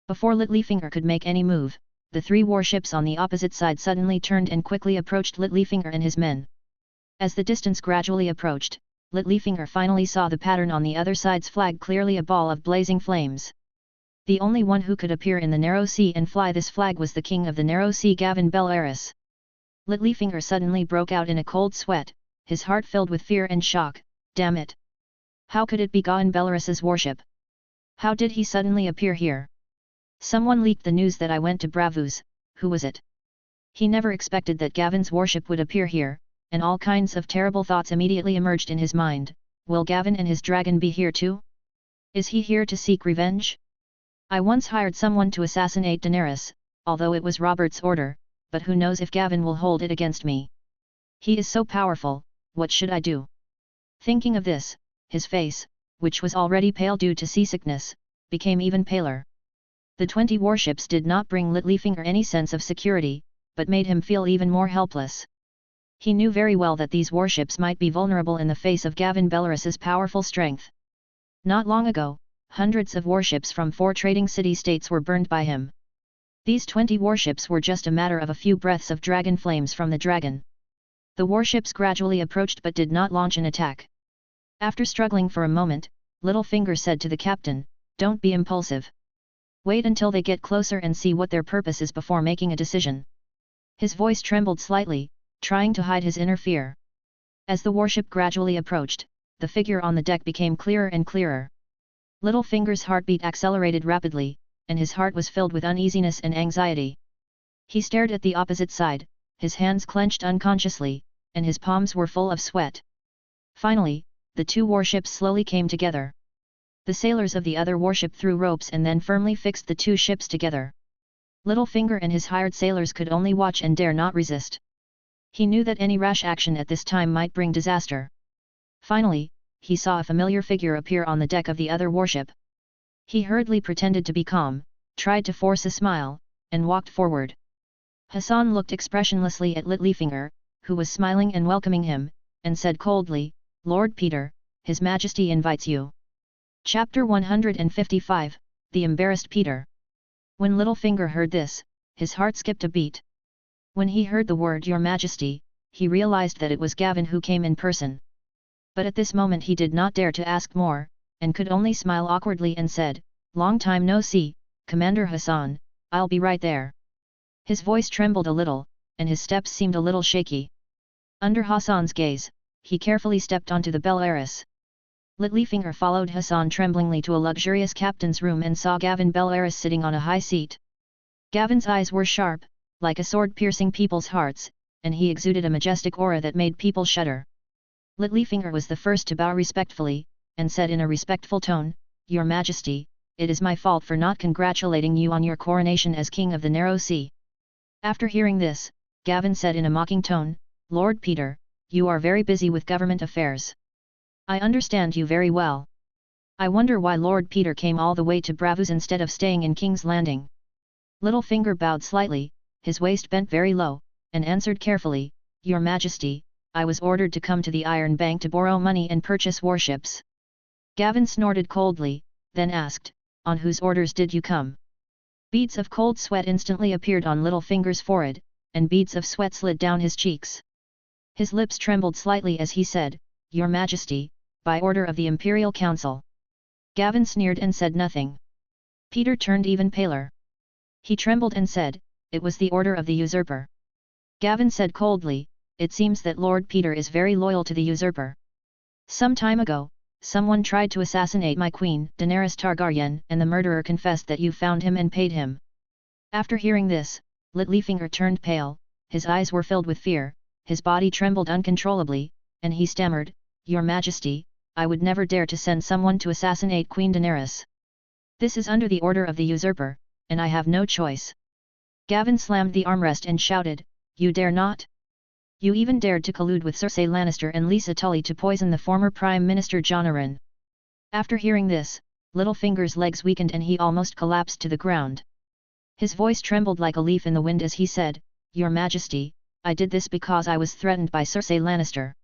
Before Littlefinger could make any move, the 3 warships on the opposite side suddenly turned and quickly approached Littlefinger and his men. As the distance gradually approached, Littlefinger finally saw the pattern on the other side's flag clearly, a ball of blazing flames. The only one who could appear in the narrow sea and fly this flag was the king of the narrow sea, Gavin Bellarus. Littlefinger suddenly broke out in a cold sweat, his heart filled with fear and shock. Damn it! How could it be Gavin Bellarus's warship? How did he suddenly appear here? Someone leaked the news that I went to Bravos. Who was it? He never expected that Gavin's warship would appear here, and all kinds of terrible thoughts immediately emerged in his mind. Will Gavin and his dragon be here too? Is he here to seek revenge? I once hired someone to assassinate Daenerys, although it was Robert's order, but who knows if Gavin will hold it against me. He is so powerful, what should I do? Thinking of this, his face, which was already pale due to seasickness, became even paler. The 20 warships did not bring Littlefinger any sense of security, but made him feel even more helpless. He knew very well that these warships might be vulnerable in the face of Gavin Bellerus's powerful strength. Not long ago, hundreds of warships from 4 trading city-states were burned by him. These 20 warships were just a matter of a few breaths of dragon flames from the dragon. The warships gradually approached but did not launch an attack. After struggling for a moment, Littlefinger said to the captain, "Don't be impulsive. Wait until they get closer and see what their purpose is before making a decision." His voice trembled slightly, trying to hide his inner fear. As the warship gradually approached, the figure on the deck became clearer and clearer. Littlefinger's heartbeat accelerated rapidly, and his heart was filled with uneasiness and anxiety. He stared at the opposite side, his hands clenched unconsciously, and his palms were full of sweat. Finally, the 2 warships slowly came together. The sailors of the other warship threw ropes and then firmly fixed the 2 ships together. Littlefinger and his hired sailors could only watch and dare not resist. He knew that any rash action at this time might bring disaster. Finally, he saw a familiar figure appear on the deck of the other warship. He hurriedly pretended to be calm, tried to force a smile, and walked forward. Hassan looked expressionlessly at Littlefinger, who was smiling and welcoming him, and said coldly, "Lord Peter, His Majesty invites you." Chapter 155, The Embarrassed Peter. When Littlefinger heard this, his heart skipped a beat. When he heard the word "Your Majesty," he realized that it was Gavin who came in person. But at this moment he did not dare to ask more, and could only smile awkwardly and said, "Long time no see, Commander Hassan, I'll be right there." His voice trembled a little, and his steps seemed a little shaky. Under Hassan's gaze, he carefully stepped onto the Bellerus. Littlefinger followed Hassan tremblingly to a luxurious captain's room and saw Gavin Bellerus sitting on a high seat. Gavin's eyes were sharp, like a sword piercing people's hearts, and he exuded a majestic aura that made people shudder. Littlefinger was the first to bow respectfully, and said in a respectful tone, "Your Majesty, it is my fault for not congratulating you on your coronation as King of the Narrow Sea." After hearing this, Gavin said in a mocking tone, "Lord Peter, you are very busy with government affairs. I understand you very well. I wonder why Lord Peter came all the way to Bravos instead of staying in King's Landing." Littlefinger bowed slightly, his waist bent very low, and answered carefully, "Your Majesty, I was ordered to come to the Iron Bank to borrow money and purchase warships." Gavin snorted coldly, then asked, "On whose orders did you come?" Beads of cold sweat instantly appeared on Littlefinger's forehead, and beads of sweat slid down his cheeks. His lips trembled slightly as he said, "Your Majesty, by order of the Imperial Council." Gavin sneered and said nothing. Peter turned even paler. He trembled and said, "It was the order of the usurper." Gavin said coldly, "It seems that Lord Peter is very loyal to the usurper. Some time ago, someone tried to assassinate my queen, Daenerys Targaryen, and the murderer confessed that you found him and paid him." After hearing this, Littlefinger turned pale, his eyes were filled with fear, his body trembled uncontrollably, and he stammered, "Your Majesty, I would never dare to send someone to assassinate Queen Daenerys. This is under the order of the usurper, and I have no choice." Gavin slammed the armrest and shouted, "You dare not? You even dared to collude with Cersei Lannister and Lisa Tully to poison the former Prime Minister Jon Arryn." After hearing this, Littlefinger's legs weakened and he almost collapsed to the ground. His voice trembled like a leaf in the wind as he said, "Your Majesty, I did this because I was threatened by Cersei Lannister."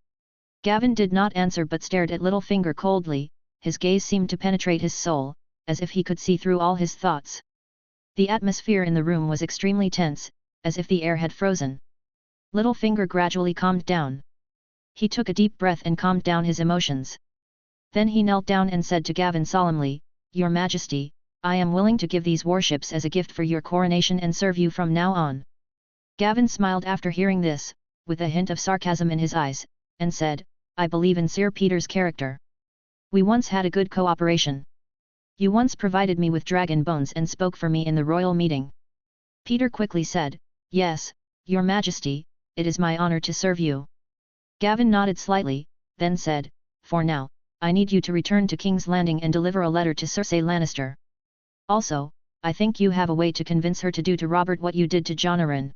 Gavin did not answer but stared at Littlefinger coldly, his gaze seemed to penetrate his soul, as if he could see through all his thoughts. The atmosphere in the room was extremely tense, as if the air had frozen. Littlefinger gradually calmed down. He took a deep breath and calmed down his emotions. Then he knelt down and said to Gavin solemnly, "Your Majesty, I am willing to give these warships as a gift for your coronation and serve you from now on." Gavin smiled after hearing this, with a hint of sarcasm in his eyes, and said, "I believe in Sir Peter's character. We once had a good cooperation. You once provided me with dragon bones and spoke for me in the royal meeting." Peter quickly said, "Yes, Your Majesty, it is my honor to serve you. Gavin nodded slightly, then said, for now, I need you to return to King's Landing and deliver a letter to Cersei Lannister. Also, I think you have a way to convince her to do to Robert what you did to Jon Arryn.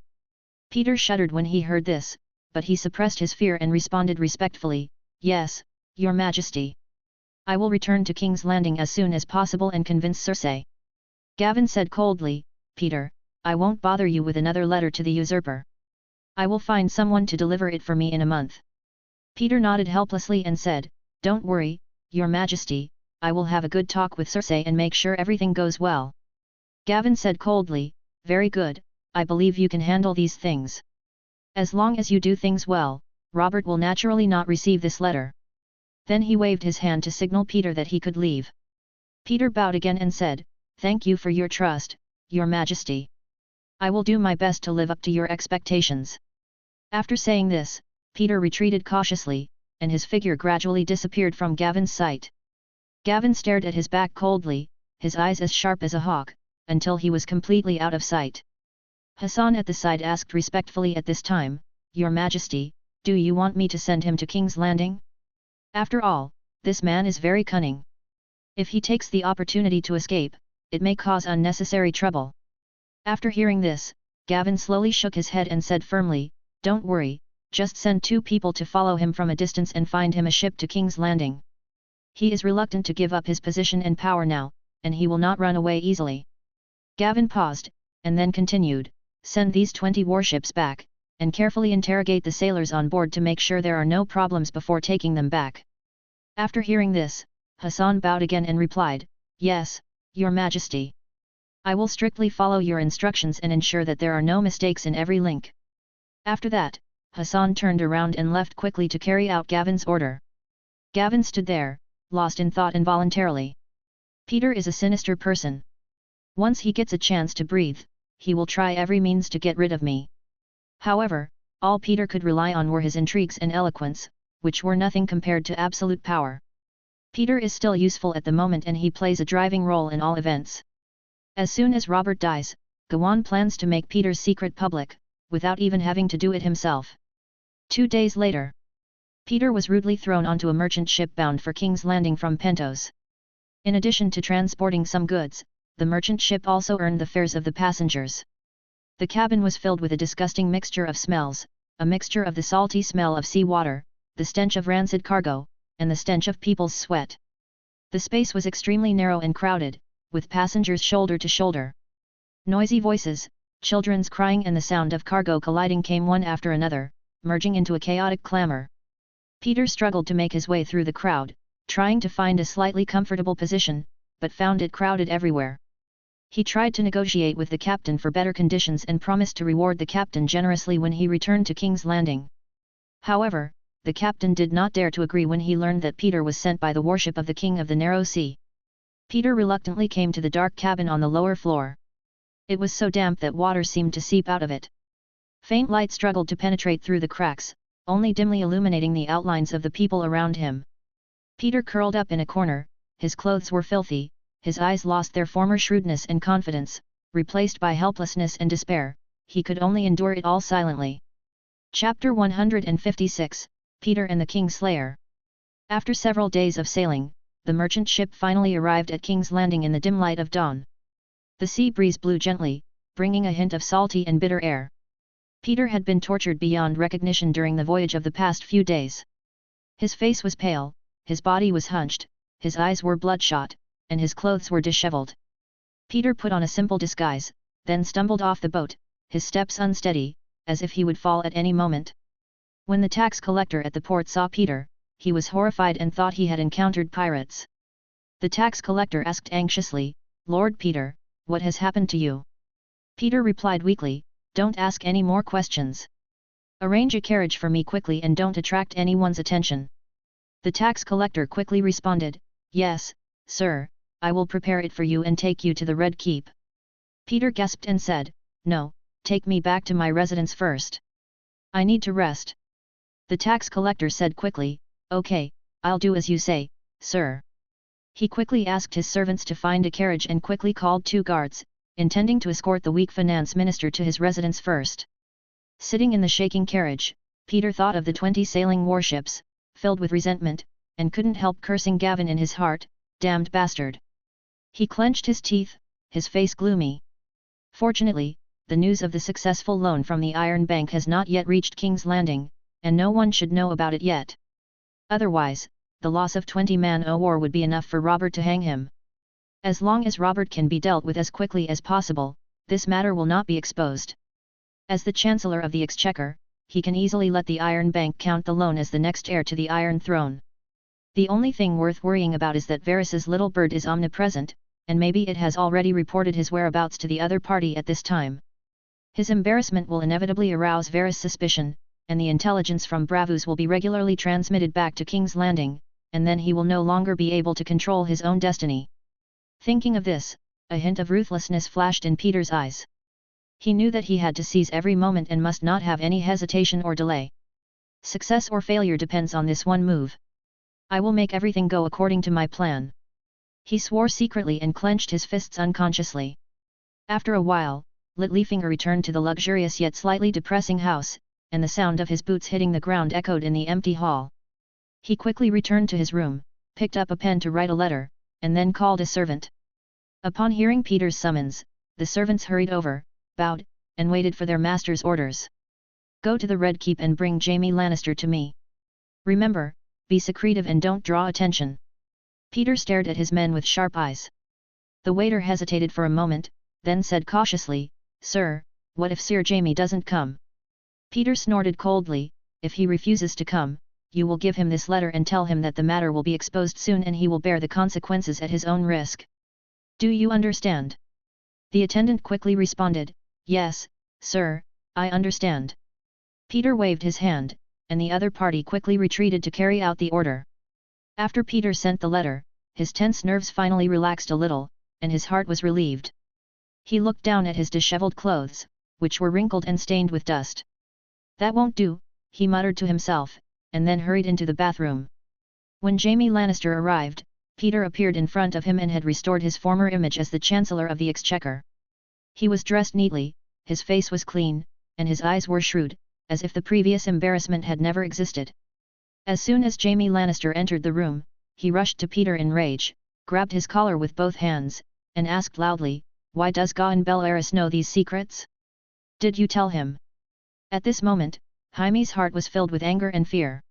Peter shuddered when he heard this, but he suppressed his fear and responded respectfully, yes, Your Majesty. I will return to King's Landing as soon as possible and convince Cersei. Gavin said coldly, Peter, I won't bother you with another letter to the usurper. I will find someone to deliver it for me in a month. Peter nodded helplessly and said, don't worry, Your Majesty, I will have a good talk with Cersei and make sure everything goes well. Gavin said coldly, very good, I believe you can handle these things. As long as you do things well, Robert will naturally not receive this letter. Then he waved his hand to signal Peter that he could leave. Peter bowed again and said, thank you for your trust, Your Majesty. I will do my best to live up to your expectations. After saying this, Peter retreated cautiously, and his figure gradually disappeared from Gavin's sight. Gavin stared at his back coldly, his eyes as sharp as a hawk, until he was completely out of sight. Hassan at the side asked respectfully at this time, Your Majesty, do you want me to send him to King's Landing? After all, this man is very cunning. If he takes the opportunity to escape, it may cause unnecessary trouble. After hearing this, Gavin slowly shook his head and said firmly, don't worry, just send 2 people to follow him from a distance and find him a ship to King's Landing. He is reluctant to give up his position and power now, and he will not run away easily. Gavin paused, and then continued, send these 20 warships back, and carefully interrogate the sailors on board to make sure there are no problems before taking them back. After hearing this, Hassan bowed again and replied, yes, Your Majesty. I will strictly follow your instructions and ensure that there are no mistakes in every link. After that, Hassan turned around and left quickly to carry out Gavin's order. Gavin stood there, lost in thought involuntarily. Peter is a sinister person. Once he gets a chance to breathe, he will try every means to get rid of me. However, all Peter could rely on were his intrigues and eloquence, which were nothing compared to absolute power. Peter is still useful at the moment and he plays a driving role in all events. As soon as Robert dies, Gawain plans to make Peter's secret public, without even having to do it himself. 2 days later, Peter was rudely thrown onto a merchant ship bound for King's Landing from Pentos. In addition to transporting some goods, the merchant ship also earned the fares of the passengers. The cabin was filled with a disgusting mixture of smells, a mixture of the salty smell of sea water, the stench of rancid cargo, and the stench of people's sweat. The space was extremely narrow and crowded, with passengers shoulder to shoulder. Noisy voices, children's crying and the sound of cargo colliding came one after another, merging into a chaotic clamor. Peter struggled to make his way through the crowd, trying to find a slightly comfortable position, but found it crowded everywhere. He tried to negotiate with the captain for better conditions and promised to reward the captain generously when he returned to King's Landing. However, the captain did not dare to agree when he learned that Peter was sent by the warship of the King of the Narrow Sea. Peter reluctantly came to the dark cabin on the lower floor. It was so damp that water seemed to seep out of it. Faint light struggled to penetrate through the cracks, only dimly illuminating the outlines of the people around him. Peter curled up in a corner, his clothes were filthy, his eyes lost their former shrewdness and confidence, replaced by helplessness and despair, he could only endure it all silently. Chapter 156, Peter and the Kingslayer. After several days of sailing, the merchant ship finally arrived at King's Landing in the dim light of dawn. The sea breeze blew gently, bringing a hint of salty and bitter air. Peter had been tortured beyond recognition during the voyage of the past few days. His face was pale, his body was hunched, his eyes were bloodshot, and his clothes were disheveled. Peter put on a simple disguise, then stumbled off the boat, his steps unsteady, as if he would fall at any moment. When the tax collector at the port saw Peter, he was horrified and thought he had encountered pirates. The tax collector asked anxiously, "Lord Peter, what has happened to you?" Peter replied weakly, "Don't ask any more questions. Arrange a carriage for me quickly and don't attract anyone's attention." The tax collector quickly responded, "Yes, sir, I will prepare it for you and take you to the Red Keep." Peter gasped and said, "No, take me back to my residence first. I need to rest." The tax collector said quickly, "Okay, I'll do as you say, sir." He quickly asked his servants to find a carriage and quickly called 2 guards, intending to escort the weak finance minister to his residence first. Sitting in the shaking carriage, Peter thought of the 20 sailing warships, filled with resentment, and couldn't help cursing Gavin in his heart, damned bastard. He clenched his teeth, his face gloomy. Fortunately, the news of the successful loan from the Iron Bank has not yet reached King's Landing, and no one should know about it yet. Otherwise, the loss of 20 men o' war would be enough for Robert to hang him. As long as Robert can be dealt with as quickly as possible, this matter will not be exposed. As the Chancellor of the Exchequer, he can easily let the Iron Bank count the loan as the next heir to the Iron Throne. The only thing worth worrying about is that Varys's little bird is omnipresent, and maybe it has already reported his whereabouts to the other party at this time. His embarrassment will inevitably arouse Varys' suspicion, and the intelligence from Bravus will be regularly transmitted back to King's Landing, and then he will no longer be able to control his own destiny. Thinking of this, a hint of ruthlessness flashed in Peter's eyes. He knew that he had to seize every moment and must not have any hesitation or delay. Success or failure depends on this one move. I will make everything go according to my plan. He swore secretly and clenched his fists unconsciously. After a while, Littlefinger returned to the luxurious yet slightly depressing house, and the sound of his boots hitting the ground echoed in the empty hall. He quickly returned to his room, picked up a pen to write a letter, and then called a servant. Upon hearing Peter's summons, the servants hurried over, bowed, and waited for their master's orders. Go to the Red Keep and bring Jaime Lannister to me. Remember, be secretive and don't draw attention. Peter stared at his men with sharp eyes. The waiter hesitated for a moment, then said cautiously, Sir, what if Sir Jaime doesn't come? Peter snorted coldly, if he refuses to come, you will give him this letter and tell him that the matter will be exposed soon and he will bear the consequences at his own risk. Do you understand? The attendant quickly responded, Yes, sir, I understand. Peter waved his hand, and the other party quickly retreated to carry out the order. After Peter sent the letter, his tense nerves finally relaxed a little, and his heart was relieved. He looked down at his disheveled clothes, which were wrinkled and stained with dust. That won't do, he muttered to himself, and then hurried into the bathroom. When Jaime Lannister arrived, Peter appeared in front of him and had restored his former image as the Chancellor of the Exchequer. He was dressed neatly, his face was clean, and his eyes were shrewd, as if the previous embarrassment had never existed. As soon as Jaime Lannister entered the room, he rushed to Peter in rage, grabbed his collar with both hands, and asked loudly, Why does Gawain Belleris know these secrets? Did you tell him? At this moment, Jaime's heart was filled with anger and fear.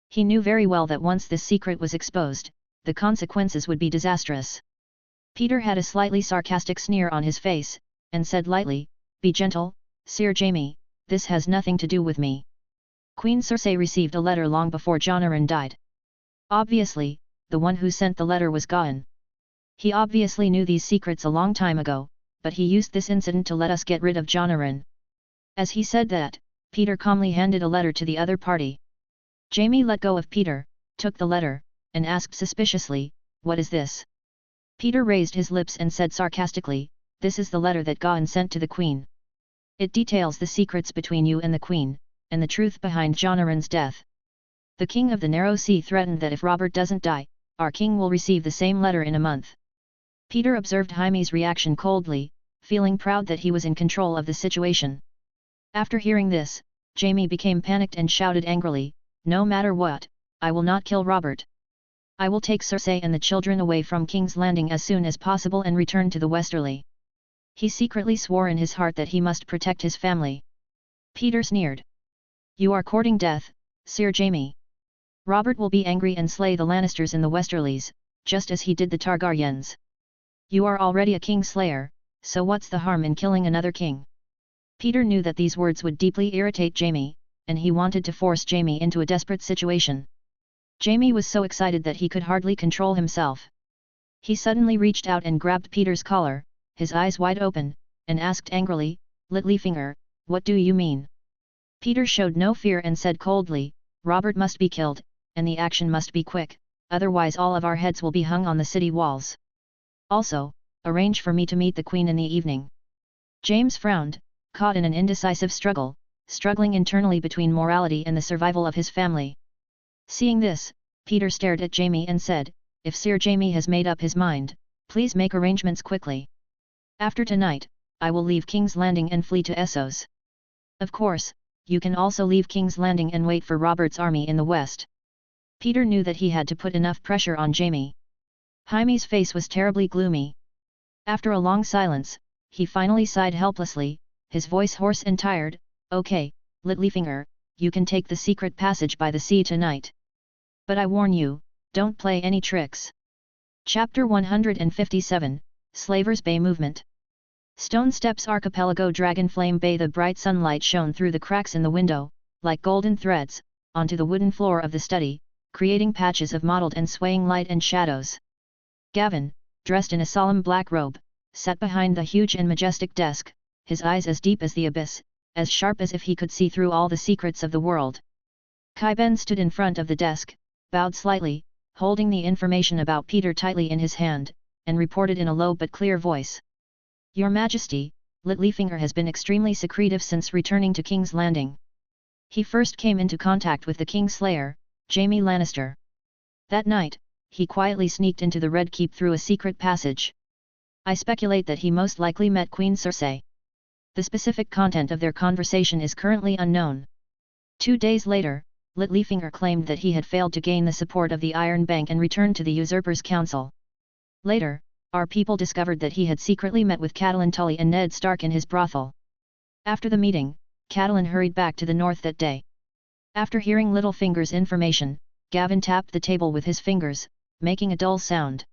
He knew very well that once this secret was exposed, the consequences would be disastrous. Peter had a slightly sarcastic sneer on his face, and said lightly, Be gentle, Sir Jaime, this has nothing to do with me. Queen Cersei received a letter long before Jon Arryn died. Obviously, the one who sent the letter was Gawain. He obviously knew these secrets a long time ago, but he used this incident to let us get rid of Jon Arryn. As he said that, Peter calmly handed a letter to the other party. Jaime let go of Peter, took the letter, and asked suspiciously, What is this? Peter raised his lips and said sarcastically, This is the letter that Gawain sent to the Queen. It details the secrets between you and the Queen, and the truth behind Jon Arryn's death. The King of the Narrow Sea threatened that if Robert doesn't die, our king will receive the same letter in a month. Peter observed Jaime's reaction coldly, feeling proud that he was in control of the situation. After hearing this, Jaime became panicked and shouted angrily, No matter what, I will not kill Robert. I will take Cersei and the children away from King's Landing as soon as possible and return to the Westerly. He secretly swore in his heart that he must protect his family. Peter sneered. You are courting death, Sir Jaime. Robert will be angry and slay the Lannisters in the Westerlies, just as he did the Targaryens. You are already a kingslayer, so what's the harm in killing another king? Peter knew that these words would deeply irritate Jaime, and he wanted to force Jaime into a desperate situation. Jaime was so excited that he could hardly control himself. He suddenly reached out and grabbed Peter's collar, his eyes wide open, and asked angrily, Littlefinger, what do you mean? Peter showed no fear and said coldly, Robert must be killed, and the action must be quick, otherwise all of our heads will be hung on the city walls. Also, arrange for me to meet the Queen in the evening. James frowned, caught in an indecisive struggle, struggling internally between morality and the survival of his family. Seeing this, Peter stared at Jaime and said, If Sir Jaime has made up his mind, please make arrangements quickly. After tonight, I will leave King's Landing and flee to Essos. Of course, you can also leave King's Landing and wait for Robert's army in the west. Peter knew that he had to put enough pressure on Jaime. Jaime's face was terribly gloomy. After a long silence, he finally sighed helplessly, his voice hoarse and tired. Okay, Littlefinger, you can take the secret passage by the sea tonight. But I warn you, don't play any tricks. Chapter 157, Slaver's Bay Movement. Stone Steps Archipelago Dragonflame Bay. The bright sunlight shone through the cracks in the window, like golden threads, onto the wooden floor of the study, creating patches of mottled and swaying light and shadows. Gavin, dressed in a solemn black robe, sat behind the huge and majestic desk, his eyes as deep as the abyss, as sharp as if he could see through all the secrets of the world. Kaiben stood in front of the desk, bowed slightly, holding the information about Peter tightly in his hand, and reported in a low but clear voice. Your Majesty, Littlefinger has been extremely secretive since returning to King's Landing. He first came into contact with the Kingslayer, Jaime Lannister. That night, he quietly sneaked into the Red Keep through a secret passage. I speculate that he most likely met Queen Cersei. The specific content of their conversation is currently unknown. 2 days later, Littlefinger claimed that he had failed to gain the support of the Iron Bank and returned to the Usurpers' Council. Later, our people discovered that he had secretly met with Catelyn Tully and Ned Stark in his brothel. After the meeting, Catelyn hurried back to the north that day. After hearing Littlefinger's information, Gavin tapped the table with his fingers, making a dull sound.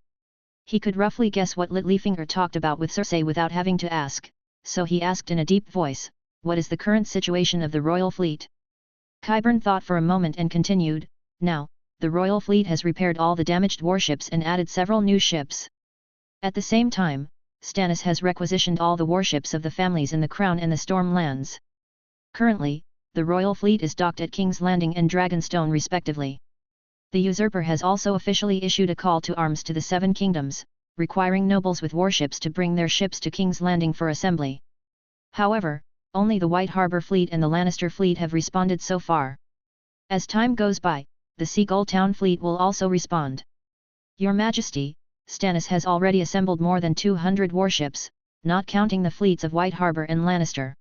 He could roughly guess what Littlefinger talked about with Cersei without having to ask, so he asked in a deep voice, "What is the current situation of the royal fleet?" Qyburn thought for a moment and continued, "Now, the royal fleet has repaired all the damaged warships and added several new ships. At the same time, Stannis has requisitioned all the warships of the families in the Crown and the Storm Lands. Currently, the royal fleet is docked at King's Landing and Dragonstone respectively. The usurper has also officially issued a call to arms to the Seven Kingdoms, requiring nobles with warships to bring their ships to King's Landing for assembly. However, only the White Harbour Fleet and the Lannister Fleet have responded so far. As time goes by, the Seagull Town Fleet will also respond. Your Majesty, Stannis has already assembled more than 200 warships, not counting the fleets of White Harbour and Lannister.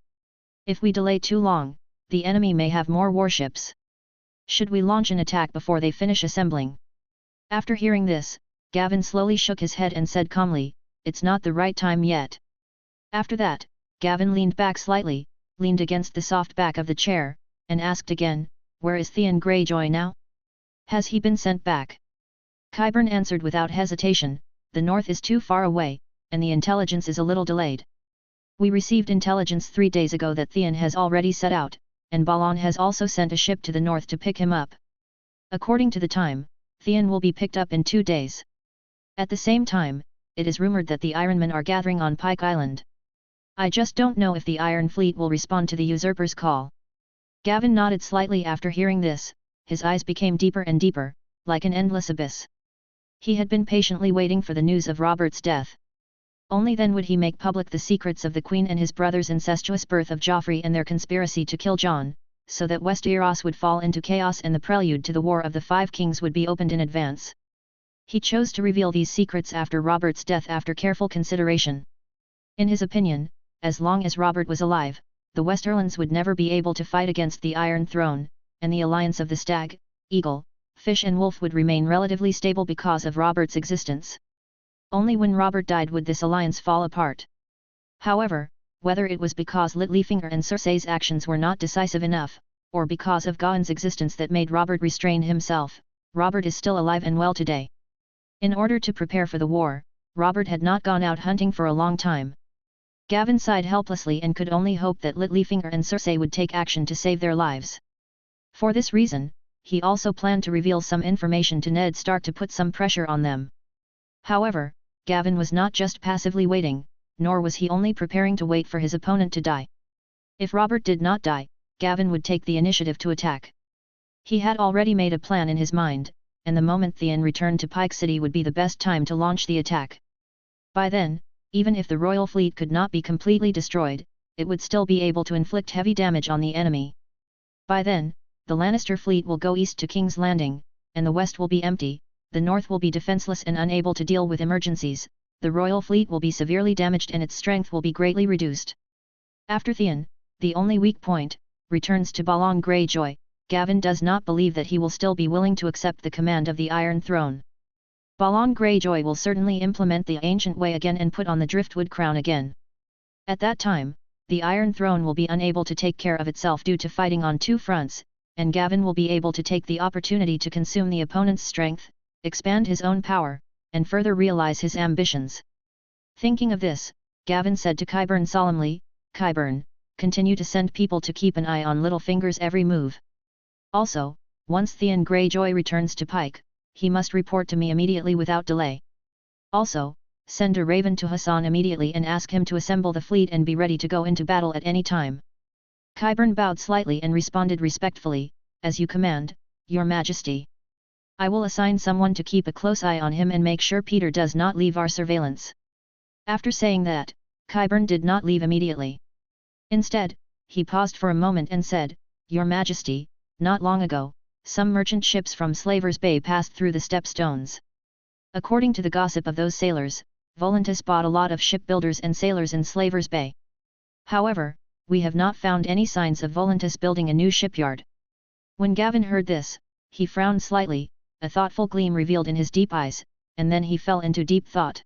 If we delay too long, the enemy may have more warships. Should we launch an attack before they finish assembling?" After hearing this, Gavin slowly shook his head and said calmly, "It's not the right time yet." After that, Gavin leaned back slightly, leaned against the soft back of the chair, and asked again, "Where is Theon Greyjoy now? Has he been sent back?" Qyburn answered without hesitation, "The north is too far away, and the intelligence is a little delayed. We received intelligence 3 days ago that Theon has already set out, and Balon has also sent a ship to the north to pick him up. According to the time, Theon will be picked up in 2 days. At the same time, it is rumored that the Ironmen are gathering on Pike Island. I just don't know if the Iron Fleet will respond to the usurper's call." Gavin nodded slightly after hearing this, his eyes became deeper and deeper, like an endless abyss. He had been patiently waiting for the news of Robert's death. Only then would he make public the secrets of the Queen and his brother's incestuous birth of Joffrey and their conspiracy to kill Jon, so that Westeros would fall into chaos and the prelude to the War of the Five Kings would be opened in advance. He chose to reveal these secrets after Robert's death after careful consideration. In his opinion, as long as Robert was alive, the Westerlands would never be able to fight against the Iron Throne, and the alliance of the Stag, Eagle, Fish and Wolf would remain relatively stable because of Robert's existence. Only when Robert died would this alliance fall apart. However, whether it was because Littlefinger and Cersei's actions were not decisive enough, or because of Gawain's existence that made Robert restrain himself, Robert is still alive and well today. In order to prepare for the war, Robert had not gone out hunting for a long time. Gavin sighed helplessly and could only hope that Littlefinger and Cersei would take action to save their lives. For this reason, he also planned to reveal some information to Ned Stark to put some pressure on them. However, Gavin was not just passively waiting, nor was he only preparing to wait for his opponent to die. If Robert did not die, Gavin would take the initiative to attack. He had already made a plan in his mind, and the moment Theon returned to Pike City would be the best time to launch the attack. By then, even if the royal fleet could not be completely destroyed, it would still be able to inflict heavy damage on the enemy. By then, the Lannister fleet will go east to King's Landing, and the west will be empty, the north will be defenseless and unable to deal with emergencies, the royal fleet will be severely damaged and its strength will be greatly reduced. After Theon, the only weak point, returns to Balong Greyjoy, Gavin does not believe that he will still be willing to accept the command of the Iron Throne. Balong Greyjoy will certainly implement the ancient way again and put on the driftwood crown again. At that time, the Iron Throne will be unable to take care of itself due to fighting on two fronts, and Gavin will be able to take the opportunity to consume the opponent's strength, expand his own power, and further realize his ambitions. Thinking of this, Gavin said to Qyburn solemnly, "Qyburn, continue to send people to keep an eye on Littlefinger's every move. Also, once Theon Greyjoy returns to Pike, he must report to me immediately without delay. Also, send a raven to Hassan immediately and ask him to assemble the fleet and be ready to go into battle at any time." Qyburn bowed slightly and responded respectfully, "As you command, Your Majesty. I will assign someone to keep a close eye on him and make sure Peter does not leave our surveillance." After saying that, Qyburn did not leave immediately. Instead, he paused for a moment and said, "Your Majesty, not long ago, some merchant ships from Slavers Bay passed through the stepstones. According to the gossip of those sailors, Volantis bought a lot of shipbuilders and sailors in Slavers Bay. However, we have not found any signs of Volantis building a new shipyard." When Gavin heard this, he frowned slightly, a thoughtful gleam revealed in his deep eyes, and then he fell into deep thought.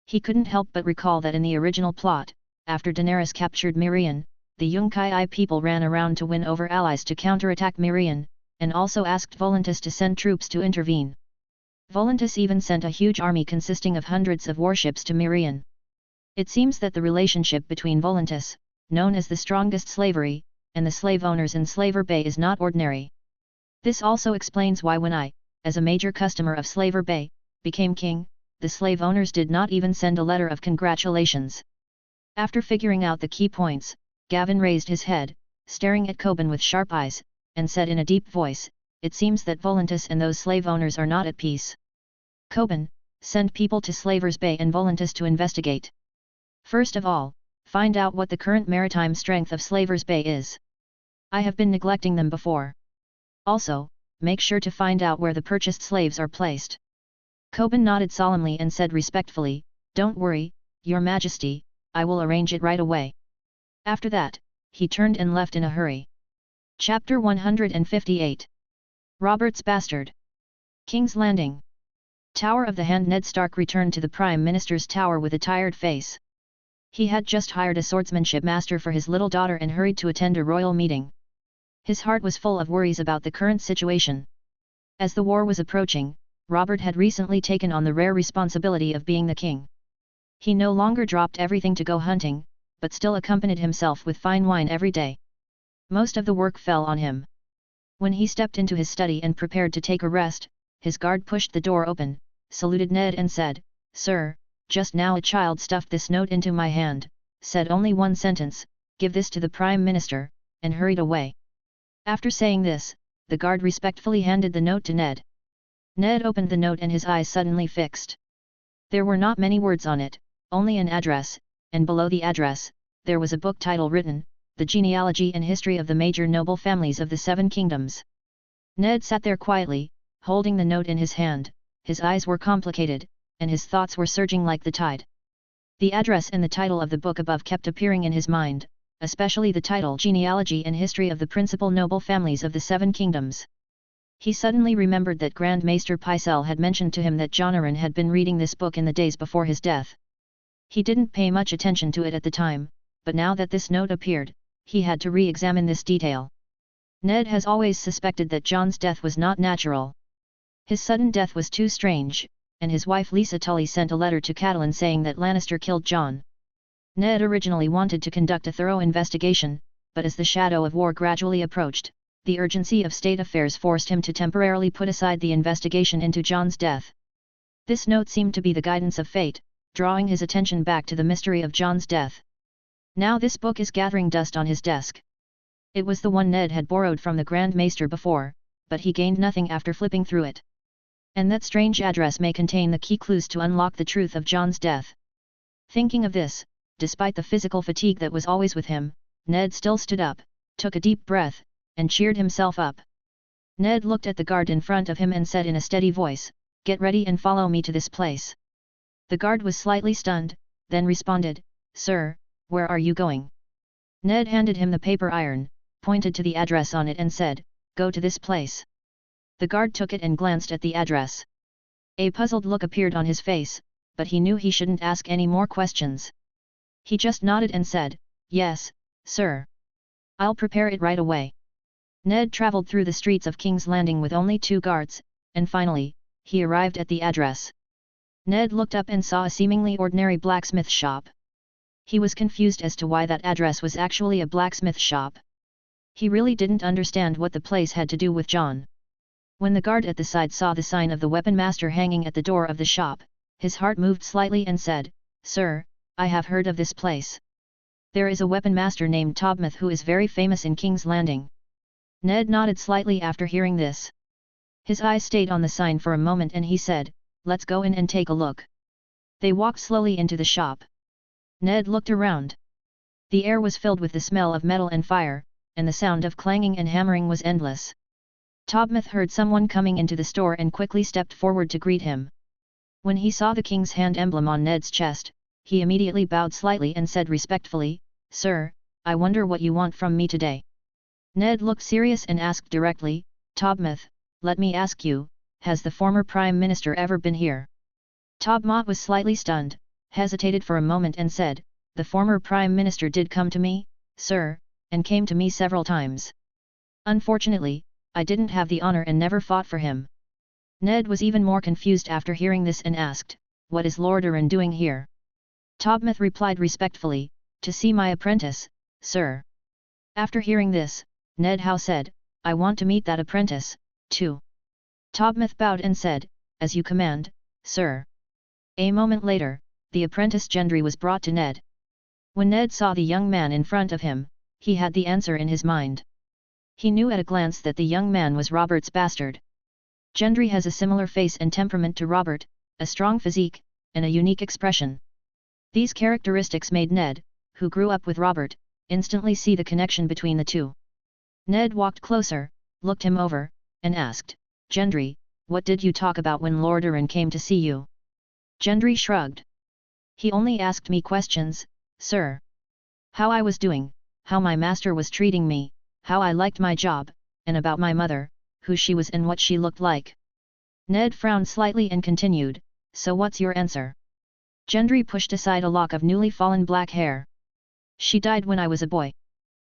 He couldn't help but recall that in the original plot, after Daenerys captured Mirian, the Yunkai people ran around to win over allies to counterattack Mirian, and also asked Volantis to send troops to intervene. Volantis even sent a huge army consisting of hundreds of warships to Mirian. It seems that the relationship between Volantis, known as the strongest slavery, and the slave owners in Slaver Bay is not ordinary. This also explains why when I, as a major customer of Slaver Bay, became king, the slave owners did not even send a letter of congratulations. After figuring out the key points, Gavin raised his head, staring at Qyburn with sharp eyes, and said in a deep voice, "It seems that Volantis and those slave owners are not at peace. Qyburn, send people to Slavers Bay and Volantis to investigate. First of all, find out what the current maritime strength of Slavers Bay is. I have been neglecting them before. Also, make sure to find out where the purchased slaves are placed." Qyburn nodded solemnly and said respectfully, "Don't worry, Your Majesty, I will arrange it right away." After that, he turned and left in a hurry. Chapter 158. Robert's Bastard. King's Landing. Tower of the Hand. Ned Stark returned to the Prime Minister's tower with a tired face. He had just hired a swordsmanship master for his little daughter and hurried to attend a royal meeting. His heart was full of worries about the current situation. As the war was approaching, Robert had recently taken on the rare responsibility of being the king. He no longer dropped everything to go hunting, but still accompanied himself with fine wine every day. Most of the work fell on him. When he stepped into his study and prepared to take a rest, his guard pushed the door open, saluted Ned and said, "Sir, just now a child stuffed this note into my hand, said only one sentence, 'Give this to the Prime Minister,' and hurried away." After saying this, the guard respectfully handed the note to Ned. Ned opened the note and his eyes suddenly fixed. There were not many words on it, only an address, and below the address, there was a book title written, "The Genealogy and History of the Major Noble Families of the Seven Kingdoms." Ned sat there quietly, holding the note in his hand. His eyes were complicated, and his thoughts were surging like the tide. The address and the title of the book above kept appearing in his mind, especially the title "Genealogy and History of the Principal Noble Families of the Seven Kingdoms." He suddenly remembered that Grand Maester Pycelle had mentioned to him that Jonaran had been reading this book in the days before his death. He didn't pay much attention to it at the time, but now that this note appeared, he had to re-examine this detail. Ned has always suspected that Jon's death was not natural. His sudden death was too strange, and his wife Lisa Tully sent a letter to Catelyn saying that Lannister killed Jon. Ned originally wanted to conduct a thorough investigation, but as the shadow of war gradually approached, the urgency of state affairs forced him to temporarily put aside the investigation into Jon's death. This note seemed to be the guidance of fate, drawing his attention back to the mystery of Jon's death. Now this book is gathering dust on his desk. It was the one Ned had borrowed from the Grand Maester before, but he gained nothing after flipping through it. And that strange address may contain the key clues to unlock the truth of Jon's death. Thinking of this, despite the physical fatigue that was always with him, Ned still stood up, took a deep breath, and cheered himself up. Ned looked at the guard in front of him and said in a steady voice, "Get ready and follow me to this place." The guard was slightly stunned, then responded, "Sir, where are you going?" Ned handed him the paper iron, pointed to the address on it and said, "Go to this place." The guard took it and glanced at the address. A puzzled look appeared on his face, but he knew he shouldn't ask any more questions. He just nodded and said, "Yes, sir. I'll prepare it right away." Ned traveled through the streets of King's Landing with only 2 guards, and finally, he arrived at the address. Ned looked up and saw a seemingly ordinary blacksmith shop. He was confused as to why that address was actually a blacksmith shop. He really didn't understand what the place had to do with John. When the guard at the side saw the sign of the weapon master hanging at the door of the shop, his heart moved slightly and said, "Sir, I have heard of this place. There is a weapon master named Tobmouth who is very famous in King's Landing." Ned nodded slightly after hearing this. His eyes stayed on the sign for a moment and he said, "Let's go in and take a look." They walked slowly into the shop. Ned looked around. The air was filled with the smell of metal and fire, and the sound of clanging and hammering was endless. Tobmouth heard someone coming into the store and quickly stepped forward to greet him. When he saw the king's hand emblem on Ned's chest, he immediately bowed slightly and said respectfully, "Sir, I wonder what you want from me today." Ned looked serious and asked directly, "Tobmouth, let me ask you, has the former Prime Minister ever been here?" Tobmouth was slightly stunned, hesitated for a moment and said, "The former Prime Minister did come to me, sir, and came to me several times. Unfortunately, I didn't have the honor and never fought for him." Ned was even more confused after hearing this and asked, "What is Lord Arran doing here?" Tobmouth replied respectfully, "To see my apprentice, sir." After hearing this, Ned Howe said, "I want to meet that apprentice, too." Tobmouth bowed and said, "As you command, sir." A moment later, the apprentice Gendry was brought to Ned. When Ned saw the young man in front of him, he had the answer in his mind. He knew at a glance that the young man was Robert's bastard. Gendry has a similar face and temperament to Robert, a strong physique, and a unique expression. These characteristics made Ned, who grew up with Robert, instantly see the connection between the two. Ned walked closer, looked him over, and asked, "Gendry, what did you talk about when Lord Arran came to see you?" Gendry shrugged. "He only asked me questions, sir. How I was doing, how my master was treating me, how I liked my job, and about my mother, who she was and what she looked like." Ned frowned slightly and continued, "So what's your answer?" Gendry pushed aside a lock of newly fallen black hair. "She died when I was a boy.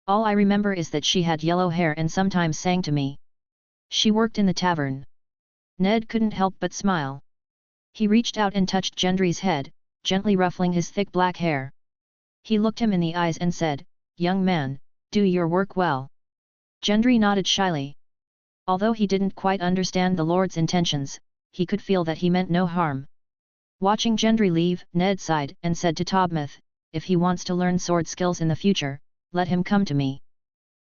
All I remember is that she had yellow hair and sometimes sang to me. She worked in the tavern." Ned couldn't help but smile. He reached out and touched Gendry's head, gently ruffling his thick black hair. He looked him in the eyes and said, "Young man, do your work well." Gendry nodded shyly. Although he didn't quite understand the Lord's intentions, he could feel that he meant no harm. Watching Gendry leave, Ned sighed and said to Tobmouth, "If he wants to learn sword skills in the future, let him come to me."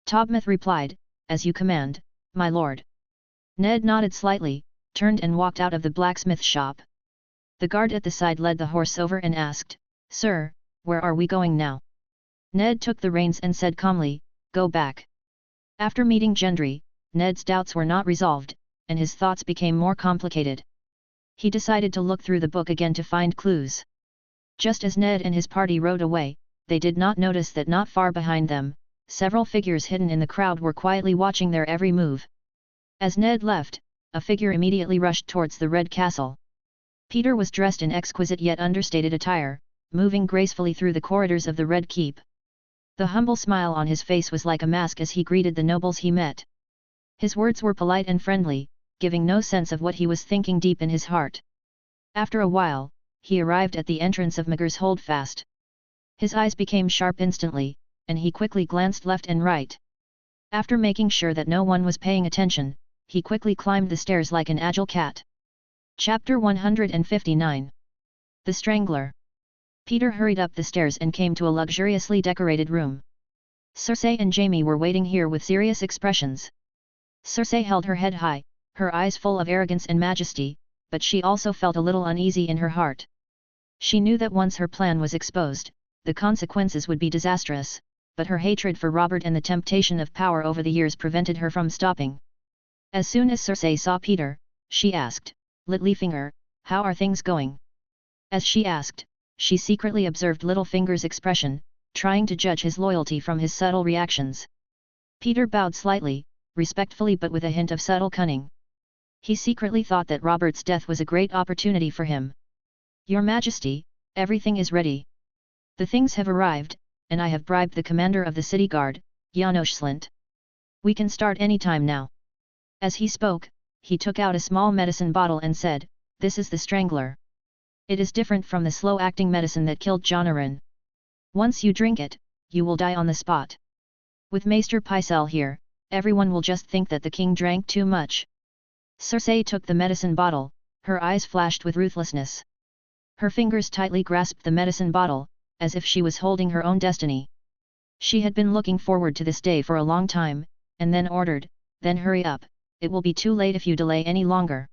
Tobmouth replied, "As you command, my lord." Ned nodded slightly, turned and walked out of the blacksmith shop. The guard at the side led the horse over and asked, "Sir, where are we going now?" Ned took the reins and said calmly, "Go back." After meeting Gendry, Ned's doubts were not resolved, and his thoughts became more complicated. He decided to look through the book again to find clues. Just as Ned and his party rode away, they did not notice that not far behind them, several figures hidden in the crowd were quietly watching their every move. As Ned left, a figure immediately rushed towards the Red Castle. Peter was dressed in exquisite yet understated attire, moving gracefully through the corridors of the Red Keep. The humble smile on his face was like a mask as he greeted the nobles he met. His words were polite and friendly, giving no sense of what he was thinking deep in his heart. After a while, he arrived at the entrance of Mager's Holdfast. His eyes became sharp instantly, and he quickly glanced left and right. After making sure that no one was paying attention, he quickly climbed the stairs like an agile cat. Chapter 159. The Strangler. Peter hurried up the stairs and came to a luxuriously decorated room. Cersei and Jaime were waiting here with serious expressions. Cersei held her head high, her eyes full of arrogance and majesty, but she also felt a little uneasy in her heart. She knew that once her plan was exposed, the consequences would be disastrous, but her hatred for Robert and the temptation of power over the years prevented her from stopping. As soon as Cersei saw Peter, she asked, "Littlefinger, how are things going?" As she asked, she secretly observed Littlefinger's expression, trying to judge his loyalty from his subtle reactions. Peter bowed slightly, respectfully but with a hint of subtle cunning. He secretly thought that Robert's death was a great opportunity for him. Your Majesty, everything is ready. The things have arrived, and I have bribed the commander of the city guard, Janoschlint. We can start any time now. As he spoke, he took out a small medicine bottle and said, "This is the strangler. It is different from the slow-acting medicine that killed Jonaran. Once you drink it, you will die on the spot. With Maester Pycelle here, everyone will just think that the king drank too much." Cersei took the medicine bottle, her eyes flashed with ruthlessness. Her fingers tightly grasped the medicine bottle, as if she was holding her own destiny. She had been looking forward to this day for a long time, and then ordered, "Then hurry up, it will be too late if you delay any longer.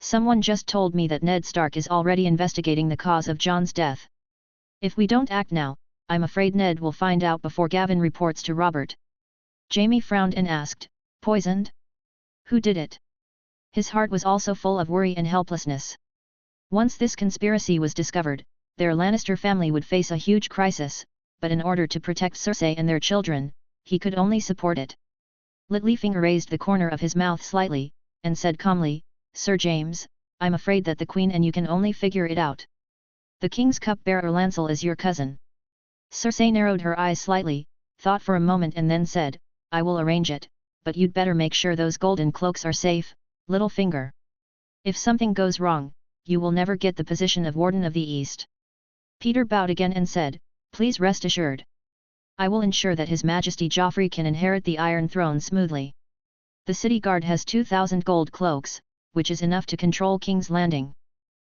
Someone just told me that Ned Stark is already investigating the cause of Jon's death. If we don't act now, I'm afraid Ned will find out before Gavin reports to Robert." Jaime frowned and asked, "Poisoned? Who did it?" His heart was also full of worry and helplessness. Once this conspiracy was discovered, their Lannister family would face a huge crisis, but in order to protect Cersei and their children, he could only support it. Littlefinger raised the corner of his mouth slightly, and said calmly, "Sir James, I'm afraid that the Queen and you can only figure it out. The King's cupbearer Lancel is your cousin." Cersei narrowed her eyes slightly, thought for a moment and then said, "I will arrange it, but you'd better make sure those golden cloaks are safe, Littlefinger. If something goes wrong, you will never get the position of Warden of the East." Peter bowed again and said, "Please rest assured. I will ensure that His Majesty Joffrey can inherit the Iron Throne smoothly. The city guard has 2,000 gold cloaks, which is enough to control King's Landing.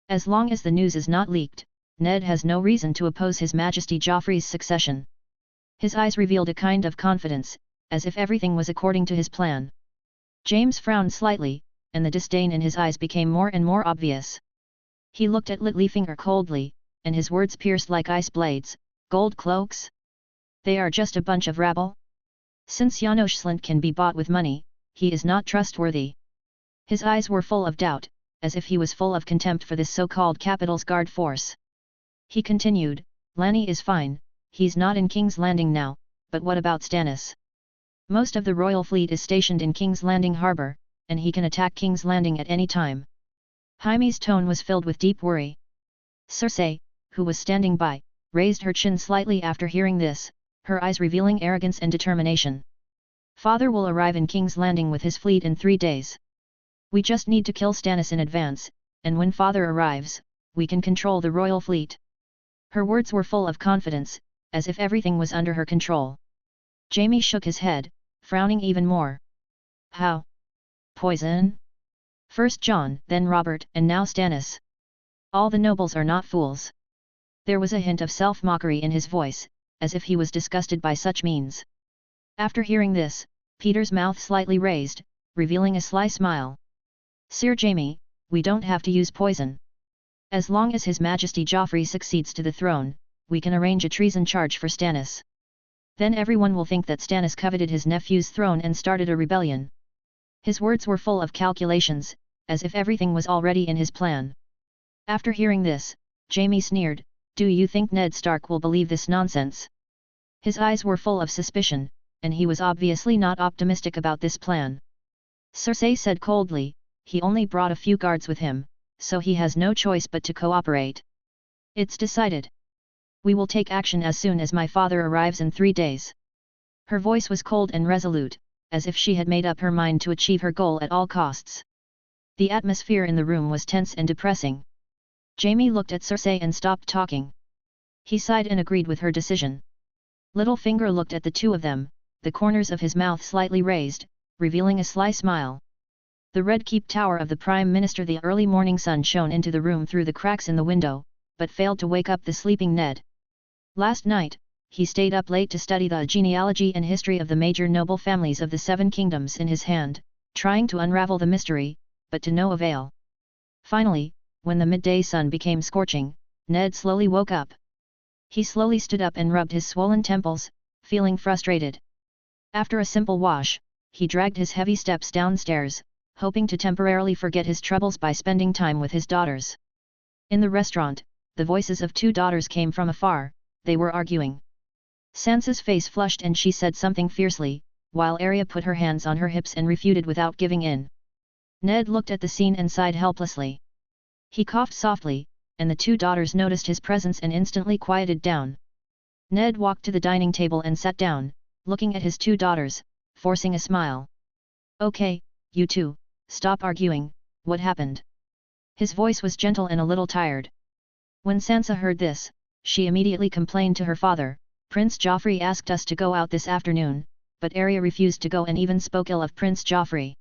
As long as the news is not leaked, Ned has no reason to oppose His Majesty Joffrey's succession." His eyes revealed a kind of confidence, as if everything was according to his plan. James frowned slightly, and the disdain in his eyes became more and more obvious. He looked at Littlefinger coldly, and his words pierced like ice blades, "Gold cloaks? They are just a bunch of rabble? Since Janoschlint can be bought with money, he is not trustworthy." His eyes were full of doubt, as if he was full of contempt for this so-called Capital's Guard force. He continued, "Lanny is fine, he's not in King's Landing now, but what about Stannis? Most of the royal fleet is stationed in King's Landing Harbour, and he can attack King's Landing at any time." Jaime's tone was filled with deep worry. Cersei, who was standing by, raised her chin slightly after hearing this, her eyes revealing arrogance and determination. "Father will arrive in King's Landing with his fleet in 3 days. We just need to kill Stannis in advance, and when Father arrives, we can control the royal fleet." Her words were full of confidence, as if everything was under her control. Jaime shook his head, frowning even more. "How? Poison? First Jon, then Robert, and now Stannis. All the nobles are not fools." There was a hint of self-mockery in his voice, as if he was disgusted by such means. After hearing this, Peter's mouth slightly raised, revealing a sly smile. "Sir Jaime, we don't have to use poison. As long as His Majesty Joffrey succeeds to the throne, we can arrange a treason charge for Stannis. Then everyone will think that Stannis coveted his nephew's throne and started a rebellion." His words were full of calculations, as if everything was already in his plan. After hearing this, Jaime sneered, "Do you think Ned Stark will believe this nonsense?" His eyes were full of suspicion, and he was obviously not optimistic about this plan. Cersei said coldly, "He only brought a few guards with him, so he has no choice but to cooperate. It's decided. We will take action as soon as my father arrives in 3 days." Her voice was cold and resolute, as if she had made up her mind to achieve her goal at all costs. The atmosphere in the room was tense and depressing. Jaime looked at Cersei and stopped talking. He sighed and agreed with her decision. Littlefinger looked at the two of them, the corners of his mouth slightly raised, revealing a sly smile. The Red Keep Tower of the Prime Minister. The early morning sun shone into the room through the cracks in the window, but failed to wake up the sleeping Ned. Last night, he stayed up late to study the genealogy and history of the major noble families of the 7 kingdoms in his hand, trying to unravel the mystery, but to no avail. Finally, when the midday sun became scorching, Ned slowly woke up. He slowly stood up and rubbed his swollen temples, feeling frustrated. After a simple wash, he dragged his heavy steps downstairs, hoping to temporarily forget his troubles by spending time with his daughters. In the restaurant, the voices of 2 daughters came from afar. They were arguing. Sansa's face flushed and she said something fiercely, while Arya put her hands on her hips and refuted without giving in. Ned looked at the scene and sighed helplessly. He coughed softly, and the two daughters noticed his presence and instantly quieted down. Ned walked to the dining table and sat down, looking at his two daughters, forcing a smile. "Okay, you two, stop arguing, what happened?" His voice was gentle and a little tired. When Sansa heard this, she immediately complained to her father. "Prince Joffrey asked us to go out this afternoon, but Arya refused to go and even spoke ill of Prince Joffrey."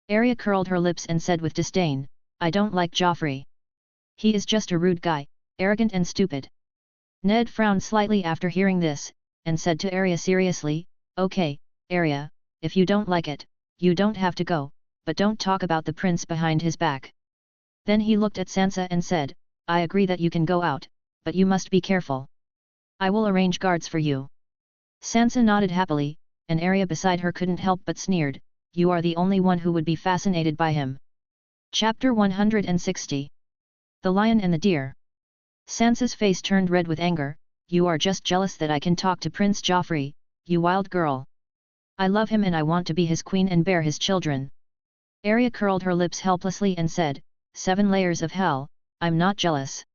Arya curled her lips and said with disdain, "I don't like Joffrey. He is just a rude guy, arrogant and stupid." Ned frowned slightly after hearing this, and said to Arya seriously, "Okay, Arya, if you don't like it, you don't have to go, but don't talk about the prince behind his back." Then he looked at Sansa and said, "I agree that you can go out, but you must be careful. I will arrange guards for you." Sansa nodded happily, and Arya beside her couldn't help but sneered, "You are the only one who would be fascinated by him." Chapter 160. The Lion and the Deer. Sansa's face turned red with anger. "You are just jealous that I can talk to Prince Joffrey, you wild girl. I love him and I want to be his queen and bear his children." Arya curled her lips helplessly and said, "7 layers of hell, I'm not jealous."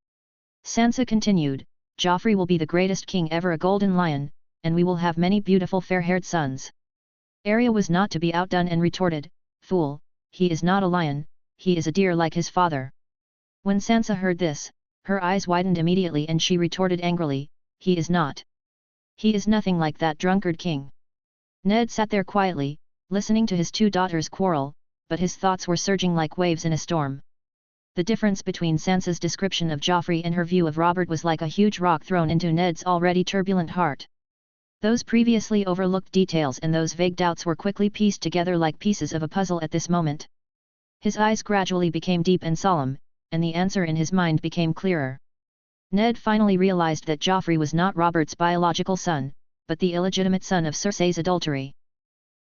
Sansa continued, "Joffrey will be the greatest king ever, a golden lion, and we will have many beautiful fair-haired sons." Arya was not to be outdone and retorted, "Fool, he is not a lion, he is a deer like his father." When Sansa heard this, her eyes widened immediately and she retorted angrily, "He is not. He is nothing like that drunkard king." Ned sat there quietly, listening to his two daughters quarrel, but his thoughts were surging like waves in a storm. The difference between Sansa's description of Joffrey and her view of Robert was like a huge rock thrown into Ned's already turbulent heart. Those previously overlooked details and those vague doubts were quickly pieced together like pieces of a puzzle at this moment. His eyes gradually became deep and solemn, and the answer in his mind became clearer. Ned finally realized that Joffrey was not Robert's biological son, but the illegitimate son of Cersei's adultery.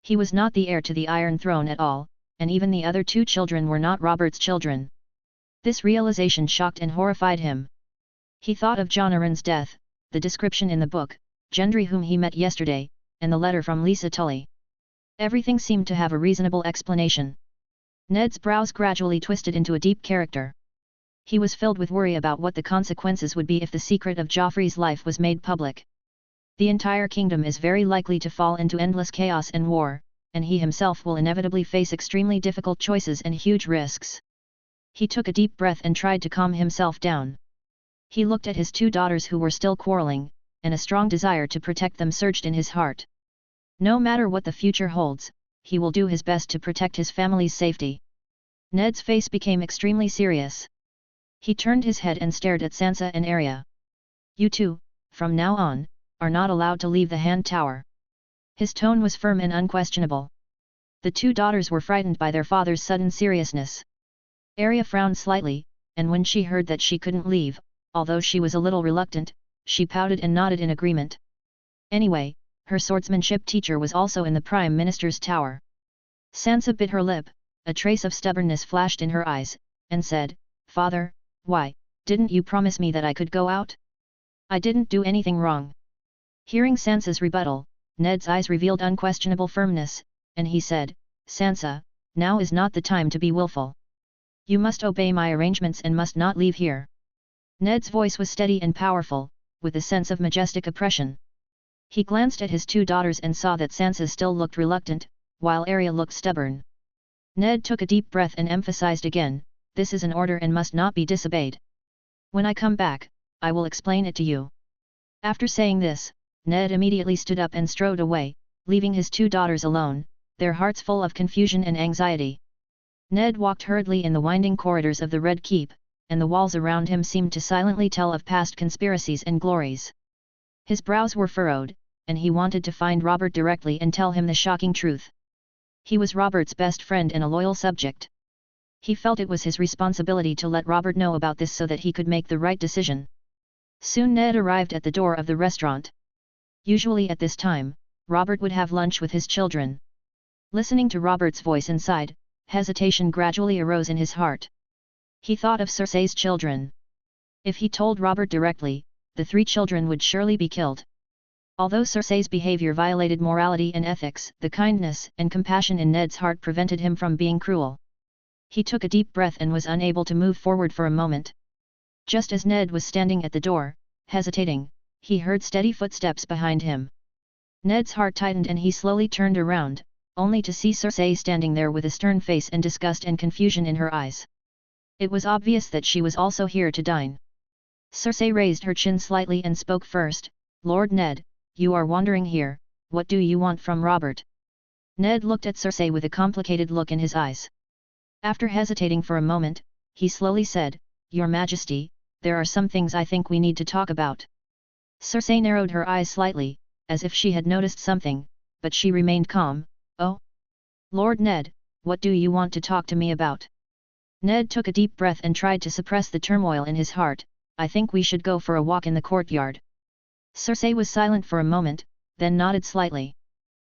He was not the heir to the Iron Throne at all, and even the other two children were not Robert's children. This realization shocked and horrified him. He thought of Jon Arryn's death, the description in the book, Gendry whom he met yesterday, and the letter from Lisa Tully. Everything seemed to have a reasonable explanation. Ned's brows gradually twisted into a deep character. He was filled with worry about what the consequences would be if the secret of Joffrey's life was made public. The entire kingdom is very likely to fall into endless chaos and war, and he himself will inevitably face extremely difficult choices and huge risks. He took a deep breath and tried to calm himself down. He looked at his two daughters who were still quarreling, and a strong desire to protect them surged in his heart. No matter what the future holds, he will do his best to protect his family's safety. Ned's face became extremely serious. He turned his head and stared at Sansa and Arya. "You two, from now on, are not allowed to leave the Hand Tower." His tone was firm and unquestionable. The two daughters were frightened by their father's sudden seriousness. Arya frowned slightly, and when she heard that she couldn't leave, although she was a little reluctant, she pouted and nodded in agreement. Anyway, her swordsmanship teacher was also in the Prime Minister's tower. Sansa bit her lip, a trace of stubbornness flashed in her eyes, and said, "Father, why, didn't you promise me that I could go out? I didn't do anything wrong." Hearing Sansa's rebuttal, Ned's eyes revealed unquestionable firmness, and he said, "Sansa, now is not the time to be willful. You must obey my arrangements and must not leave here." Ned's voice was steady and powerful, with a sense of majestic oppression. He glanced at his two daughters and saw that Sansa still looked reluctant, while Arya looked stubborn. Ned took a deep breath and emphasized again, "This is an order and must not be disobeyed. When I come back, I will explain it to you." After saying this, Ned immediately stood up and strode away, leaving his two daughters alone, their hearts full of confusion and anxiety. Ned walked hurriedly in the winding corridors of the Red Keep, and the walls around him seemed to silently tell of past conspiracies and glories. His brows were furrowed, and he wanted to find Robert directly and tell him the shocking truth. He was Robert's best friend and a loyal subject. He felt it was his responsibility to let Robert know about this so that he could make the right decision. Soon Ned arrived at the door of the restaurant. Usually at this time, Robert would have lunch with his children. Listening to Robert's voice inside, hesitation gradually arose in his heart. He thought of Cersei's children. If he told Robert directly, the 3 children would surely be killed. Although Cersei's behavior violated morality and ethics, the kindness and compassion in Ned's heart prevented him from being cruel. He took a deep breath and was unable to move forward for a moment. Just as Ned was standing at the door, hesitating, he heard steady footsteps behind him. Ned's heart tightened and he slowly turned around, only to see Cersei standing there with a stern face and disgust and confusion in her eyes. It was obvious that she was also here to dine. Cersei raised her chin slightly and spoke first, "Lord Ned, you are wandering here, what do you want from Robert?" Ned looked at Cersei with a complicated look in his eyes. After hesitating for a moment, he slowly said, "Your Majesty, there are some things I think we need to talk about." Cersei narrowed her eyes slightly, as if she had noticed something, but she remained calm. "Oh? Lord Ned, what do you want to talk to me about?" Ned took a deep breath and tried to suppress the turmoil in his heart. "I think we should go for a walk in the courtyard." Cersei was silent for a moment, then nodded slightly.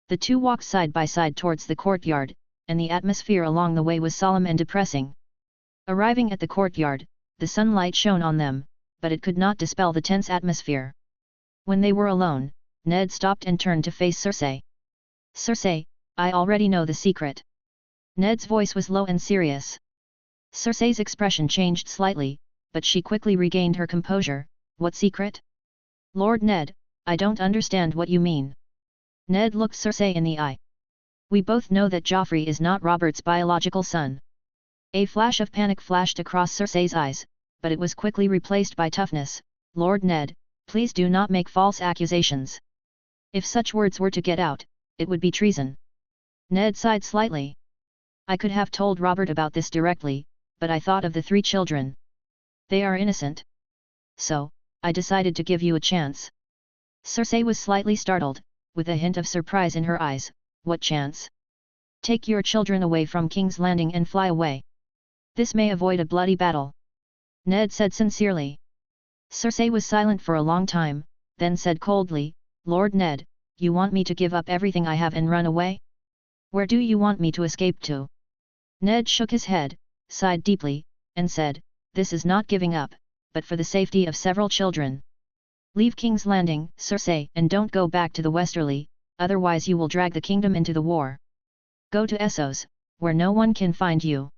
The two walked side by side towards the courtyard, and the atmosphere along the way was solemn and depressing. Arriving at the courtyard, the sunlight shone on them, but it could not dispel the tense atmosphere. When they were alone, Ned stopped and turned to face Cersei. "Cersei, I already know the secret." Ned's voice was low and serious. Cersei's expression changed slightly, but she quickly regained her composure. "What secret?" "Lord Ned, I don't understand what you mean." Ned looked Cersei in the eye. "We both know that Joffrey is not Robert's biological son." A flash of panic flashed across Cersei's eyes, but it was quickly replaced by toughness. "Lord Ned, please do not make false accusations. If such words were to get out, it would be treason." Ned sighed slightly. "I could have told Robert about this directly, but I thought of the 3 children. They are innocent. So, I decided to give you a chance." Cersei was slightly startled, with a hint of surprise in her eyes. "What chance?" "Take your children away from King's Landing and fly away. This may avoid a bloody battle," Ned said sincerely. Cersei was silent for a long time, then said coldly, "Lord Ned, you want me to give up everything I have and run away? Where do you want me to escape to?" Ned shook his head, sighed deeply, and said, "This is not giving up, but for the safety of several children. Leave King's Landing, Cersei, and don't go back to the Westerly, otherwise you will drag the kingdom into the war. Go to Essos, where no one can find you."